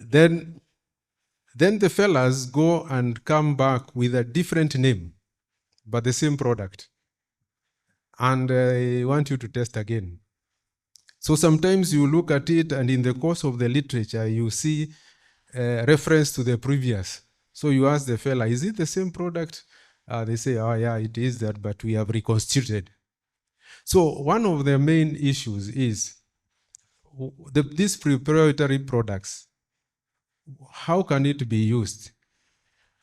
Then the fellas go and come back with a different name, but the same product. And I want you to test again. So sometimes you look at it, and in the course of the literature, you see reference to the previous. So you ask the fella, is it the same product? They say, oh yeah, it is that, but we have reconstituted. So one of the main issues is these proprietary products, how can it be used?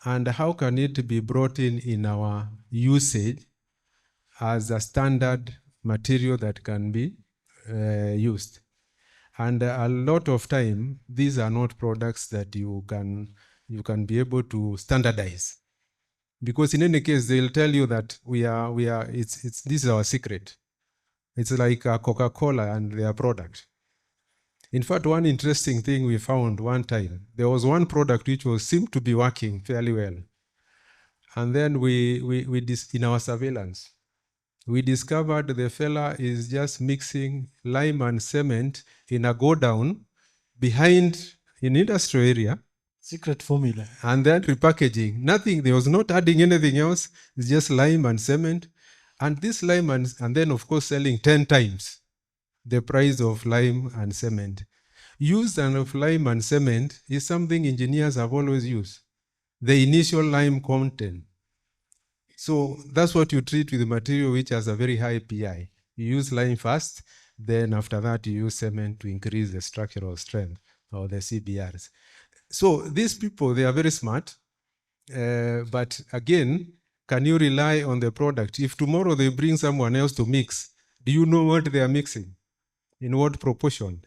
And how can it be brought in our usage as a standard material that can be used? And a lot of time, these are not products that you can be able to standardize, because in any case they'll tell you that this is our secret. It's like a Coca-Cola and their product. In fact, one interesting thing we found one time, there was one product which seemed to be working fairly well, and then in our surveillance, we discovered the fella is just mixing lime and cement in a go-down behind in industrial area. Secret formula. And then repackaging. Nothing, they was not adding anything else. It's just lime and cement. And this lime and then of course selling 10 times the price of lime and cement. Use of lime and cement is something engineers have always used. The initial lime content. So that's what you treat with the material which has a very high PI. You use lime first, then after that you use cement to increase the structural strength, or the CBRs. So these people, they are very smart, but again, can you rely on the product? If tomorrow they bring someone else to mix, do you know what they are mixing? In what proportion?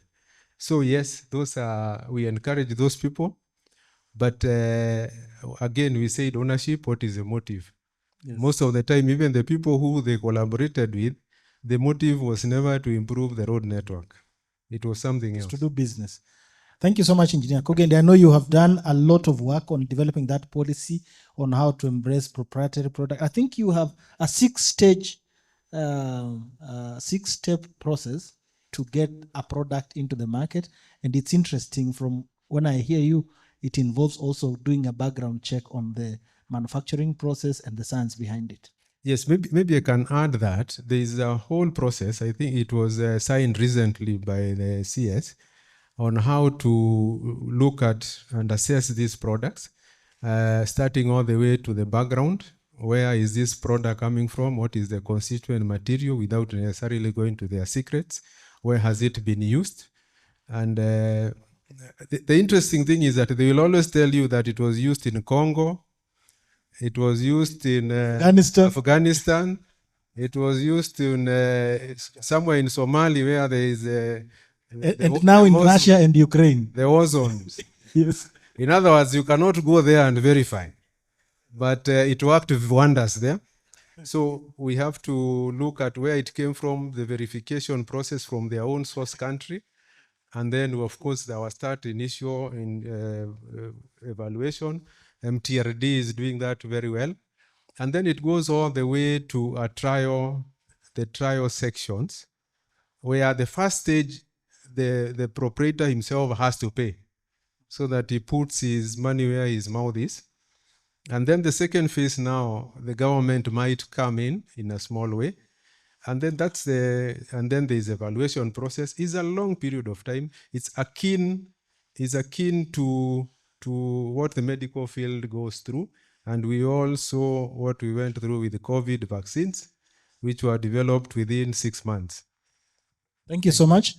So yes, we encourage those people, but again, we said ownership, what is the motive? Yes. Most of the time, even the people who they collaborated with, the motive was never to improve the road network. It was something else. To do business. Thank you so much, Engineer Kogendi. I know you have done a lot of work on developing that policy on how to embrace proprietary product. I think you have a six-step process to get a product into the market. And it's interesting, from when I hear you, it involves also doing a background check on the manufacturing process and the science behind it. Yes, maybe I can add that there is a whole process. I think it was signed recently by the CS on how to look at and assess these products, starting all the way to the background. Where is this product coming from? What is the constituent material, without necessarily going to their secrets? Where has it been used? And the interesting thing is that they will always tell you that it was used in Congo, it was used in Afghanistan, it was used in somewhere in Somalia where there is and now in Russia and Ukraine. The war zones. Yes. In other words, you cannot go there and verify. But it worked wonders there. So we have to look at where it came from, the verification process from their own source country. And then, of course, our start initial evaluation. MTRD is doing that very well. And then it goes all the way to a trial, the trial sections, where the first stage, the proprietor himself has to pay so that he puts his money where his mouth is. And then the second phase now, the government might come in a small way. And then and then there's evaluation process. It's a long period of time. It's akin to what the medical field goes through. And we all saw what we went through with the COVID vaccines, which were developed within 6 months. Thank you so much.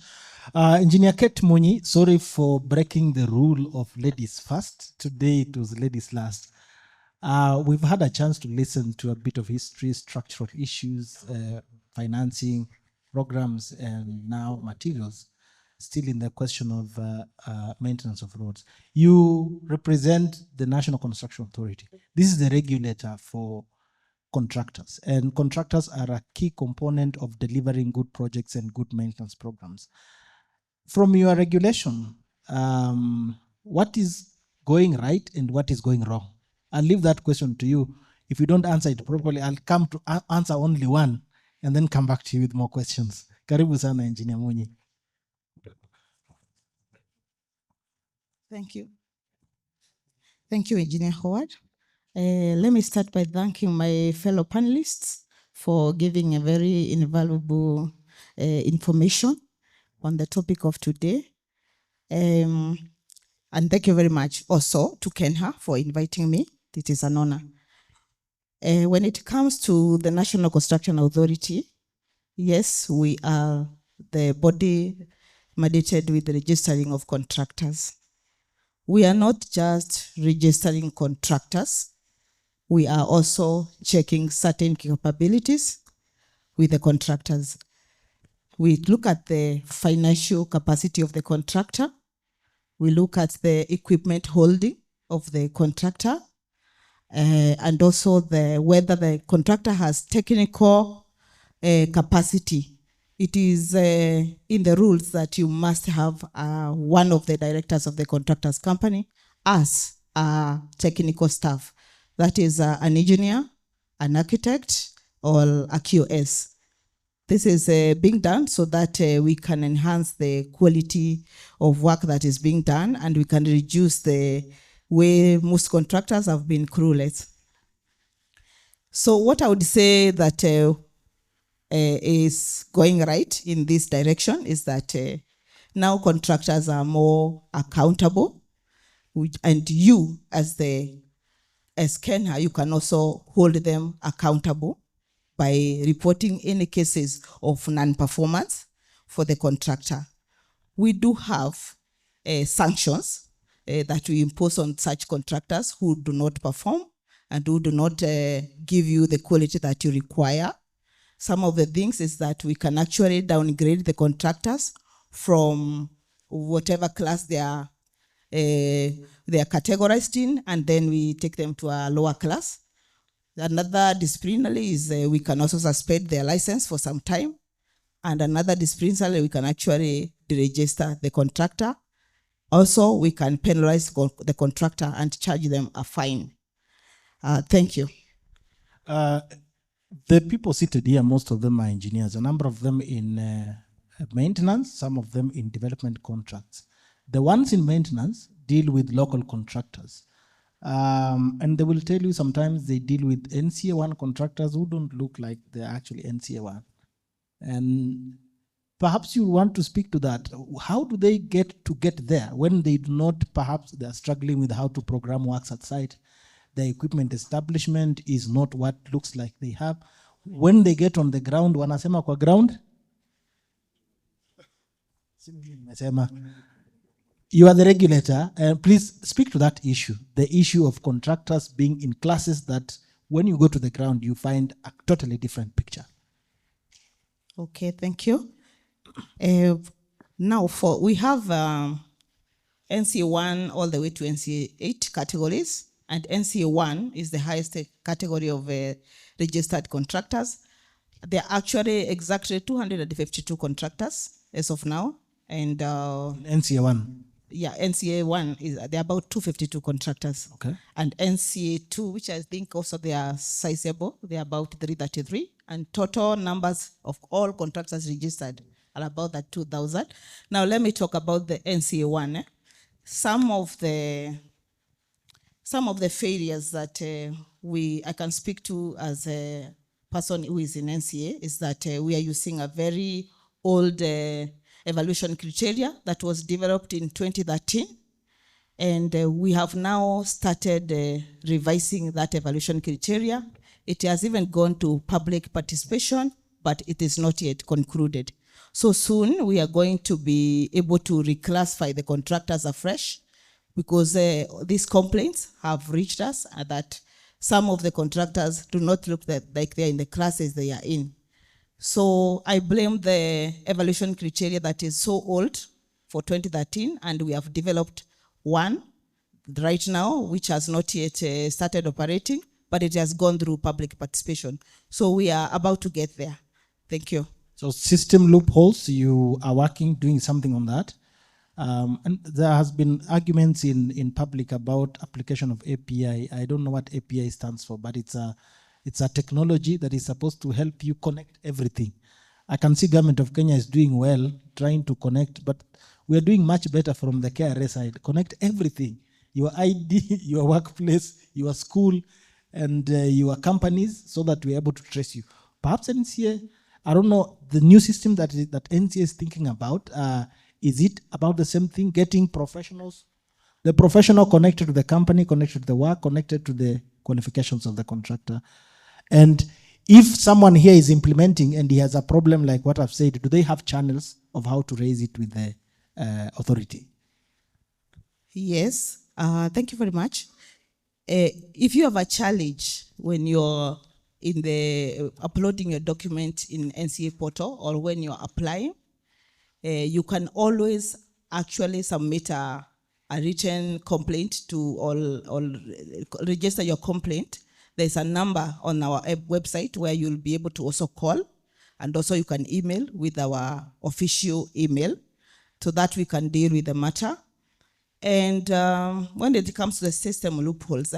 Engineer Kate Munyi, sorry for breaking the rule of ladies first. Today it was ladies last. We've had a chance to listen to a bit of history, structural issues, financing, programs, and now materials. still in the question of maintenance of roads. You represent the National Construction Authority. This is the regulator for contractors, and contractors are a key component of delivering good projects and good maintenance programs. From your regulation, what is going right and what is going wrong? I'll leave that question to you. If you don't answer it properly, I'll come to answer only one and then come back to you with more questions. Karibu sana, Engineer Munyi. Thank you. Thank you, Engineer Howard. Let me start by thanking my fellow panelists for giving a very invaluable information on the topic of today. And thank you very much also to KeNHA for inviting me. It is an honor. When it comes to the National Construction Authority, yes, we are the body mandated with the registering of contractors. We are not just registering contractors, we are also checking certain capabilities with the contractors. We look at the financial capacity of the contractor, we look at the equipment holding of the contractor, and also whether the contractor has technical capacity. It is in the rules that you must have one of the directors of the contractor's company as a technical staff. That is an engineer, an architect, or a QS. This is being done so that we can enhance the quality of work that is being done, and we can reduce the way most contractors have been clueless. So what I would say that is going right in this direction is that now contractors are more accountable, and you as KeNHA, you can also hold them accountable by reporting any cases of non-performance for the contractor. We do have sanctions that we impose on such contractors who do not perform and who do not give you the quality that you require. Some of the things is that we can actually downgrade the contractors from whatever class they are categorized in, and then we take them to a lower class. Another disciplinary is we can also suspend their license for some time. And another disciplinary, we can actually deregister the contractor. Also, we can penalize the contractor and charge them a fine. Thank you. The people seated here, most of them are engineers, a number of them in maintenance, some of them in development contracts. The ones in maintenance deal with local contractors. And they will tell you sometimes they deal with NCA1 contractors who don't look like they're actually NCA1. And perhaps you want to speak to that. How do they get there when they do not, perhaps they're struggling with how to program works at site? The equipment establishment is not what looks like they have. When they get on the ground, wanasema kwa ground? You are the regulator, please speak to that issue, the issue of contractors being in classes that when you go to the ground, you find a totally different picture. Okay, thank you. Now we have NCA1 all the way to NCA8 categories, and NCA1 is the highest category of registered contractors. There are actually exactly 252 contractors as of now, and NCA1. Yeah, NCA1 they're about 252 contractors. Okay. And NCA2, which I think also they are sizable, they're about 333, and total numbers of all contractors registered are about that 2,000. Now let me talk about the NCA1. Some of the failures that I can speak to as a person who is in NCA is that we are using a very old evaluation criteria that was developed in 2013. And we have now started revising that evaluation criteria. It has even gone to public participation, but it is not yet concluded. So soon we are going to be able to reclassify the contractors afresh, because these complaints have reached us that some of the contractors do not look like they're in the classes they are in. So I blame the evaluation criteria that is so old for 2013, and we have developed one right now, which has not yet started operating, but it has gone through public participation. So we are about to get there. Thank you. So system loopholes, you are working, doing something on that. And there has been arguments in public about application of API. I don't know what API stands for, but it's a technology that is supposed to help you connect everything. I can see government of Kenya is doing well, trying to connect, but we are doing much better from the KRA side. Connect everything, your ID, your workplace, your school, and your companies, so that we're able to trace you. Perhaps NCA, I don't know, the new system that NCA is thinking about, is it about the same thing, getting professionals, the professional connected to the company, connected to the work, connected to the qualifications of the contractor? And if someone here is implementing and he has a problem like what I've said, do they have channels of how to raise it with the authority? Yes, thank you very much. If you have a challenge when you're in the uploading your document in NCA portal or when you're applying, you can always actually submit a written complaint to or register your complaint. There's a number on our website where you'll be able to also call, and also you can email with our official email so that we can deal with the matter. And when it comes to the system loopholes,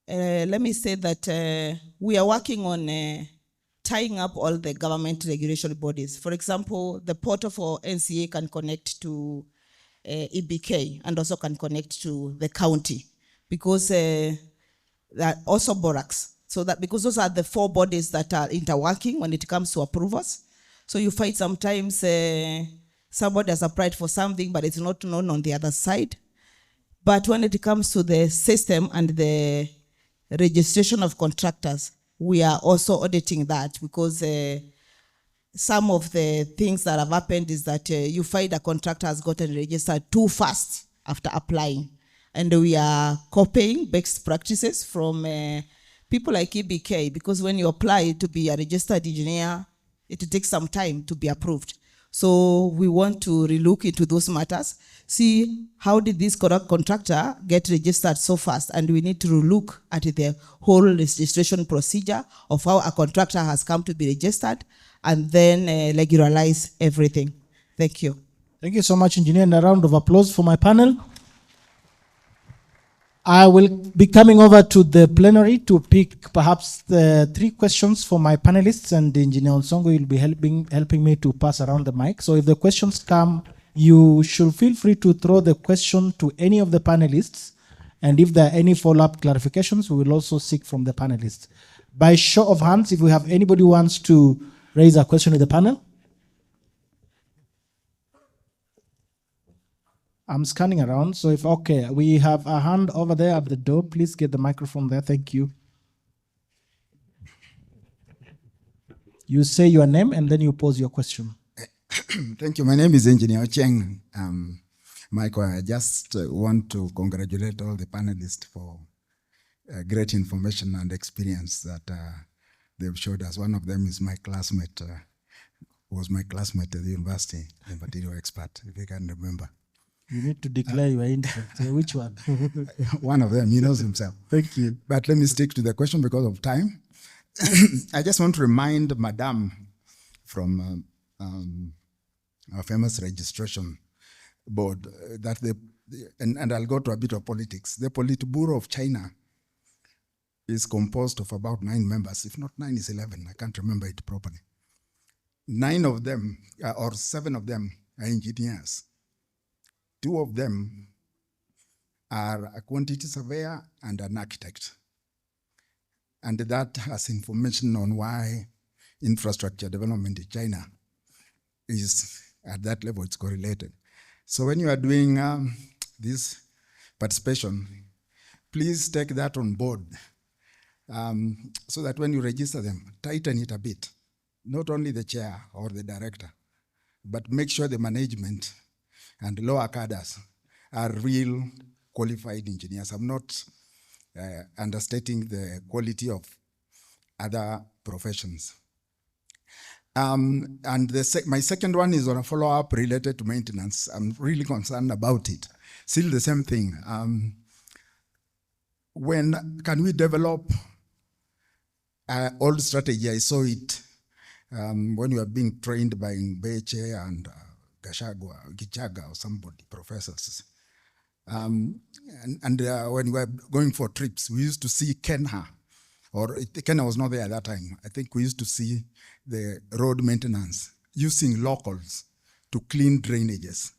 let me say that we are working on tying up all the government regulatory bodies. For example, the portal for NCA can connect to EBK and also can connect to the county, because that also Borax. So that, because those are the four bodies that are interworking when it comes to approvals. So you find sometimes somebody has applied for something, but it's not known on the other side. But when it comes to the system and the registration of contractors, we are also auditing that, because some of the things that have happened is that you find a contractor has gotten registered too fast after applying. And we are copying best practices from people like EBK, because when you apply to be a registered engineer, it takes some time to be approved. So we want to relook into those matters, see how did this contractor get registered so fast, and we need to look at the whole registration procedure of how a contractor has come to be registered, and then regularize everything. Thank you. Thank you so much, Engineer, and a round of applause for my panel. I will be coming over to the plenary to pick perhaps the 3 questions for my panelists, and Engineer Onsongo will be helping me to pass around the mic. So if the questions come, you should feel free to throw the question to any of the panelists, and if there are any follow-up clarifications, we will also seek from the panelists. By show of hands, if we have anybody who wants to raise a question in the panel. I'm scanning around, so if, okay, we have a hand over there at the door. Please get the microphone there. Thank you. You say your name and then you pose your question. Thank you. My name is Engineer Cheng. Michael, I just want to congratulate all the panelists for great information and experience that they've showed us. One of them is my classmate, was my classmate at the university, a material expert, if you can remember. You need to declare your interest. Which one? One of them, he knows himself. Thank you. But let me stick to the question because of time. I just want to remind Madam from our famous registration board that and I'll go to a bit of politics. The Politburo of China is composed of about 9 members. If not 9, it's 11. I can't remember it properly. 9 of them, or 7 of them, are engineers. 2 of them are a quantity surveyor and an architect. And that has information on why infrastructure development in China is at that level, it's correlated. So when you are doing this participation, please take that on board so that when you register them, tighten it a bit. Not only the chair or the director, but make sure the management and lower cadres are real qualified engineers. I'm not understating the quality of other professions. And my second one is on a follow-up related to maintenance. I'm really concerned about it. Still the same thing. When can we develop an old strategy? I saw it when you were being trained by Mbeche and Gichaga or somebody, professors. When we were going for trips, we used to see KeNHA, or KeNHA was not there at that time. I think we used to see the road maintenance using locals to clean drainages.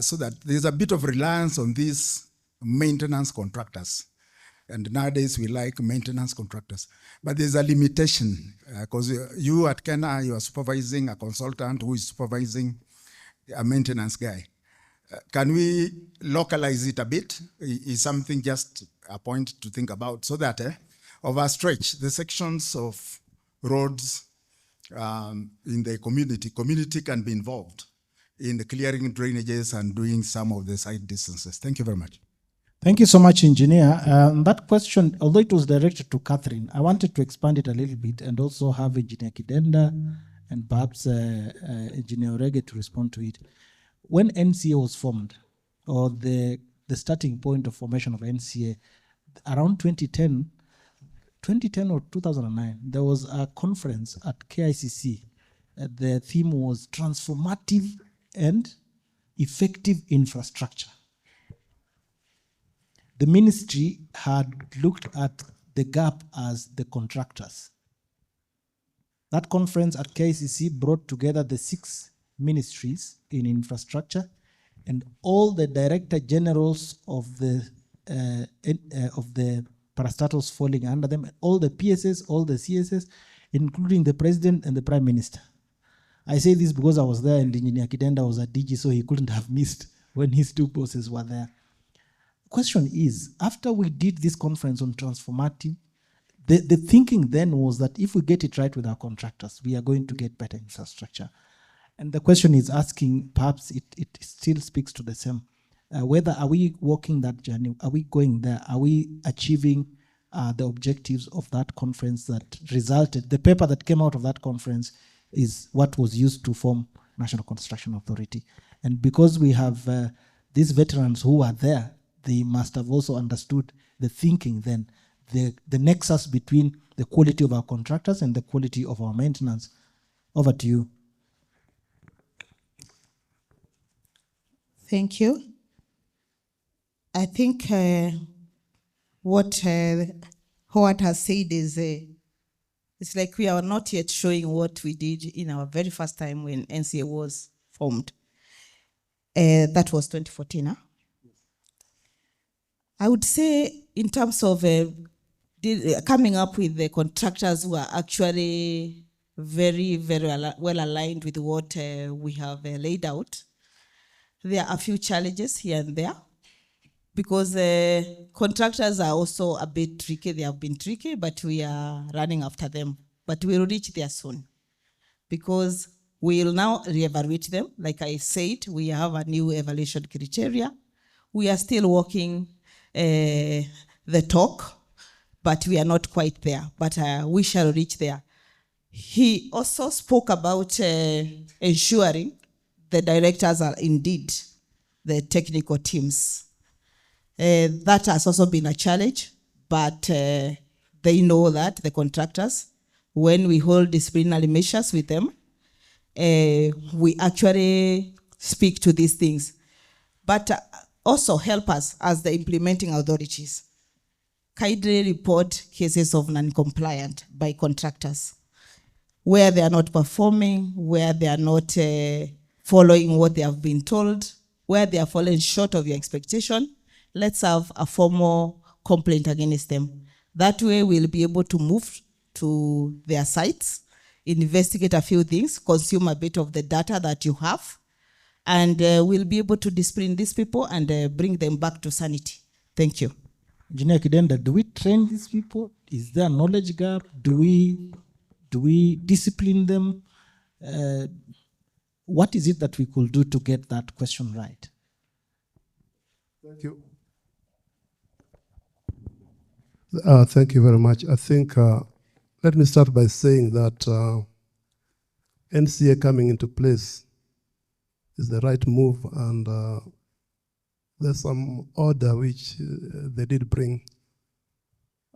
So that there's a bit of reliance on these maintenance contractors. And nowadays we like maintenance contractors. But there's a limitation because you at KeNHA, you are supervising a consultant who is supervising a maintenance guy. Can we localize it a bit? Is something just a point to think about so that over a stretch, the sections of roads in the community can be involved in the clearing drainages and doing some of the site distances. Thank you very much. Thank you so much, Engineer. That question, although it was directed to Catherine, I wanted to expand it a little bit and also have Engineer Kidenda and perhaps Engineer Orege to respond to it. When NCA was formed, or the starting point of formation of NCA, around 2010 or 2009, there was a conference at KICC. The theme was transformative and effective infrastructure. The ministry had looked at the gap as the contractors. That conference at KICC brought together the 6 ministries in infrastructure and all the director generals of the parastatals falling under them, all the PSS, all the CSS, including the president and the prime minister. I say this because I was there and Engineer Kidenda was at DG, so he couldn't have missed when his 2 bosses were there. The question is, after we did this conference on transformative, the thinking then was that if we get it right with our contractors, we are going to get better infrastructure. And the question is asking, perhaps it still speaks to the same, whether are we walking that journey, are we going there, are we achieving the objectives of that conference that resulted, the paper that came out of that conference is what was used to form National Construction Authority. And because we have these veterans who are there, they must have also understood the thinking then, the nexus between the quality of our contractors and the quality of our maintenance. Over to you. Thank you. I think what Howard has said is it's like we are not yet showing what we did in our very first time when NCA was formed. That was 2014, huh? I would say in terms of coming up with the contractors who are actually very, very well aligned with what we have laid out, there are a few challenges here and there because contractors are also a bit tricky. They have been tricky, but we are running after them. But we will reach there soon because we will now reevaluate them. Like I said, we have a new evaluation criteria. We are still walking the talk, but we are not quite there. But we shall reach there. He also spoke about ensuring the directors are indeed the technical teams. That has also been a challenge, but they know that, the contractors, when we hold disciplinary measures with them, we actually speak to these things. But also help us as the implementing authorities. Kindly report cases of non-compliant by contractors, where they are not performing, where they are not following what they have been told, where they are falling short of your expectation. Let's have a formal complaint against them. That way we'll be able to move to their sites, investigate a few things, consume a bit of the data that you have, and we'll be able to discipline these people and bring them back to sanity. Thank you. Engineer Kidenda, do we train these people? Is there a knowledge gap? Do we discipline them? What is it that we could do to get that question right? Thank you. Thank you very much. I think let me start by saying that NCA coming into place is the right move, and there's some order which they did bring.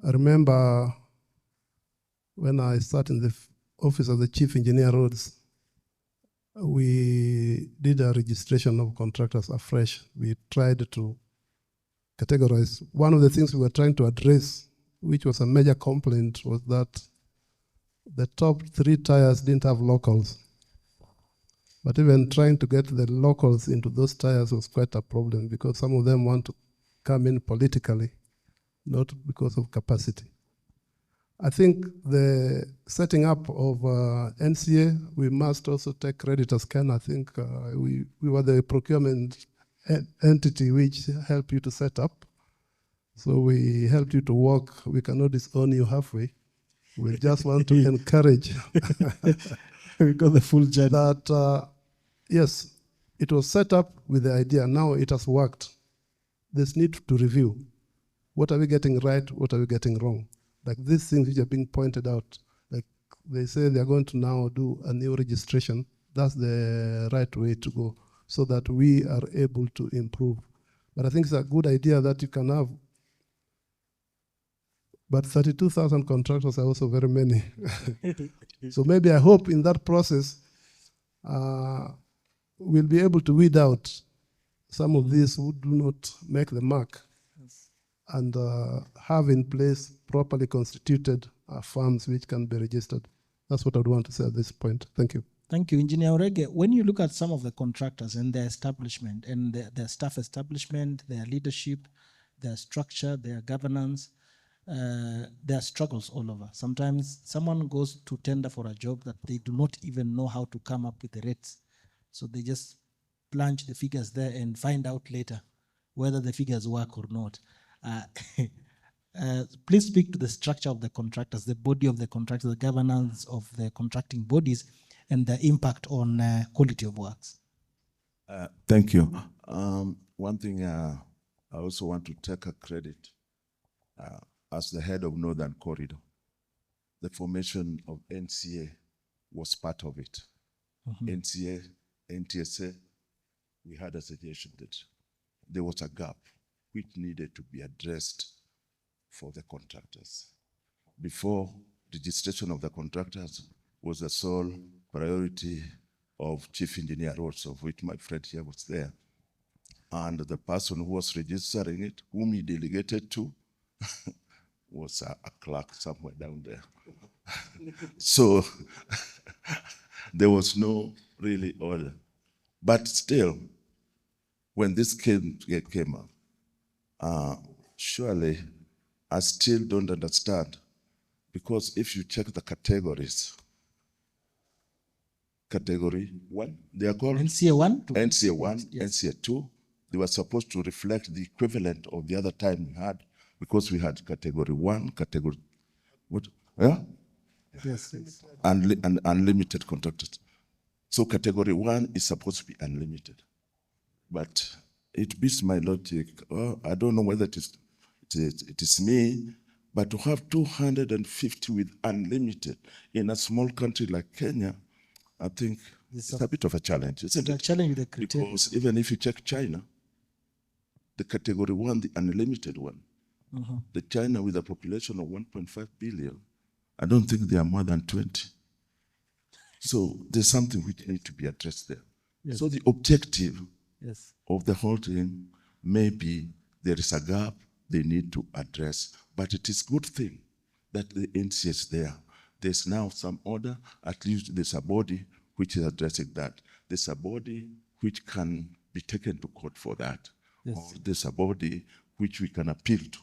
I remember when I started in the office of the Chief Engineer Roads, we did a registration of contractors afresh. We tried to categorize. One of the things we were trying to address, which was a major complaint, was that the top 3 tiers didn't have locals. But even trying to get the locals into those tiers was quite a problem, because some of them want to come in politically, not because of capacity. I think the setting up of NCA, we must also take credit as KeNHA. I think we were the procurement entity which helped you to set up. So we helped you to work. We cannot disown you halfway. We just want to encourage we got the full journey. That, yes, it was set up with the idea. Now it has worked. There's need to review. What are we getting right? What are we getting wrong? Like these things which are being pointed out, like they say they're going to now do a new registration. That's the right way to go, so that we are able to improve. But I think it's a good idea that you can have. But 32,000 contractors are also very many. So maybe I hope in that process, we'll be able to weed out some of these who do not make the mark, and have in place properly constituted firms which can be registered. That's what I'd want to say at this point. Thank you. Thank you, Engineer Orege. When you look at some of the contractors and their establishment and their staff establishment, their leadership, their structure, their governance, there are struggles all over. Sometimes someone goes to tender for a job that they do not even know how to come up with the rates. So they just plunge the figures there and find out later whether the figures work or not. Please speak to the structure of the contractors, the body of the contractors, the governance of the contracting bodies, and the impact on quality of works. Thank you. One thing I also want to take a credit as the head of Northern Corridor. The formation of NCA was part of it. NCA, NTSA, we had a suggestion that there was a gap which needed to be addressed for the contractors. Before, registration of the contractors was the sole priority of Chief Engineer Roads, of which my friend here was there. And the person who was registering it, whom he delegated to, was a clerk somewhere down there. So there was no really order. But still, when this came up, surely I still don't understand, because if you check the categories, category 1, they are called NCA 1, NCA 1, yes. NCA 2. They were supposed to reflect the equivalent of the other time we had, because we had category 1, category, what? Yeah? Yes, yes. And unlimited contractors. So category 1 is supposed to be unlimited. But it beats my logic. I don't know whether it is me, but to have 250 with unlimited in a small country like Kenya, I think it's a bit of a challenge, isn't it? A challenge with the criteria. Because even if you check China, the category 1, the unlimited one, the China with a population of 1.5 billion, I don't think they are more than 20. So there's something which needs to be addressed there. Yes. So the objective yes. of the whole thing, maybe there is a gap they need to address, but it is a good thing that the NCA is there. There's now some order, at least there's a body which is addressing that. There's a body which can be taken to court for that. Yes. Or there's a body which we can appeal to,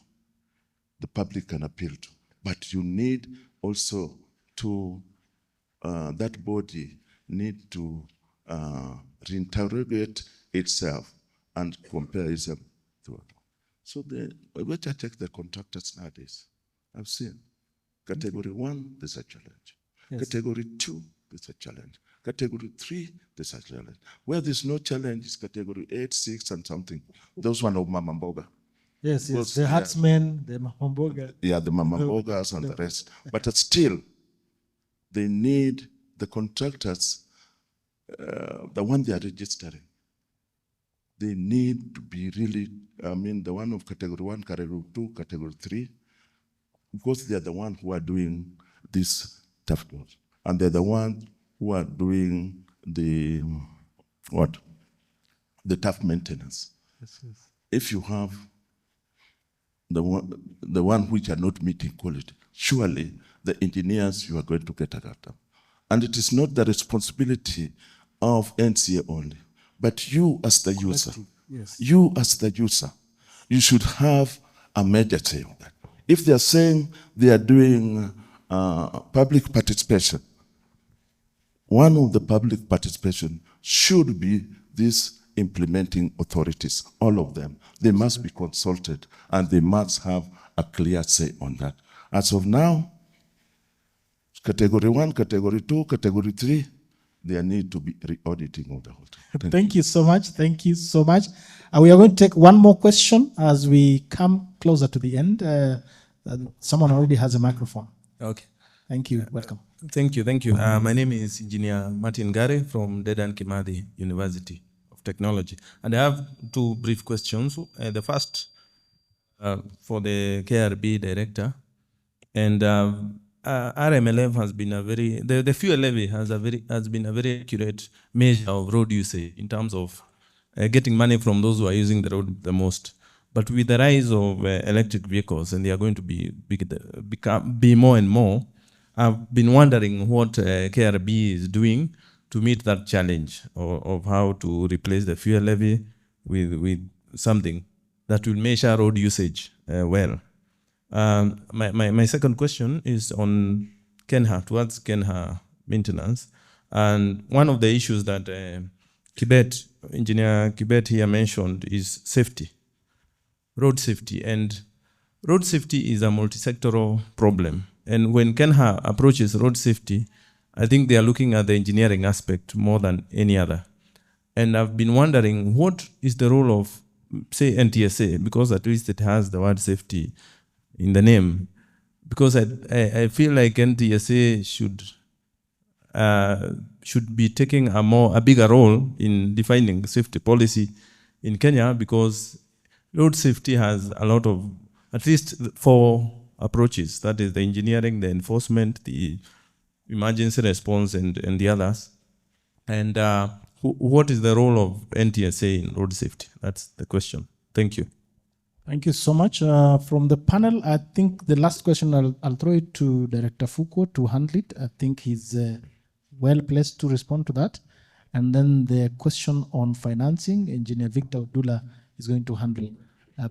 the public can appeal to. But you need also to, that body need to reinterrogate itself and compare itself to it. So when I check the contractors nowadays, I've seen category 1, there's a challenge. Yes. Category 2, there's a challenge. Category 3, there's a challenge. Where there's no challenge is category 8, 6, and something. Those one of Mama Mboga. Yes, yes. The Hertzmen, the Mama Mboga. Yeah, the Mama Mbogas and the rest. But still, they need the contractors, the one they are registering. They need to be really, the one of category 1, category 2, category 3, because they are the ones who are doing this tough work. And they're the ones who are doing the, the tough maintenance. Yes, yes. If you have the one which are not meeting quality, surely the engineers, you are going to get at them. And it is not the responsibility of NCA only, but you as the user. Yes. You as the user, you should have a major say on that. If they are saying they are doing public participation, one of the public participation should be these implementing authorities, all of them. They must be consulted and they must have a clear say on that. As of now, category 1, category 2, category 3, there need to be re-auditing of the whole thing. Thank you so much. Thank you so much. We are going to take one more question as we come closer to the end. Someone already has a microphone. Okay. Thank you. Welcome. Thank you. My name is Engineer Martin Gare from Dedan Kimathi University of Technology. And I have two brief questions. The first for the KRB director. And RMLF has been the fuel levy has been a very accurate measure of road usage in terms of getting money from those who are using the road the most. But with the rise of electric vehicles, and they are going to be more and more, I've been wondering what KRB is doing to meet that challenge of how to replace the fuel levy with something that will measure road usage well. My second question is on KeNHA, towards KeNHA maintenance. And one of the issues that Engineer Kibet here mentioned is safety, road safety. And road safety is a multi-sectoral problem. And when KeNHA approaches road safety, I think they are looking at the engineering aspect more than any other. And I've been wondering, what is the role of, say, NTSA, because at least it has the word safety in the name, because I feel like NTSA should be taking a bigger role in defining safety policy in Kenya, because road safety has a lot of, at least 4 approaches. That is the engineering, the enforcement, the emergency response, and the others. And what is the role of NTSA in road safety? That's the question. Thank you. Thank you so much. From the panel, I think the last question, I'll throw it to Director Foucault to handle it. I think he's well placed to respond to that. And then the question on financing, Engineer Victor Odula is going to handle.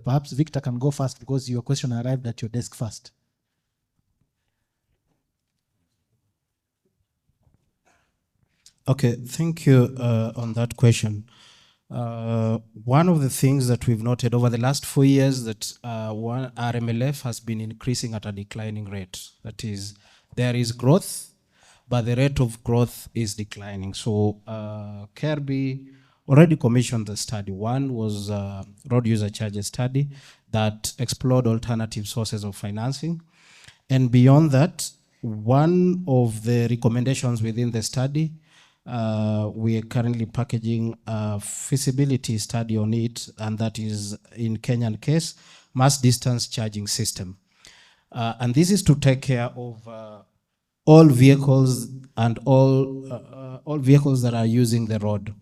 Perhaps Victor can go first because your question arrived at your desk first. Okay, thank you on that question. One of the things that we've noted over the last 4 years that RMLF has been increasing at a declining rate. That is, there is growth, but the rate of growth is declining. So KRB already commissioned the study. One was road user charges study that explored alternative sources of financing. And beyond that, one of the recommendations within the study, we are currently packaging a feasibility study on it, and that is, in Kenyan case, mass distance charging system. And this is to take care of all vehicles and all vehicles that are using the road.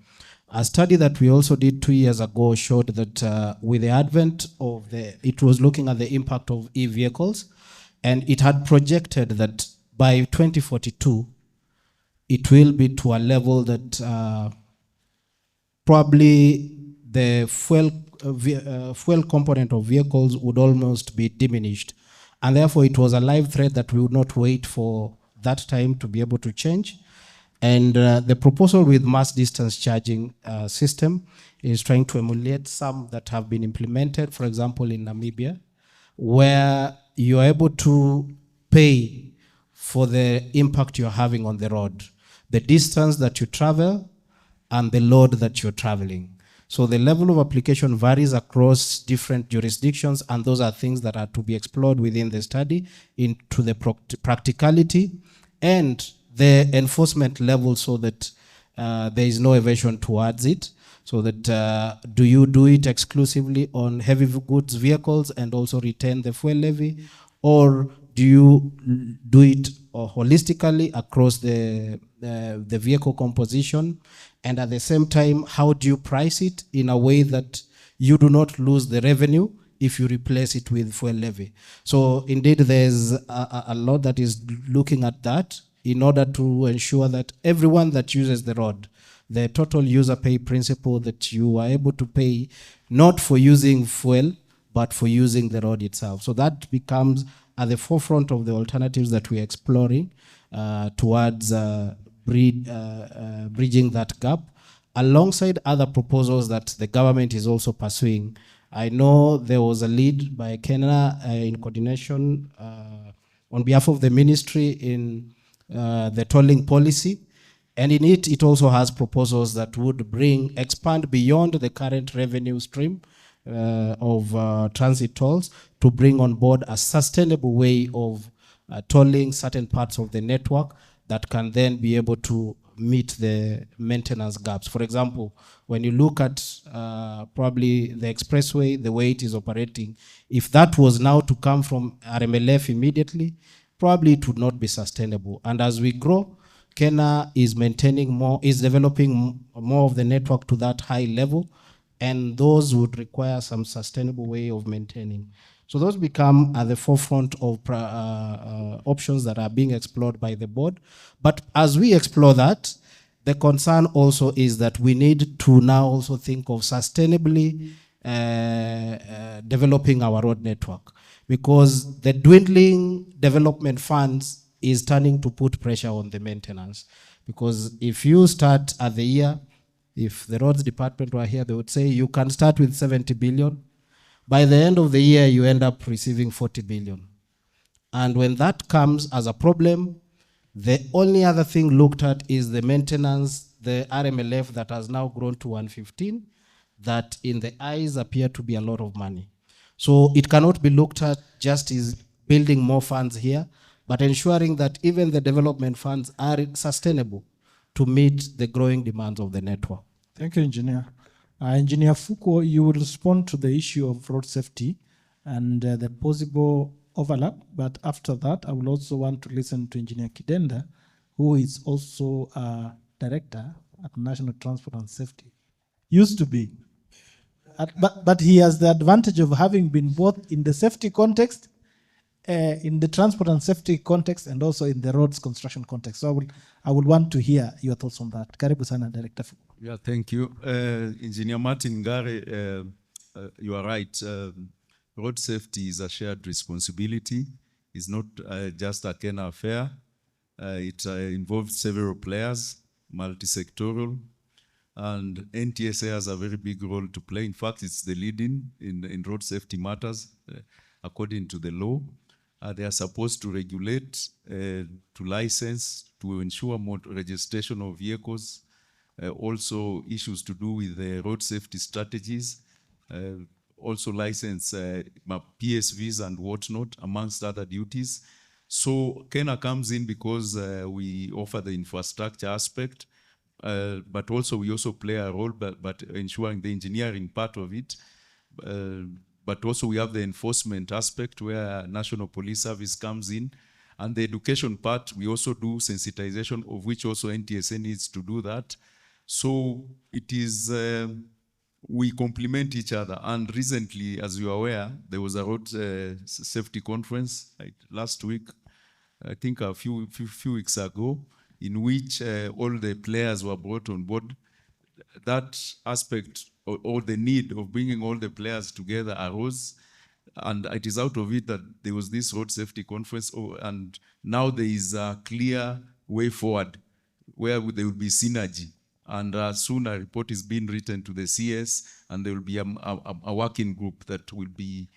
A study that we also did 2 years ago showed that with the advent of it was looking at the impact of e-vehicles, and it had projected that by 2042, it will be to a level that probably the fuel component of vehicles would almost be diminished. And therefore, it was a live threat that we would not wait for that time to be able to change. And the proposal with mass distance charging system is trying to emulate some that have been implemented, for example, in Namibia, where you're able to pay for the impact you're having on the road, the distance that you travel and the load that you're traveling. So the level of application varies across different jurisdictions, and those are things that are to be explored within the study into the practicality and the enforcement level so that there is no evasion towards it? So that do you do it exclusively on heavy goods vehicles and also retain the fuel levy, or do you do it holistically across the vehicle composition? And at the same time, how do you price it in a way that you do not lose the revenue if you replace it with fuel levy? So indeed, there's a lot that is looking at that in order to ensure that everyone that uses the road, the total user pay principle, that you are able to pay not for using fuel, but for using the road itself. So that becomes at the forefront of the alternatives that we're exploring towards bridging that gap, alongside other proposals that the government is also pursuing. I know there was a lead by KeNHA in coordination on behalf of the ministry in the tolling policy. And in it, it also has proposals that would expand beyond the current revenue stream of transit tolls to bring on board a sustainable way of tolling certain parts of the network that can then be able to meet the maintenance gaps. For example, when you look at probably the expressway, the way it is operating, if that was now to come from RMLF immediately, probably it would not be sustainable. And as we grow, KeNHA is developing more of the network to that high level, and those would require some sustainable way of maintaining. So those become at the forefront of options that are being explored by the board. But as we explore that, the concern also is that we need to now also think of sustainably developing our road network, because the dwindling development funds is turning to put pressure on the maintenance. Because if you start at the year, if the roads department were here, they would say you can start with 70 billion. By the end of the year, you end up receiving 40 billion. And when that comes as a problem, the only other thing looked at is the maintenance, the RMLF that has now grown to 115, that in the eyes appear to be a lot of money. So it cannot be looked at just as building more funds here, but ensuring that even the development funds are sustainable to meet the growing demands of the network. Thank you, Engineer. Engineer Fuko, you will respond to the issue of road safety and the possible overlap, but after that, I will also want to listen to Engineer Kidenda, who is also a director at National Transport and Safety. Used to be. But he has the advantage of having been both in the safety context, in the transport and safety context, and also in the roads construction context. So I would want to hear your thoughts on that. Karibu sana, Director. Yeah, thank you. Engineer Martin Ngare, you are right. Road safety is a shared responsibility. It's not just a KeNHA affair. It involves several players, multi-sectoral, and NTSA has a very big role to play. In fact, it's the leading in road safety matters, according to the law. They are supposed to regulate, to license, to ensure more registration of vehicles, also issues to do with the road safety strategies, also license PSVs and whatnot, amongst other duties. So KeNHA comes in because we offer the infrastructure aspect, but also we also play a role, but ensuring the engineering part of it. But also we have the enforcement aspect where National Police Service comes in. And the education part, we also do sensitization, of which also NTSA needs to do that. So it is, we complement each other. And recently, as you are aware, there was a road safety conference last week, I think a few weeks ago, in which all the players were brought on board. That aspect or the need of bringing all the players together arose, and it is out of it that there was this road safety conference, and now there is a clear way forward where there will be synergy. And soon a report is being written to the CS, and there will be a working group that will be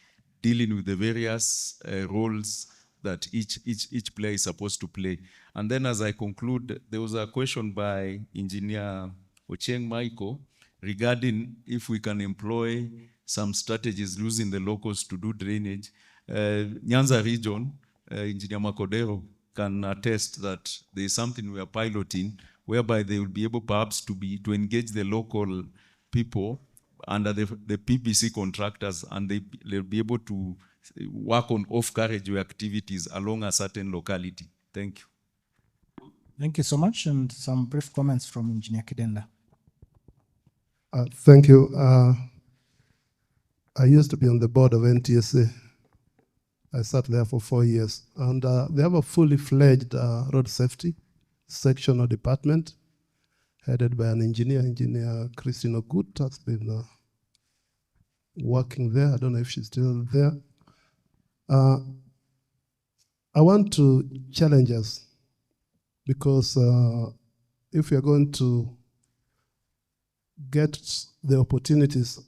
dealing with the various roles that each player is supposed to play. And then as I conclude, there was a question by Engineer Ochieng Michael regarding if we can employ some strategies using the locals to do drainage. Nyanza region, Engineer Makodero can attest that there is something we are piloting whereby they will be able perhaps to engage the local people under the PBC contractors, and they'll be able to work on off-carriageway activities along a certain locality. Thank you. Thank you so much, and some brief comments from Engineer KeNHA. Thank you. I used to be on the board of NTSA. I sat there for 4 years, and they have a fully fledged road safety section or department headed by an engineer, Engineer Christine Ogut has been working there. I don't know if she's still there. I want to challenge us, because if we are going to get the opportunities,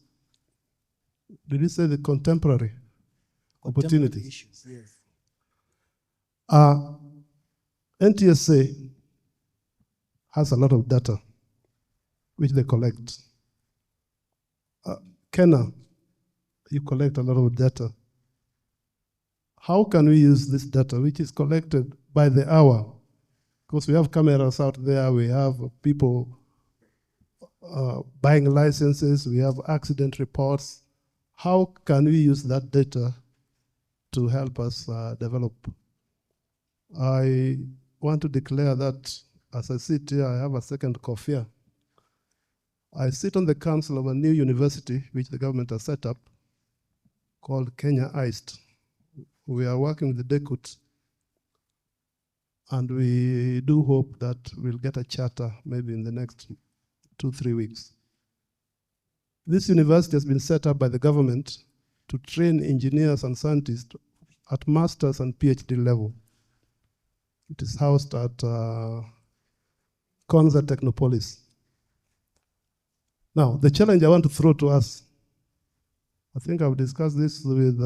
did you say the contemporary opportunities? Issues, yes. NTSA has a lot of data which they collect. KeNHA, you collect a lot of data. How can we use this data, which is collected by the hour? Because we have cameras out there, we have people buying licenses, we have accident reports. How can we use that data to help us develop? I want to declare that as I sit here, I have a second coffee. I sit on the council of a new university which the government has set up called Kenya IST. We are working with the DECUT, and we do hope that we'll get a charter maybe in the next 2-3 weeks. This university has been set up by the government to train engineers and scientists at master's and PhD level. It is housed at Konza Technopolis. Now, the challenge I want to throw to us, I think I've discussed this with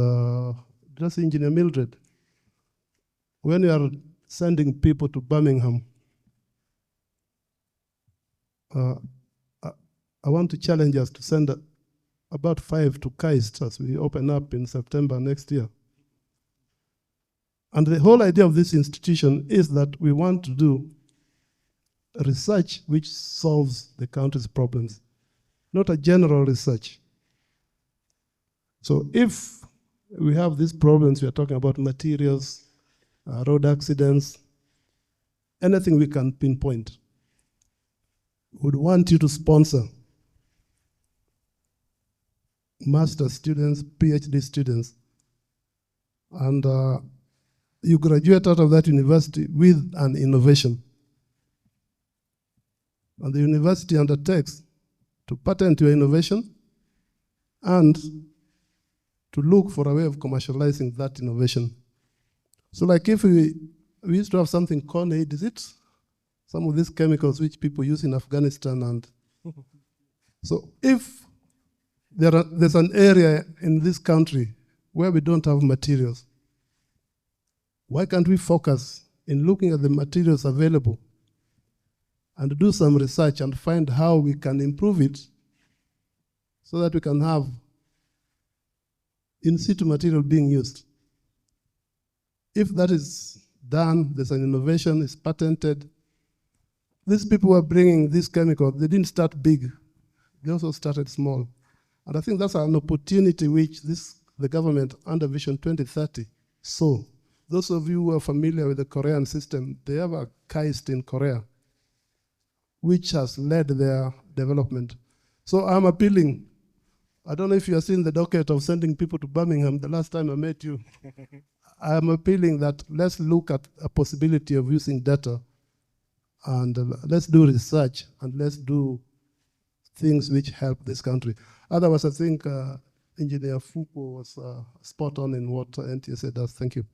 just Engineer Mildred. When you are sending people to Birmingham, I want to challenge us to send about 5 to KAIST as we open up in September next year. And the whole idea of this institution is that we want to do research which solves the country's problems, not a general research. So if we have these problems, we are talking about materials, road accidents, anything we can pinpoint, would want you to sponsor master students, PhD students, and you graduate out of that university with an innovation. And the university undertakes to patent your innovation and to look for a way of commercializing that innovation. So like if we used to have something called KeNHA, is it? Some of these chemicals which people use in Afghanistan. And so if there's an area in this country where we don't have materials, why can't we focus in looking at the materials available and do some research and find how we can improve it so that we can have in situ material being used? If that is done, there's an innovation, it's patented. These people who are bringing these chemicals, they didn't start big. They also started small. And I think that's an opportunity which the government under Vision 2030 saw. Those of you who are familiar with the Korean system, they have a KAIST in Korea, which has led their development. So I'm appealing. I don't know if you are seeing the docket of sending people to Birmingham the last time I met you. I'm appealing that let's look at a possibility of using data, and let's do research, and let's do things which help this country. Otherwise, I think Engineer Fuko was spot on in what NTSA does. Thank you.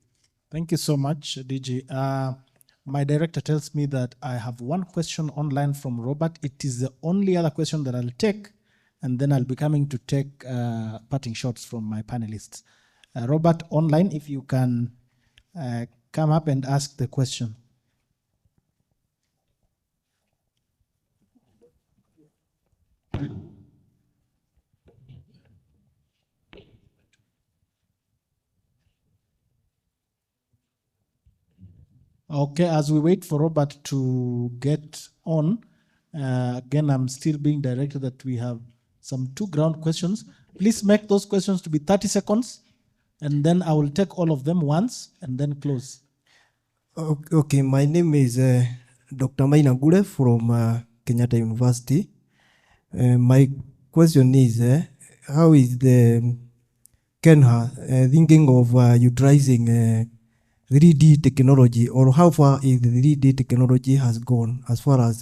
Thank you so much, DG. My director tells me that I have one question online from Robert. It is the only other question that I'll take, and then I'll be coming to take parting shots from my panelists. Robert, online, if you can come up and ask the question. Okay, as we wait for Robert to get on, again, I'm still being directed that we have some 2 ground questions. Please make those questions to be 30 seconds, and then I will take all of them once and then close. Okay, my name is Dr. Maina Gure from KeNHA University. My question is, how is the KeNHA thinking of utilizing 3D technology, or how far is the 3D technology has gone as far as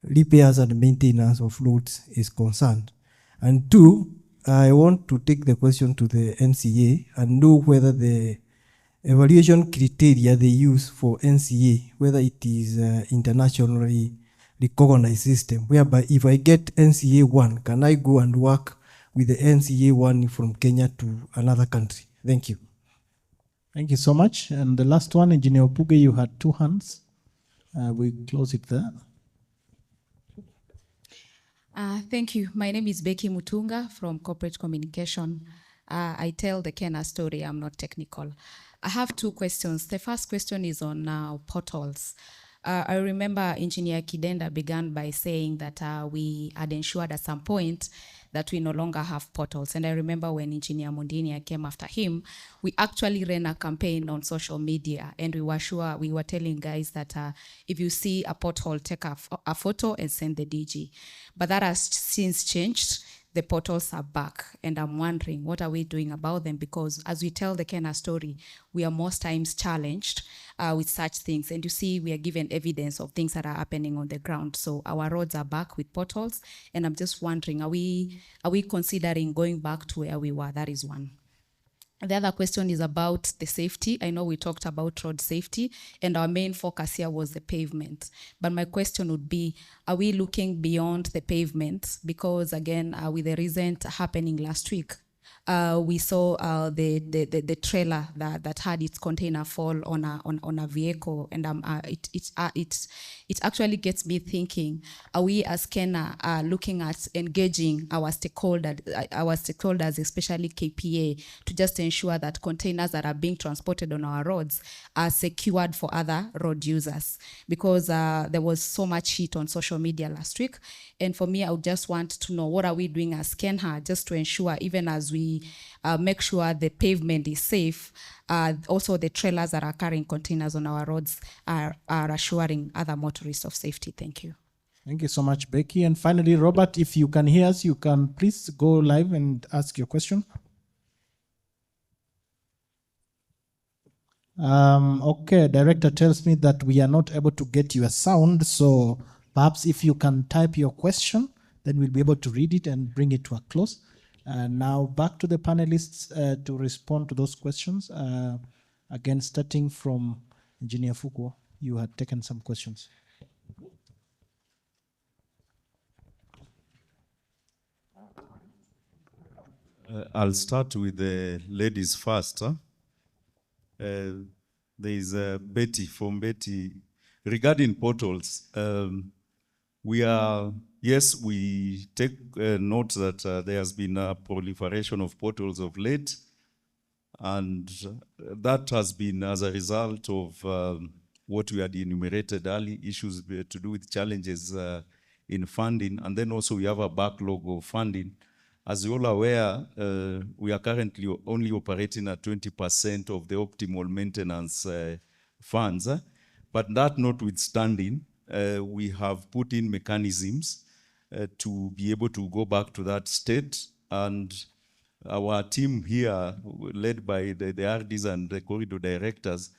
repairs and maintenance of roads is concerned? And 2, I want to take the question to the NCA and know whether the evaluation criteria they use for NCA, whether it is internationally recognized system, whereby if I get NCA 1, can I go and work with the NCA 1 from Kenya to another country? Thank you. Thank you so much. And the last one, Engineer Opuge, you had 2 hands. We close it there. Thank you. My name is Becky Mutunga from Corporate Communication. I tell the KeNHA story. I'm not technical. I have 2 questions. The first question is on portals. I remember Engineer Kidenda began by saying that we had ensured at some point that we no longer have portals. And I remember when Engineer Mundinia came after him, we actually ran a campaign on social media, and we were telling guys that if you see a pothole, take a photo and send the DG. But that has since changed. The portals are back, and I'm wondering, what are we doing about them? Because as we tell the KeNHA story, we are most times challenged with such things. And you see, we are given evidence of things that are happening on the ground. So our roads are back with portals, and I'm just wondering, are we considering going back to where we were? That is one. The other question is about the safety. I know we talked about road safety, and our main focus here was the pavement. But my question would be, are we looking beyond the pavement? Because again, with the recent happening last week, we saw the trailer that had its container fall on a vehicle, and it actually gets me thinking: are we as KeNHA looking at engaging our stakeholders, especially KPA, to just ensure that containers that are being transported on our roads are secured for other road users? Because there was so much heat on social media last week, and for me, I would just want to know, what are we doing as KeNHA just to ensure, even as we make sure the pavement is safe, also the trailers that are carrying containers on our roads are assuring other motorists of safety. Thank you. Thank you so much, Becky. And finally, Robert, if you can hear us, you can please go live and ask your question. Okay, director tells me that we are not able to get your sound, so perhaps if you can type your question, then we'll be able to read it and bring it to a close. Now back to the panelists to respond to those questions. Again, starting from Engineer Fukuo, you had taken some questions. I'll start with the ladies first. There is Betty, from Betty. Regarding portals, we take note that there has been a proliferation of portals of late, and that has been as a result of what we had enumerated early, issues to do with challenges in funding, and then also we have a backlog of funding. As you're all aware, we are currently only operating at 20% of the optimal maintenance funds. But that notwithstanding, we have put in mechanisms to be able to go back to that state. And our team here, led by the RDs and the corridor directors,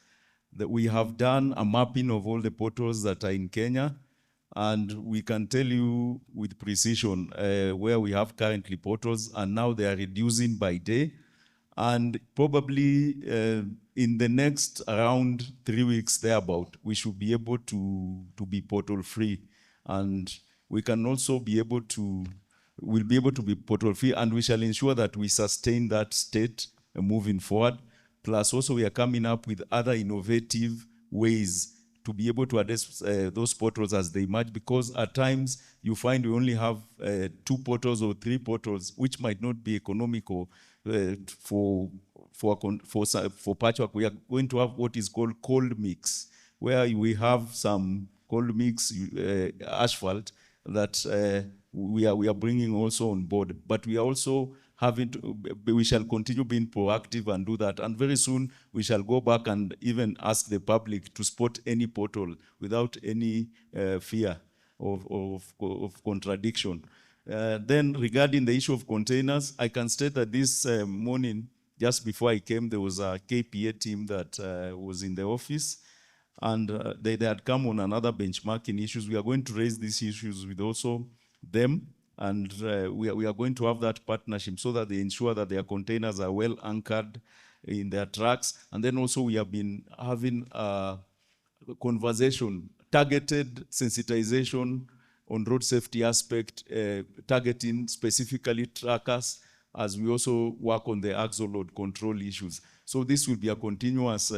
that we have done a mapping of all the portals that are in Kenya. And we can tell you with precision where we have currently portals, and now they are reducing by day. And probably in the next around 3 weeks thereabout, we should be able to be portal free. And we can also be able to, we'll be able to be portal free, and we shall ensure that we sustain that state moving forward. Plus also we are coming up with other innovative ways to be able to address those portals as they emerge, because at times you find we only have 2 portals or 3 portals, which might not be economical for for patchwork, we are going to have what is called cold mix, where we have some cold mix asphalt that we are bringing also on board. But we are also we shall continue being proactive and do that. And very soon we shall go back and even ask the public to spot any pothole without any fear of contradiction. Then regarding the issue of containers, I can state that this morning, just before I came, there was a KPA team that was in the office, and they had come on another benchmarking issues. We are going to raise these issues with also them, and we are going to have that partnership so that they ensure that their containers are well anchored in their trucks. And then also we have been having a conversation, targeted sensitization on road safety aspect, targeting specifically truckers, as we also work on the axle load control issues. So this will be a continuous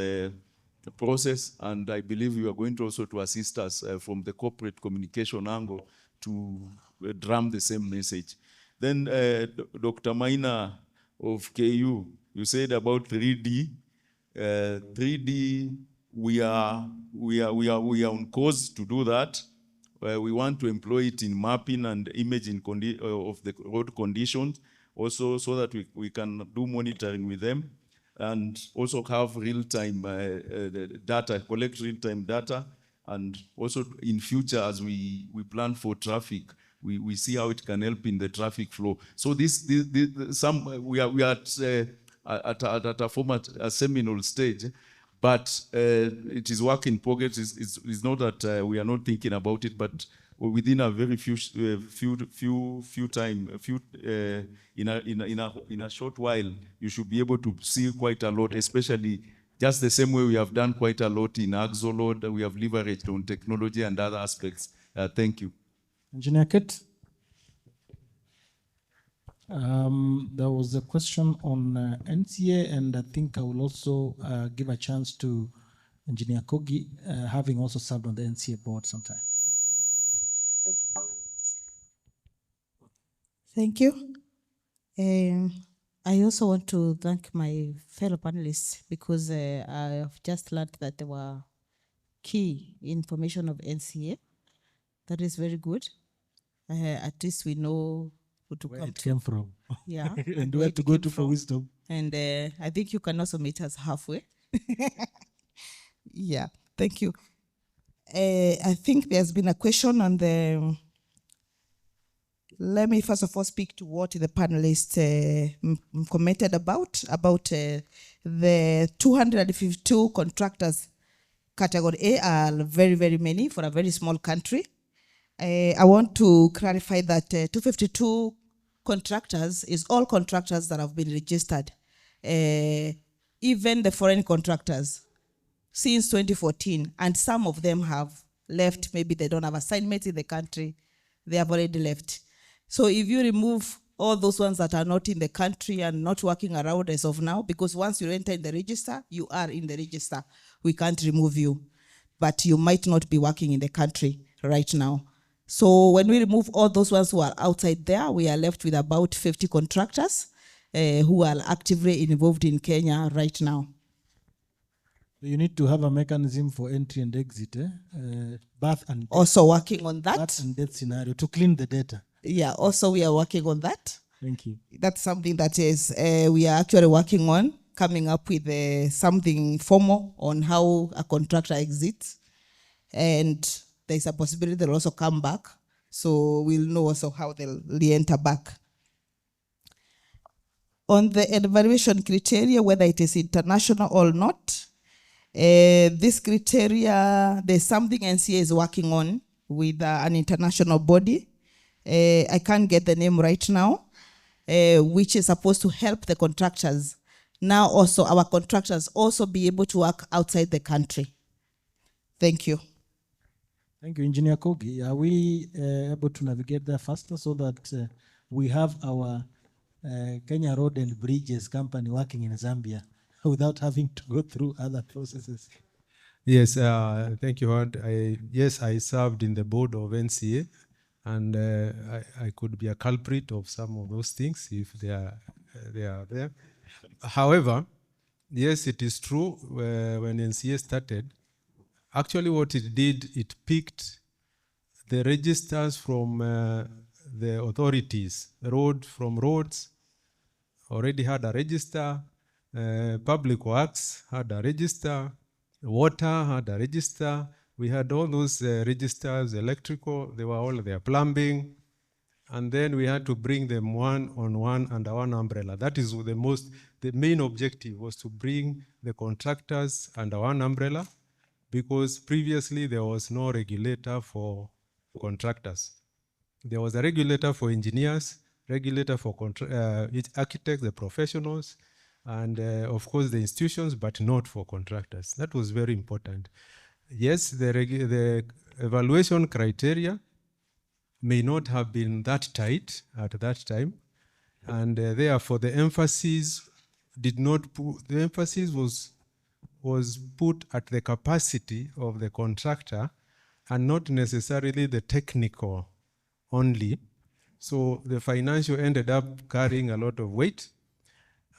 process, and I believe you are going to also to assist us from the corporate communication angle to drum the same message. Then Dr. Maina of KU, you said about 3D. 3D, we are on course to do that. We want to employ it in mapping and imaging of the road conditions, also so that we can do monitoring with them, and also have real-time data, collect real-time data, and also in future as we plan for traffic, we see how it can help in the traffic flow. So we are at a format, a seminal stage, but it is work in progress. It's not that we are not thinking about it, but within a very in a short while, you should be able to see quite a lot, especially just the same way we have done quite a lot in axle load. We have leveraged on technology and other aspects. Thank you. Engineer Kate? There was a question on NCA, and I think I will also give a chance to Engineer Kogi, having also served on the NCA board sometime. Thank you. I also want to thank my fellow panelists because I have just learned that there were key information of NCA. That is very good. At least we know who to where come it to. came from. Yeah. And where to go to for wisdom. And I think you can also meet us halfway. Yeah, thank you. I think there's been a question on the, let me first of all speak to what the panelists commented about the 252 contractors. Category A are very, very many for a very small country. I want to clarify that 252 contractors is all contractors that have been registered. Even the foreign contractors since 2014, and some of them have left. Maybe they don't have assignments in the country. They have already left. So if you remove all those ones that are not in the country and not working around as of now, because once you enter in the register, you are in the register. We can't remove you, but you might not be working in the country right now. So when we remove all those ones who are outside there, we are left with about 50 contractors who are actively involved in Kenya right now. You need to have a mechanism for entry and exit, birth and death. Also working on that. Birth and death scenario to clean the data. Yeah, also we are working on that. Thank you. That's something that is we are actually working on, coming up with something formal on how a contractor exits. And there's a possibility they'll also come back. So we'll know also how they'll re-enter back. On the evaluation criteria, whether it is international or not, this criteria, there's something NCA is working on with an international body. I can't get the name right now, which is supposed to help the contractors. Now also, our contractors also be able to work outside the country. Thank you. Thank you, Engineer Kogi. Are we able to navigate there faster so that we have our Kenya Road and Bridges company working in Zambia without having to go through other processes? Yes, thank you, Howard. Yes, I served in the board of NCA, and I could be a culprit of some of those things if they are there. However, Yes, it is true. When NCA started, actually what it did, it picked the registers from the authorities. Roads already had a register. Public Works had a register. Water had a register. We had all those registers, electrical, they were all there, plumbing. And then we had to bring them one on one under one umbrella. That is the main objective was to bring the contractors under one umbrella, because previously there was no regulator for contractors. There was a regulator for engineers, regulator for architects, the professionals, and of course the institutions, but not for contractors. That was very important. Yes, the evaluation criteria may not have been that tight at that time, and therefore the emphasis was put at the capacity of the contractor and not necessarily the technical only. So the financial ended up carrying a lot of weight,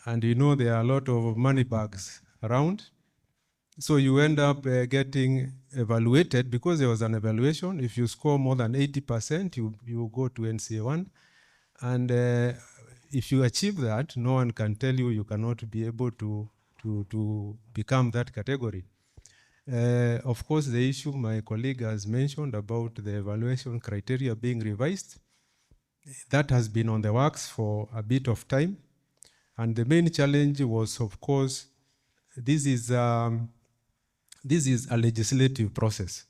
and there are a lot of money bags around. So you end up getting evaluated because there was an evaluation. If you score more than 80%, you go to NCA1. And if you achieve that, no one can tell you cannot be able to become that category. Of course, the issue my colleague has mentioned about the evaluation criteria being revised, that has been on the works for a bit of time. And the main challenge was, of course, this is a legislative process.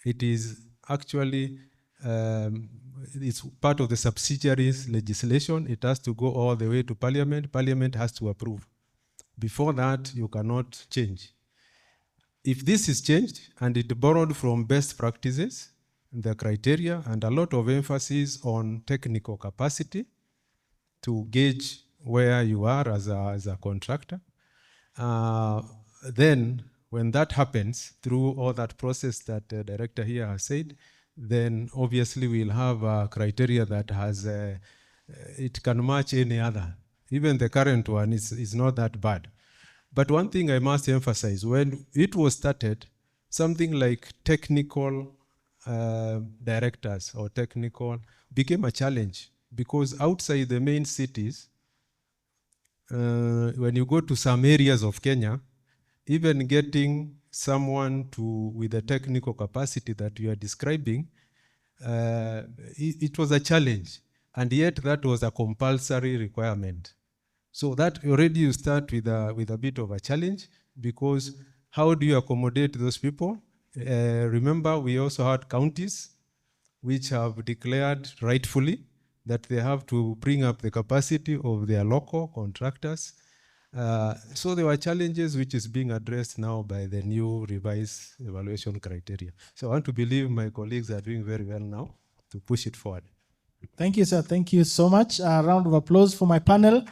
It is actually, it's part of the subsidiaries legislation. It has to go all the way to Parliament. Parliament has to approve. Before that, you cannot change. If this is changed and it borrowed from best practices, the criteria, and a lot of emphasis on technical capacity to gauge where you are as a contractor, then when that happens through all that process that the director here has said, then obviously we'll have a criteria that has, it can match any other. Even the current one is not that bad. But one thing I must emphasize, when it was started, something like technical directors or technical became a challenge, because outside the main cities, when you go to some areas of Kenya, even getting someone with the technical capacity that you are describing, it was a challenge. And yet that was a compulsory requirement. So that already you start with a bit of a challenge, because how do you accommodate those people? Remember, we also had counties which have declared rightfully that they have to bring up the capacity of their local contractors. So there were challenges which is being addressed now by the new revised evaluation criteria. So I want to believe my colleagues are doing very well now to push it forward. Thank you, sir. Thank you so much. A round of applause for my panel.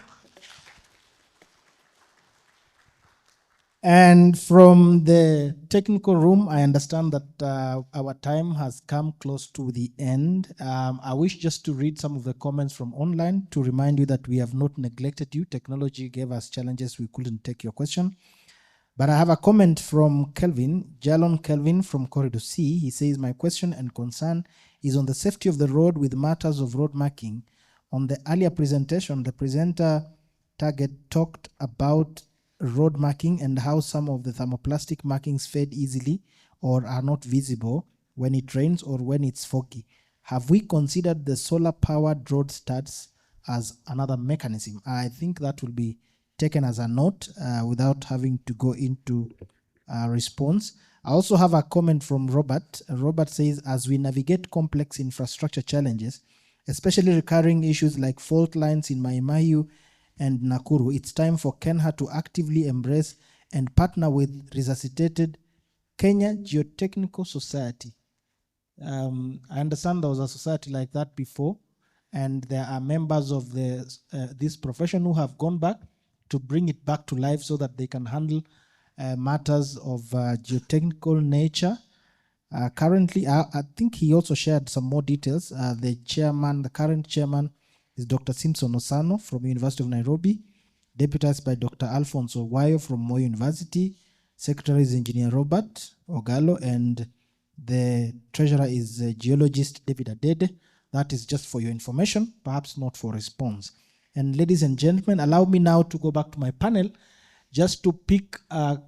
And from the technical room, I understand that our time has come close to the end. I wish just to read some of the comments from online to remind you that we have not neglected you. Technology gave us challenges. We couldn't take your question. But I have a comment from Kelvin, Jalon Kelvin from Corridor C. He says, my question and concern is on the safety of the road with matters of road marking. On the earlier presentation, the presenter talked about road marking and how some of the thermoplastic markings fade easily or are not visible when it rains or when it's foggy. Have we considered the solar-powered road studs as another mechanism? I think that will be taken as a note without having to go into a response. I also have a comment from Robert. Robert says, as we navigate complex infrastructure challenges, especially recurring issues like fault lines in Mai Mahiu and Nakuru, it's time for KeNHA to actively embrace and partner with resuscitated Kenya Geotechnical Society. I understand there was a society like that before, and there are members of this profession who have gone back to bring it back to life so that they can handle matters of geotechnical nature. Currently, I think he also shared some more details. The current chairman is Dr. Simpson Osano from University of Nairobi. deputized by Dr. Alfonso Wayo from Moi University. Secretary is Engineer Robert Ogalo, and the treasurer is geologist David Adede. That is just for your information, perhaps not for response. And ladies and gentlemen, allow me now to go back to my panel just to pick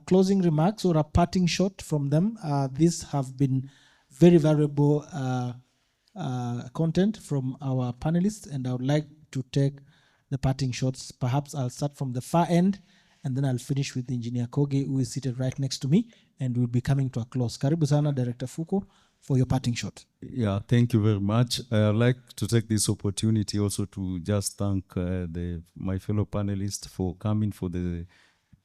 closing remarks or a parting shot from them. These have been very valuable content from our panelists, and I would like to take the parting shots. Perhaps I'll start from the far end, and then I'll finish with Engineer Kogi, who is seated right next to me, and we'll be coming to a close. Karibu sana, Director Fuko, for your parting shot. Yeah, thank you very much. I'd like to take this opportunity also to just thank my fellow panelists for coming for the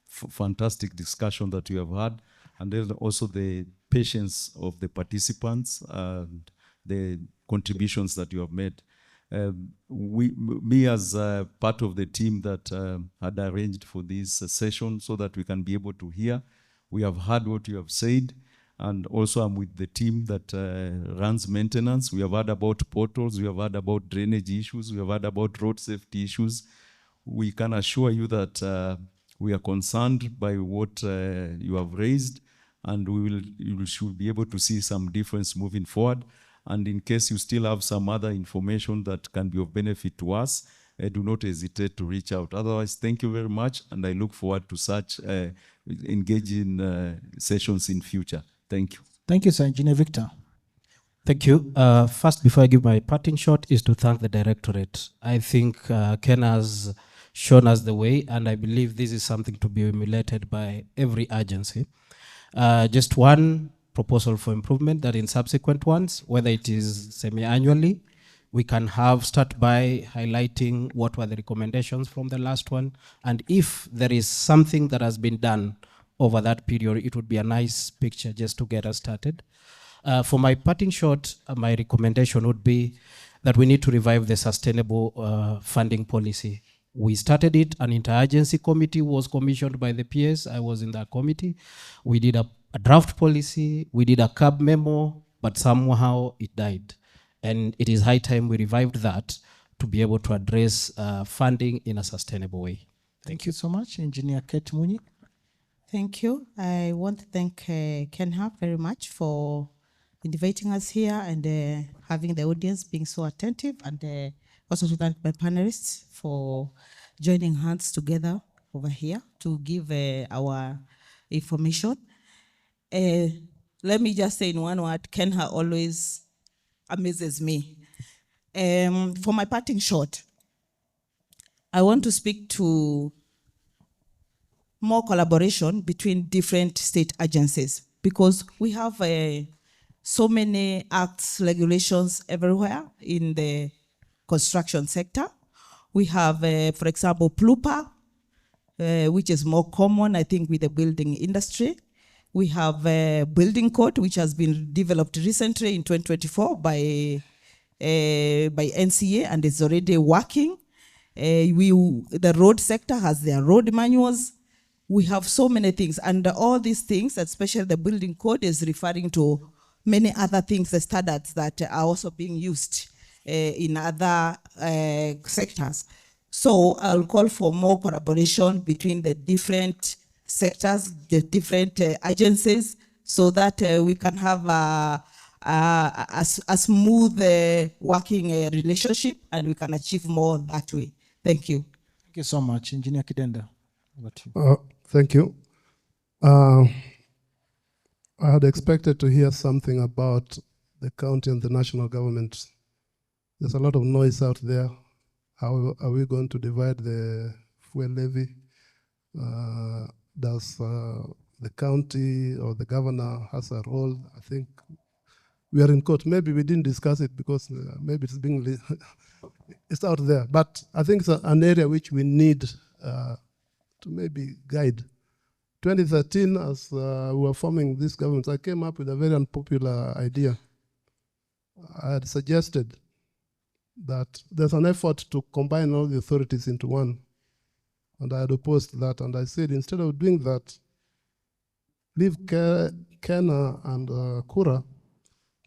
fantastic discussion that we have had, and then also the patience of the participants and the contributions that you have made. Me as part of the team that had arranged for this session so that we can be able to hear, we have heard what you have said, and also I'm with the team that runs maintenance. We have heard about portals, we have heard about drainage issues, we have heard about road safety issues. We can assure you that we are concerned by what you have raised, and you should be able to see some difference moving forward. And in case you still have some other information that can be of benefit to us, do not hesitate to reach out. Otherwise, thank you very much, and I look forward to such engaging sessions in future. Thank you. Thank you, Sir Engineer Victor. Thank you. First, before I give my parting shot, is to thank the Directorate. I think KeNHA has shown us the way, and I believe this is something to be emulated by every agency. Just one proposal for improvement, that in subsequent ones, whether it is semi-annually, we can start by highlighting what were the recommendations from the last one, and if there is something that has been done over that period, it would be a nice picture just to get us started. For my parting shot, my recommendation would be that we need to revive the sustainable funding policy. We started it, an interagency committee was commissioned by the PS. I was in that committee. We did a draft policy, we did a CAB memo, but somehow it died. And it is high time we revived that to be able to address funding in a sustainable way. Thank you so much, Engineer Kate Muni. Thank you. I want to thank KeNHA very much for inviting us here and having the audience being so attentive, and also to thank my panelists for joining hands together over here to give our information. Let me just say in one word, KeNHA always amazes me. For my parting shot, I want to speak to more collaboration between different state agencies, because we have so many acts, regulations everywhere in the construction sector. We have, for example, PLUPA, which is more common, I think, with the building industry. We have a building code, which has been developed recently in 2024 by NCA, and it's already working. The road sector has their road manuals. We have so many things, and all these things, especially the building code, is referring to many other things, the standards that are also being used in other sectors. So I'll call for more collaboration between the different sectors, the different agencies, so that we can have a smooth working relationship, and we can achieve more that way. Thank you. Thank you so much, Engineer Kidenda. Over to you. Thank you. I had expected to hear something about the county and the national government. There's a lot of noise out there. How are we going to divide the fuel levy? Does the county or the governor has a role? I think we are in court. Maybe we didn't discuss it because maybe it's being it's out there. But I think it's an area which we need to maybe guide. 2013, as we were forming this government, I came up with a very unpopular idea. I had suggested that there's an effort to combine all the authorities into one. And I had opposed that, and I said, instead of doing that, leave KeNHA and Kura,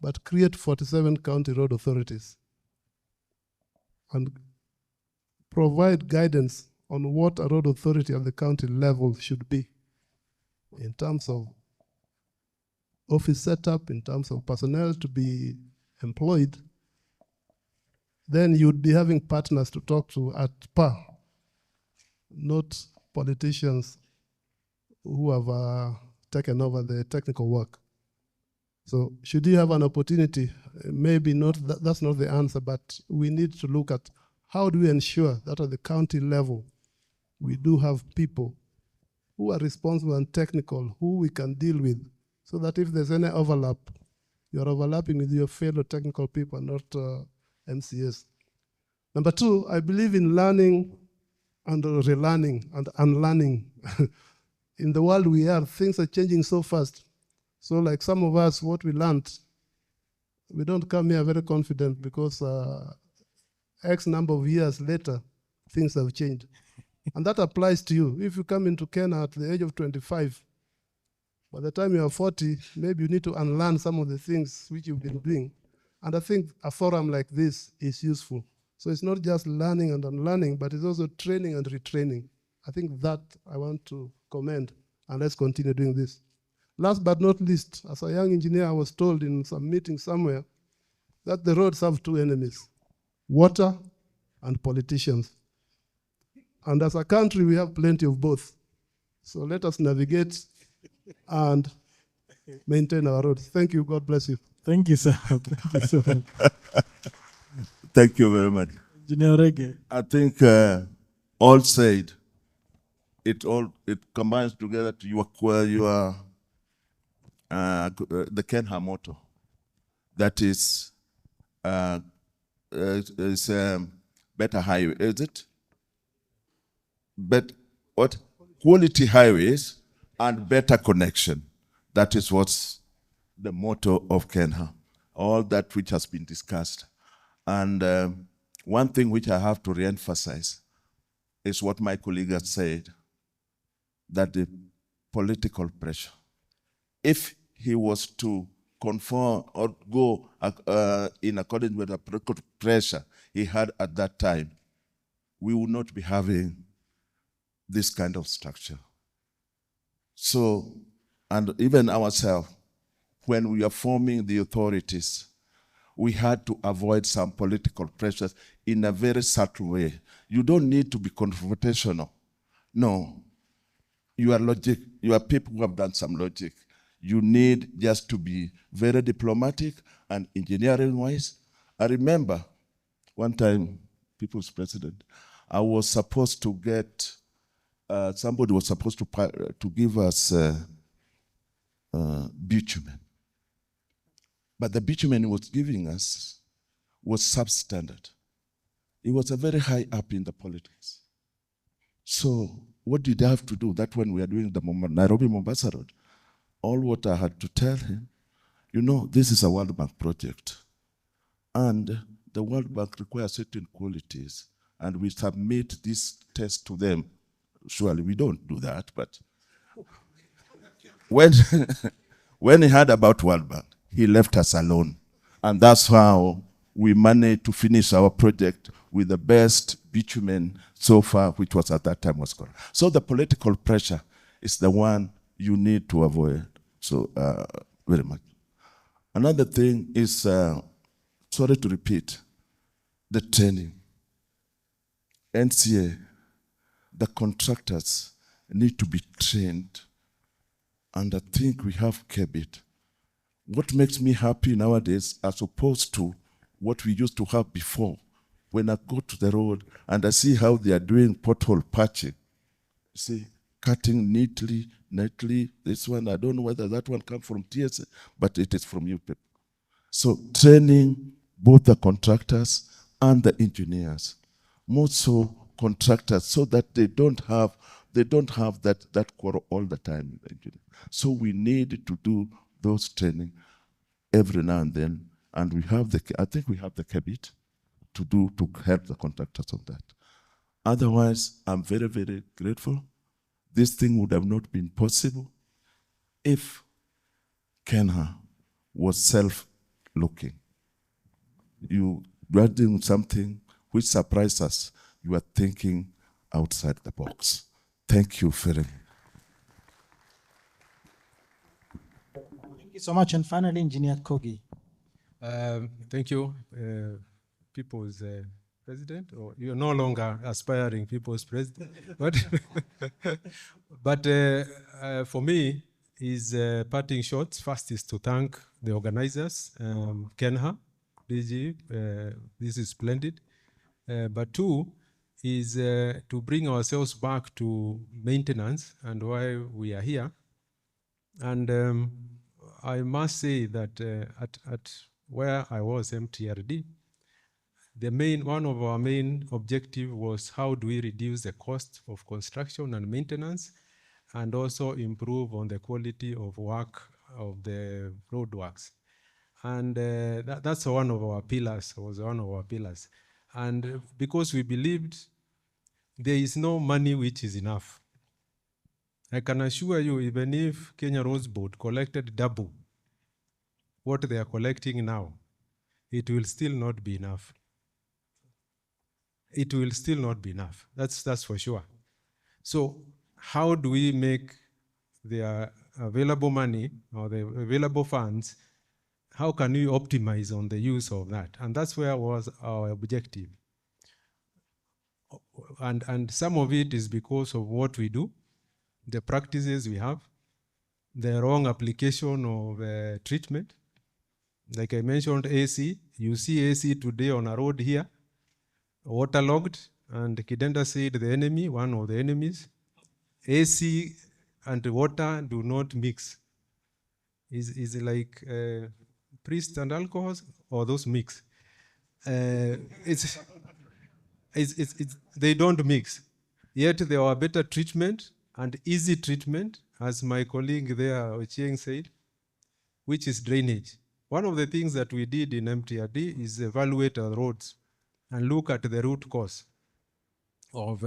but create 47 county road authorities and provide guidance on what a road authority at the county level should be in terms of office setup, in terms of personnel to be employed, then you'd be having partners to talk to at par, not politicians who have taken over the technical work. So should you have an opportunity, maybe not, that's not the answer, but we need to look at how do we ensure that at the county level, we do have people who are responsible and technical, who we can deal with, so that if there's any overlap, you're overlapping with your fellow technical people, not MCS. Number two, I believe in learning and relearning and unlearning. In the world we are, things are changing so fast. So like some of us, what we learned, we don't come here very confident because X number of years later, things have changed. And that applies to you. If you come into KeNHA at the age of 25, by the time you are 40, maybe you need to unlearn some of the things which you've been doing. And I think a forum like this is useful. So it's not just learning and unlearning, but it's also training and retraining. I think that I want to commend, and let's continue doing this. Last but not least, as a young engineer, I was told in some meeting somewhere that the roads have two enemies, water and politicians. And as a country, we have plenty of both. So let us navigate and maintain our roads. Thank you. God bless you. Thank you, sir. Thank you so much. Thank you very much. Engineer Rege. I think all said, it combines together to your the KeNHA motto. That is better highway, is it? But what? Quality highways and better connection. That is what's the motto of KeNHA. All that which has been discussed. And one thing which I have to re-emphasize is what my colleague has said, that the political pressure, if he was to conform or go in accordance with the political pressure he had at that time, we would not be having this kind of structure. So, and even ourselves, when we are forming the authorities, we had to avoid some political pressures in a very subtle way. You don't need to be confrontational. No. You are logic. You are people who have done some logic. You need just to be very diplomatic and engineering-wise. I remember one time, People's President, I was supposed to get, somebody was supposed to give us bitumen. But the bitumen he was giving us was substandard. It was a very high up in the politics. So what did I have to do? That when we are doing the Nairobi-Mombasa Road, all what I had to tell him, you know, this is a World Bank project. And the World Bank requires certain qualities. And we submit this test to them. Surely we don't do that, but when he heard about World Bank, he left us alone. And that's how we managed to finish our project with the best bitumen so far, which was at that time was called. So the political pressure is the one you need to avoid. So very much. Another thing is, sorry to repeat, the training. NCA, the contractors need to be trained. And I think we have kept it. What makes me happy nowadays, as opposed to what we used to have before, when I go to the road and I see how they are doing pothole patching, see, cutting neatly, this one, I don't know whether that one comes from TSA, but it is from you people. So training both the contractors and the engineers, more so contractors, so that they don't have that quarrel all the time. So we need to do those training every now and then, and we have I think we have the habit to help the contractors on that. Otherwise, I'm very, very grateful. This thing would have not been possible if KeNHA was self-looking. You are doing something which surprised us. You are thinking outside the box. Thank you very much. Thank you so much. And finally, Engineer Kogi. Thank you, people's president, or you're no longer aspiring people's president, but for me, his parting shots first is to thank the organizers, KeNHA, DG, this is splendid, but two is to bring ourselves back to maintenance and why we are here. And I must say that at where I was MTRD, one of our main objective was how do we reduce the cost of construction and maintenance and also improve on the quality of work of the roadworks. And that's one of our pillars, was one of our pillars. And because we believed there is no money which is enough. I can assure you, even if Kenya Roads Board collected double what they are collecting now, it will still not be enough. It will still not be enough. That's for sure. So how do we make the available money or the available funds, how can we optimize on the use of that? And that's where was our objective. And some of it is because of what we do, the practices we have, the wrong application of treatment. Like I mentioned AC, you see AC today on a road here, waterlogged, and KeNHA said the enemy, one of the enemies, AC and water do not mix. Is like priest and alcohol, or those mix? They don't mix. Yet there are better treatment and easy treatment, as my colleague there, Ochieng, said, which is drainage. One of the things that we did in MTRD is evaluate our roads and look at the root cause of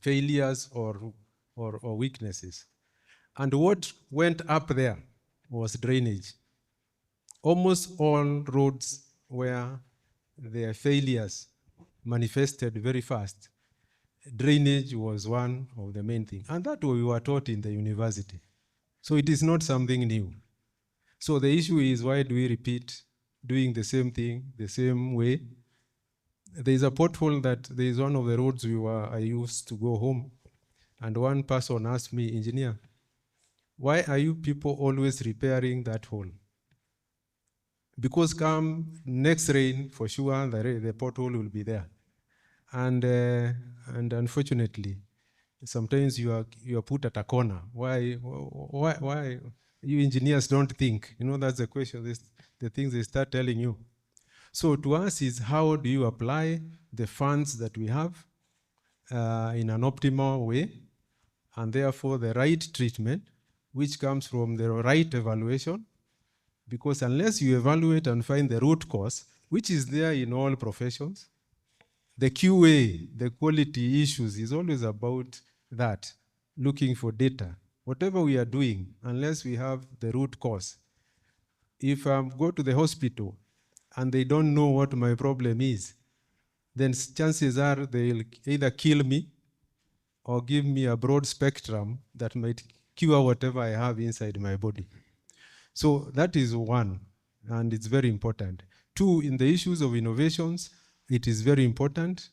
failures or weaknesses. And what went up there was drainage. Almost all roads where their failures manifested very fast, drainage was one of the main things. And that we were taught in the university. So it is not something new. So the issue is, why do we repeat doing the same thing, the same way? There is a pothole that there is one of the roads I used to go home. And one person asked me, engineer, why are you people always repairing that hole? Because come next rain, for sure, the pothole will be there. And unfortunately, sometimes you are put at a corner. Why you engineers don't think? You know, that's the question, the things they start telling you. So to us is, how do you apply the funds that we have in an optimal way, and therefore the right treatment, which comes from the right evaluation, because unless you evaluate and find the root cause, which is there in all professions, the QA, the quality issues, is always about that, looking for data. Whatever we are doing, unless we have the root cause. If I go to the hospital and they don't know what my problem is, then chances are they'll either kill me or give me a broad spectrum that might cure whatever I have inside my body. So that is one, and it's very important. Two, in the issues of innovations, it is very important.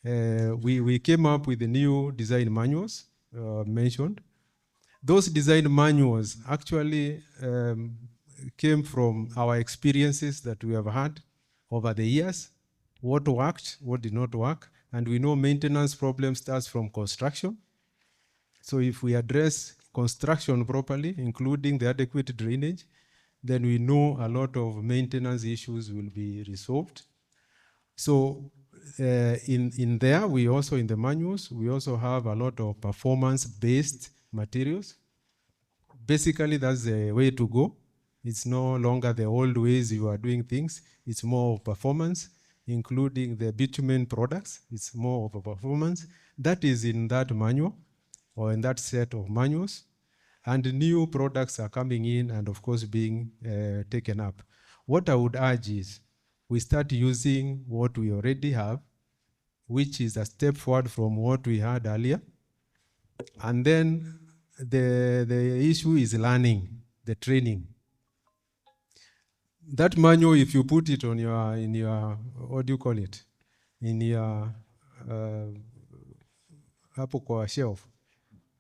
We came up with the new design manuals mentioned. Those design manuals actually came from our experiences that we have had over the years, what worked, what did not work, and we know maintenance problem starts from construction. So if we address construction properly, including the adequate drainage, then we know a lot of maintenance issues will be resolved. So in there, we also, in the manuals, we also have a lot of performance-based materials. Basically, that's the way to go. It's no longer the old ways you are doing things. It's more of performance, including the bitumen products. It's more of a performance. That is in that manual, or in that set of manuals. And new products are coming in and, of course, being taken up. What I would urge is we start using what we already have, which is a step forward from what we had earlier. And then the issue is learning, the training. That manual, if you put it on in your, what do you call it? In your Apple shelf,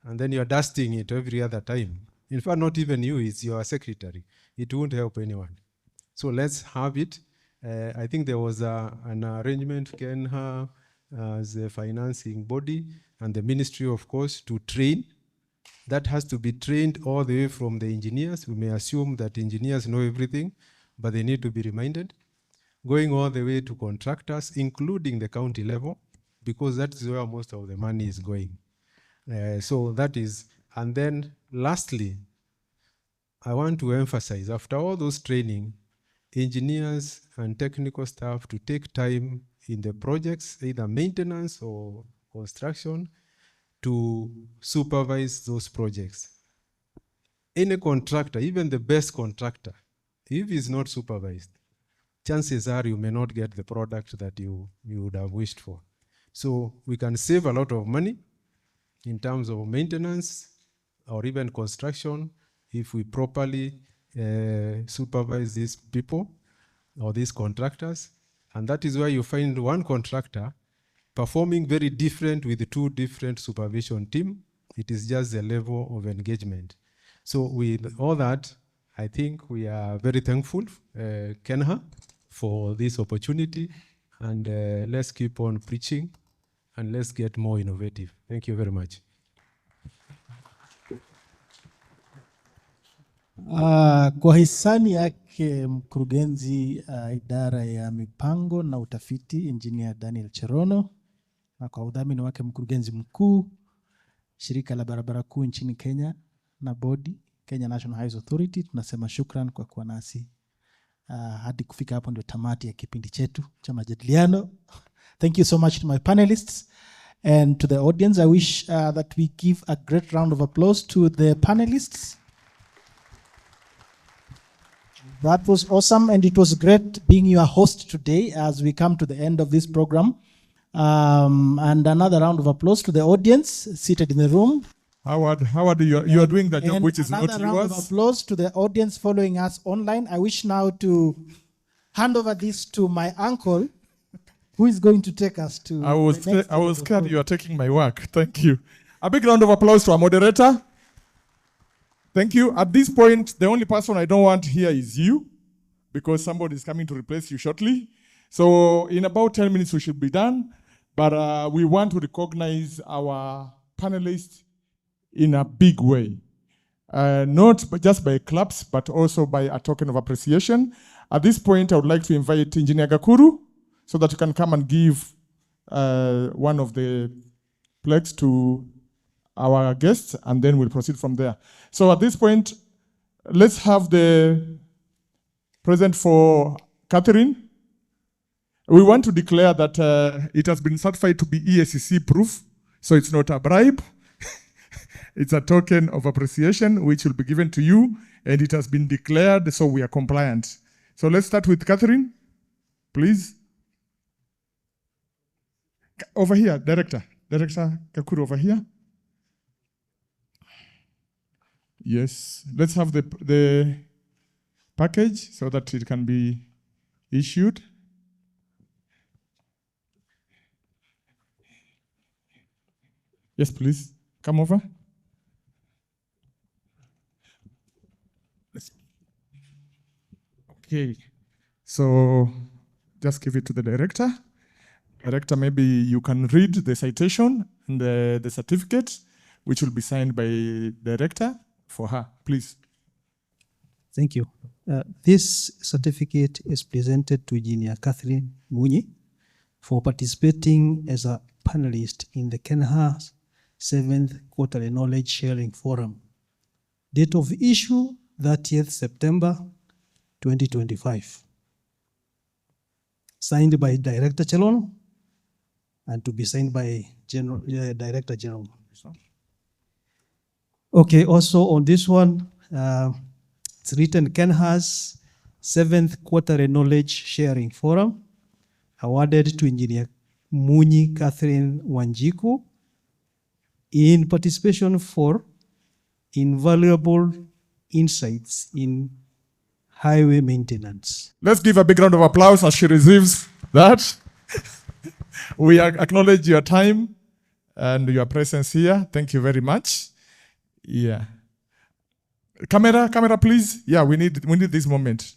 and then you're dusting it every other time. In fact, not even you, it's your secretary. It won't help anyone. So let's have it. I think there was an arrangement, KeNHA as a financing body, and the ministry, of course, to train. That has to be trained all the way from the engineers. We may assume that engineers know everything, but they need to be reminded. Going all the way to contractors, including the county level, because that's where most of the money is going. So that is, and then lastly, I want to emphasize, after all those training, engineers and technical staff to take time in the projects, either maintenance or construction, to supervise those projects. Any contractor, even the best contractor, if he's not supervised, chances are you may not get the product that you would have wished for. So we can save a lot of money in terms of maintenance or even construction if we properly supervise these people or these contractors. And that is why you find one contractor performing very different with two different supervision teams. It is just the level of engagement. So with all that, I think we are very thankful, KeNHA, for this opportunity. And let's keep on preaching and let's get more innovative. Thank you very much. Kwa hisani yake mkurugenzi idara ya mipango na utafiti Engineer Daniel Cherono, na kwa udhamini wake mkurugenzi mkuu shirika la barabara kuu nchini Kenya na bodi Kenya National Highways Authority, tunasema shukran kwa kuwa nasi hadi kufika hapo ndio tamati ya kipindi chetu cha majadiliano. Thank you so much to my panelists and to the audience. I wish that we give a great round of applause to the panelists. That was awesome, and it was great being your host today as we come to the end of this program. And another round of applause to the audience seated in the room. Howard, you are doing the job which is not yours. Another round of applause to the audience following us online. I wish now to hand over this to my uncle, who is going to take us to. I was scared you are taking my work. Thank you. A big round of applause to our moderator. Thank you. At this point, the only person I don't want here is you, because somebody is coming to replace you shortly. So in about 10 minutes, we should be done. But we want to recognize our panelists in a big way. Not just by claps, but also by a token of appreciation. At this point, I would like to invite Engineer Gakuru so that you can come and give one of the plaques to our guests, and then we'll proceed from there. So at this point, let's have the present for Catherine. We want to declare that it has been certified to be EACC proof, so it's not a bribe. It's a token of appreciation which will be given to you, and it has been declared, so we are compliant. So let's start with Catherine, please. Over here, Director Kakuru over here. Yes, let's have the package so that it can be issued. Yes, please, come over. Okay, so just give it to the director. Director, maybe you can read the citation and the certificate, which will be signed by director for her, please. Thank you. This certificate is presented to Engineer Catherine Munyi for participating as a panelist in the KeNHA 7th Quarterly Knowledge Sharing Forum. Date of issue, 30th September 2025. Signed by Director Chelon and to be signed by Director General. Okay, also on this one, it's written KeNHA's 7th Quarterly Knowledge Sharing Forum, awarded to Engineer Munyi Catherine Wanjiku in participation for invaluable insights in highway maintenance. Let's give a big round of applause as she receives that. We acknowledge your time and your presence here. Thank you very much. Yeah. Camera, please. Yeah, we need this moment.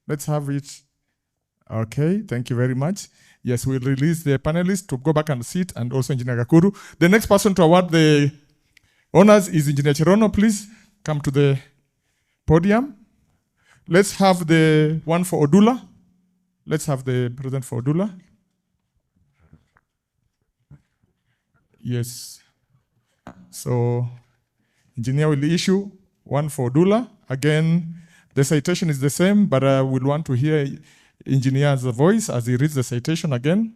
Let's have it. Okay, thank you very much. Yes, we'll release the panelists to go back and sit, and also Engineer Gakuru. The next person to award the honors is Engineer Cherono. Please come to the podium. Let's have the one for Odula. Let's have the present for Odula. Yes. So, engineer will issue one for Odula. Again, the citation is the same, but we'll want to hear engineer's voice as he reads the citation again.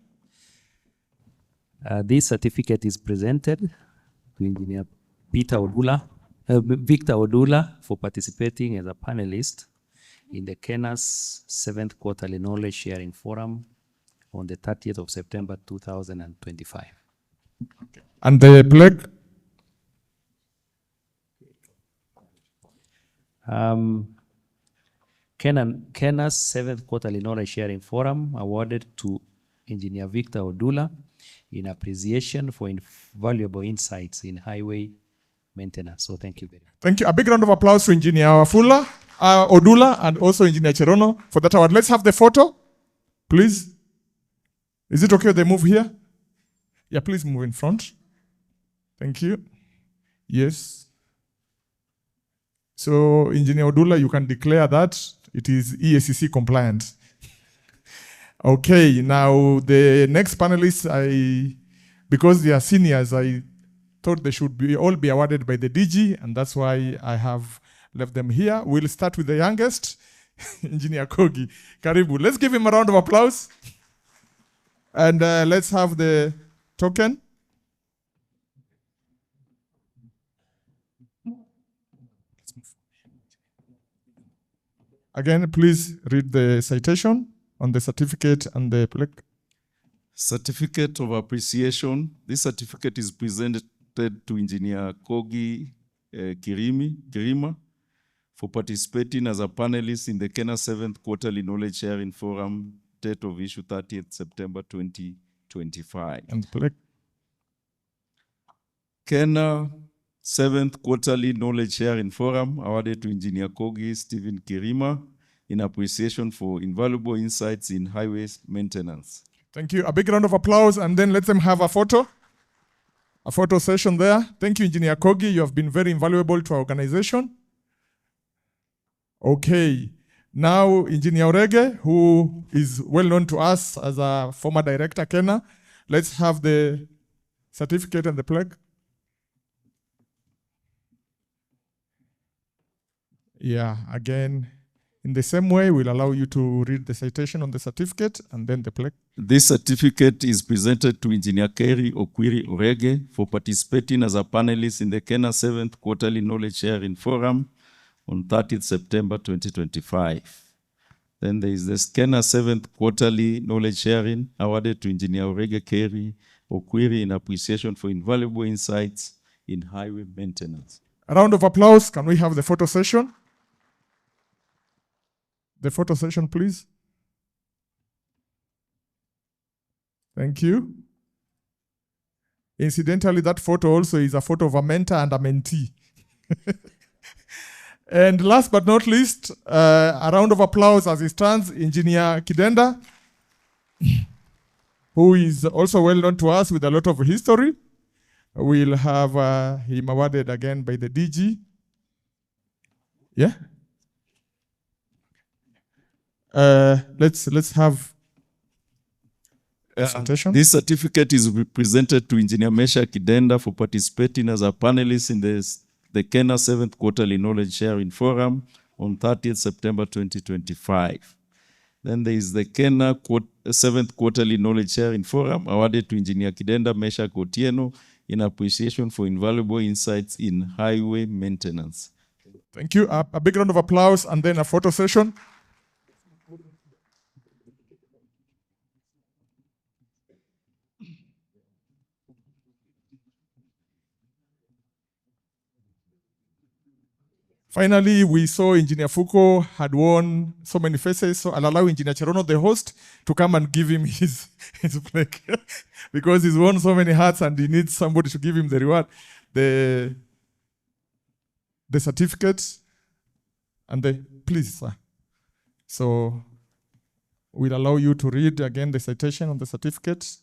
This certificate is presented to Engineer Victor Odula for participating as a panelist in the KeNHA's 7th Quarterly Knowledge Sharing Forum on the 30th of September 2025. And the plaque? KeNHA's 7th Quarterly Knowledge Sharing Forum awarded to Engineer Victor Odula in appreciation for invaluable insights in highway maintenance. So thank you very much. Thank you. A big round of applause to Engineer Odula and also Engineer Cherono for that award. Let's have the photo, please. Is it okay if they move here? Yeah, please move in front. Thank you. Yes. So, Engineer Odula, you can declare that it is EACC compliant. Okay, now the next panelists, because they are seniors, I thought they should all be awarded by the DG, and that's why I have left them here. We'll start with the youngest, Engineer Kogi. Karibu. Let's give him a round of applause. And let's have the token. Again, please read the citation on the certificate and the plaque. Certificate of appreciation. This certificate is presented to Engineer Kogi Kirima for participating as a panelist in the KeNHA 7th Quarterly Knowledge Sharing Forum, date of issue 30th September 2025. And the plaque. KeNHA 7th Quarterly Knowledge Sharing Forum awarded to Engineer Kogi Stephen Kirima in appreciation for invaluable insights in highways maintenance. Thank you. A big round of applause, and then let them have a photo session there. Thank you, Engineer Kogi. You have been very invaluable to our organization. Okay. Now, Engineer Orege, who is well known to us as a former director, KeNHA. Let's have the certificate and the plaque. Yeah, again, in the same way, we'll allow you to read the citation on the certificate and then the plaque. This certificate is presented to Engineer Kerry Okwiri Orege for participating as a panelist in the KeNHA 7th Quarterly Knowledge Sharing Forum on 30th September 2025. Then there is the KeNHA 7th Quarterly Knowledge Sharing awarded to Engineer Orege Kerry Okwiri in appreciation for invaluable insights in highway maintenance. A round of applause. Can we have the photo session? The photo session, please. Thank you. Incidentally, that photo also is a photo of a mentor and a mentee. And last but not least, a round of applause as he stands, Engineer Kidenda, who is also well known to us with a lot of history. We'll have him awarded again by the DG. Yeah? Let's have this certificate is presented to Engineer Mesha Kidenda for participating as a panelist in the KeNHA 7th Quarterly Knowledge Sharing Forum on 30th September 2025. Then there is the KeNHA 7th Quarterly Knowledge Sharing Forum awarded to Engineer Kidenda Mesha Kotieno in appreciation for invaluable insights in highway maintenance. Thank you. A big round of applause and then a photo session. Finally, we saw Engineer Fuko had worn so many faces, so I'll allow Engineer Cherono, the host, to come and give him his plaque. Because he's worn so many hats and he needs somebody to give him the reward. The certificate and please, sir. So we'll allow you to read again the citation on the certificate.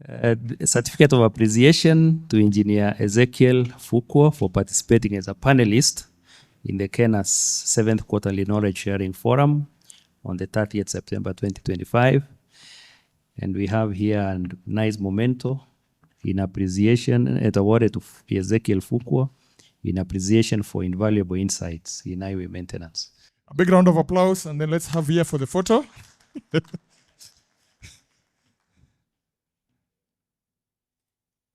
The certificate of appreciation to Engineer Ezekiel Fuko for participating as a panelist in the KeNHA's 7th Quarterly Knowledge Sharing Forum on the 30th September 2025. And we have here a nice memento in appreciation, it awarded to Ezekiel Fuko in appreciation for invaluable insights in highway maintenance. A big round of applause, and then let's have here for the photo.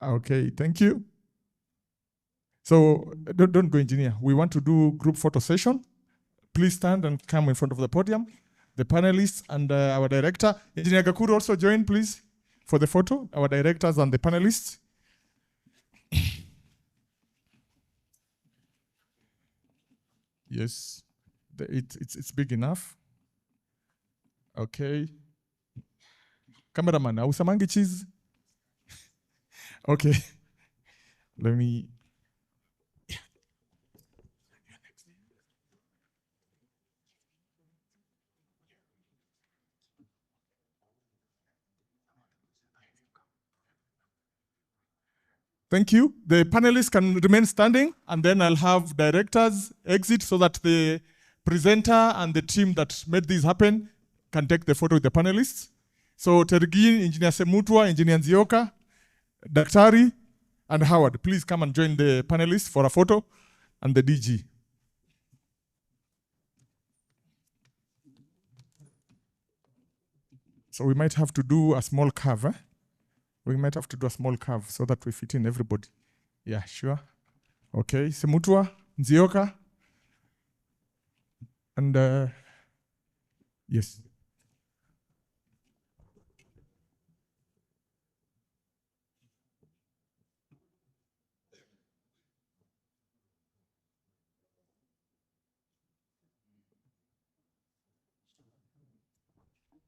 Okay, thank you. So don't go, engineer. We want to do group photo session. Please stand and come in front of the podium. The panelists and our director. Engineer Gakuru also join, please, for the photo. Our directors and the panelists. Yes, it's big enough. Okay. Cameraman, ausamangi cheese. Okay. Let me. Thank you. The panelists can remain standing, and then I'll have directors exit so that the presenter and the team that made this happen can take the photo with the panelists. So Tergin, Engineer Semutwa, Engineer Nzioka, Daktari, and Howard, please come and join the panelists for a photo, and the DG. So we might have to do a small curve. We might have to do a small curve so that we fit in everybody. Yeah, sure. Okay, Semutwa, Nzioka, and yes.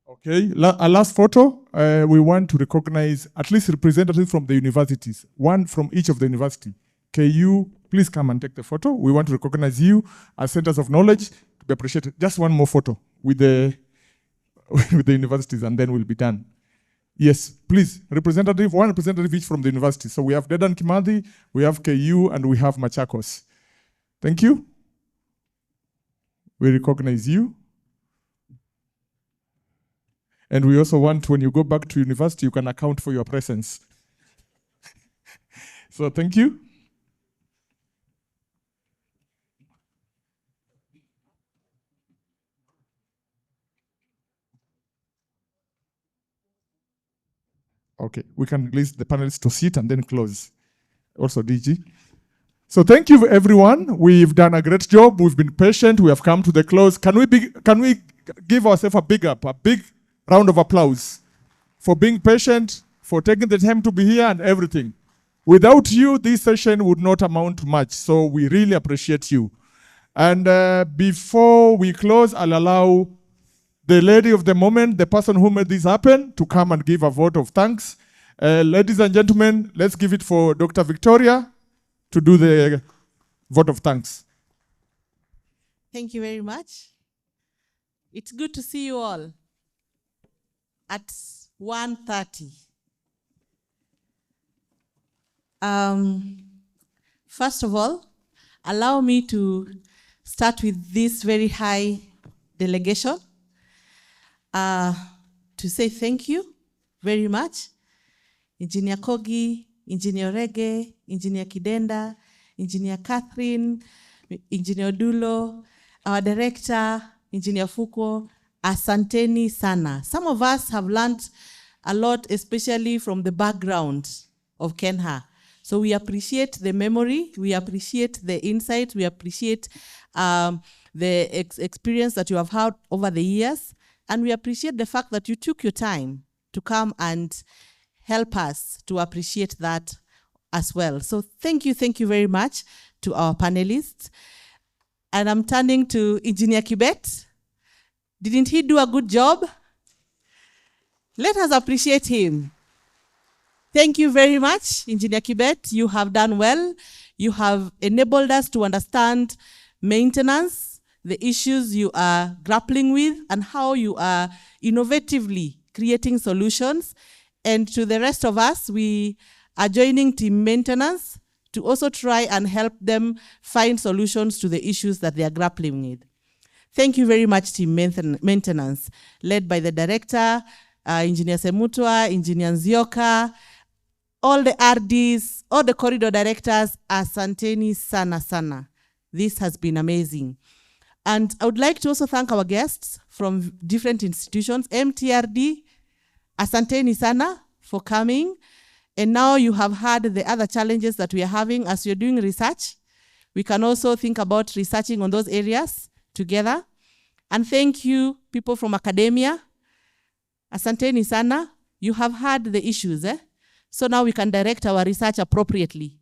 Okay, a last photo. We want to recognize at least representatives from the universities, one from each of the university. KU, please come and take the photo. We want to recognize you as centers of knowledge to be appreciated. Just one more photo with the with the universities, and then we'll be done. Yes, please, one representative each from the university. So we have Dedan Kimathi, we have KU, and we have Machakos. Thank you. We recognize you. And we also want, when you go back to university, you can account for your presence. So thank you. Okay, we can release the panelists to sit and then close. Also DG. So thank you everyone. We've done a great job. We've been patient. We have come to the close. Can we give ourselves a big round of applause for being patient, for taking the time to be here and everything. Without you, this session would not amount to much. So we really appreciate you. And before we close, I'll allow the lady of the moment, the person who made this happen, to come and give a vote of thanks. Ladies and gentlemen, let's give it for Dr. Victoria to do the vote of thanks. Thank you very much. It's good to see you all at 1:30. First of all, allow me to start with this very high delegation to say thank you very much. Engineer Kogi, Engineer Rege, Engineer Kidenda, Engineer Catherine, Engineer Dulo, our director, Engineer Fuko, asanteni sana. Some of us have learned a lot, especially from the background of KeNHA. So we appreciate the memory, we appreciate the insight, we appreciate the experience that you have had over the years, and we appreciate the fact that you took your time to come and help us to appreciate that as well. So thank you very much to our panelists. And I'm turning to Engineer Kibet. Didn't he do a good job? Let us appreciate him. Thank you very much, Engineer Kibet. You have done well. You have enabled us to understand maintenance, the issues you are grappling with, and how you are innovatively creating solutions. And to the rest of us, we are joining team maintenance to also try and help them find solutions to the issues that they are grappling with. Thank you very much, team maintenance, led by the director, Engineer Semutwa, Engineer Nzioka, all the RDs, all the corridor directors, asanteni sana sana. This has been amazing. And I would like to also thank our guests from different institutions, MTRD, asanteni sana for coming. And now you have heard the other challenges that we are having as you're doing research. We can also think about researching on those areas together. And thank you, people from academia. Asanteni sana. You have heard the issues. So now we can direct our research appropriately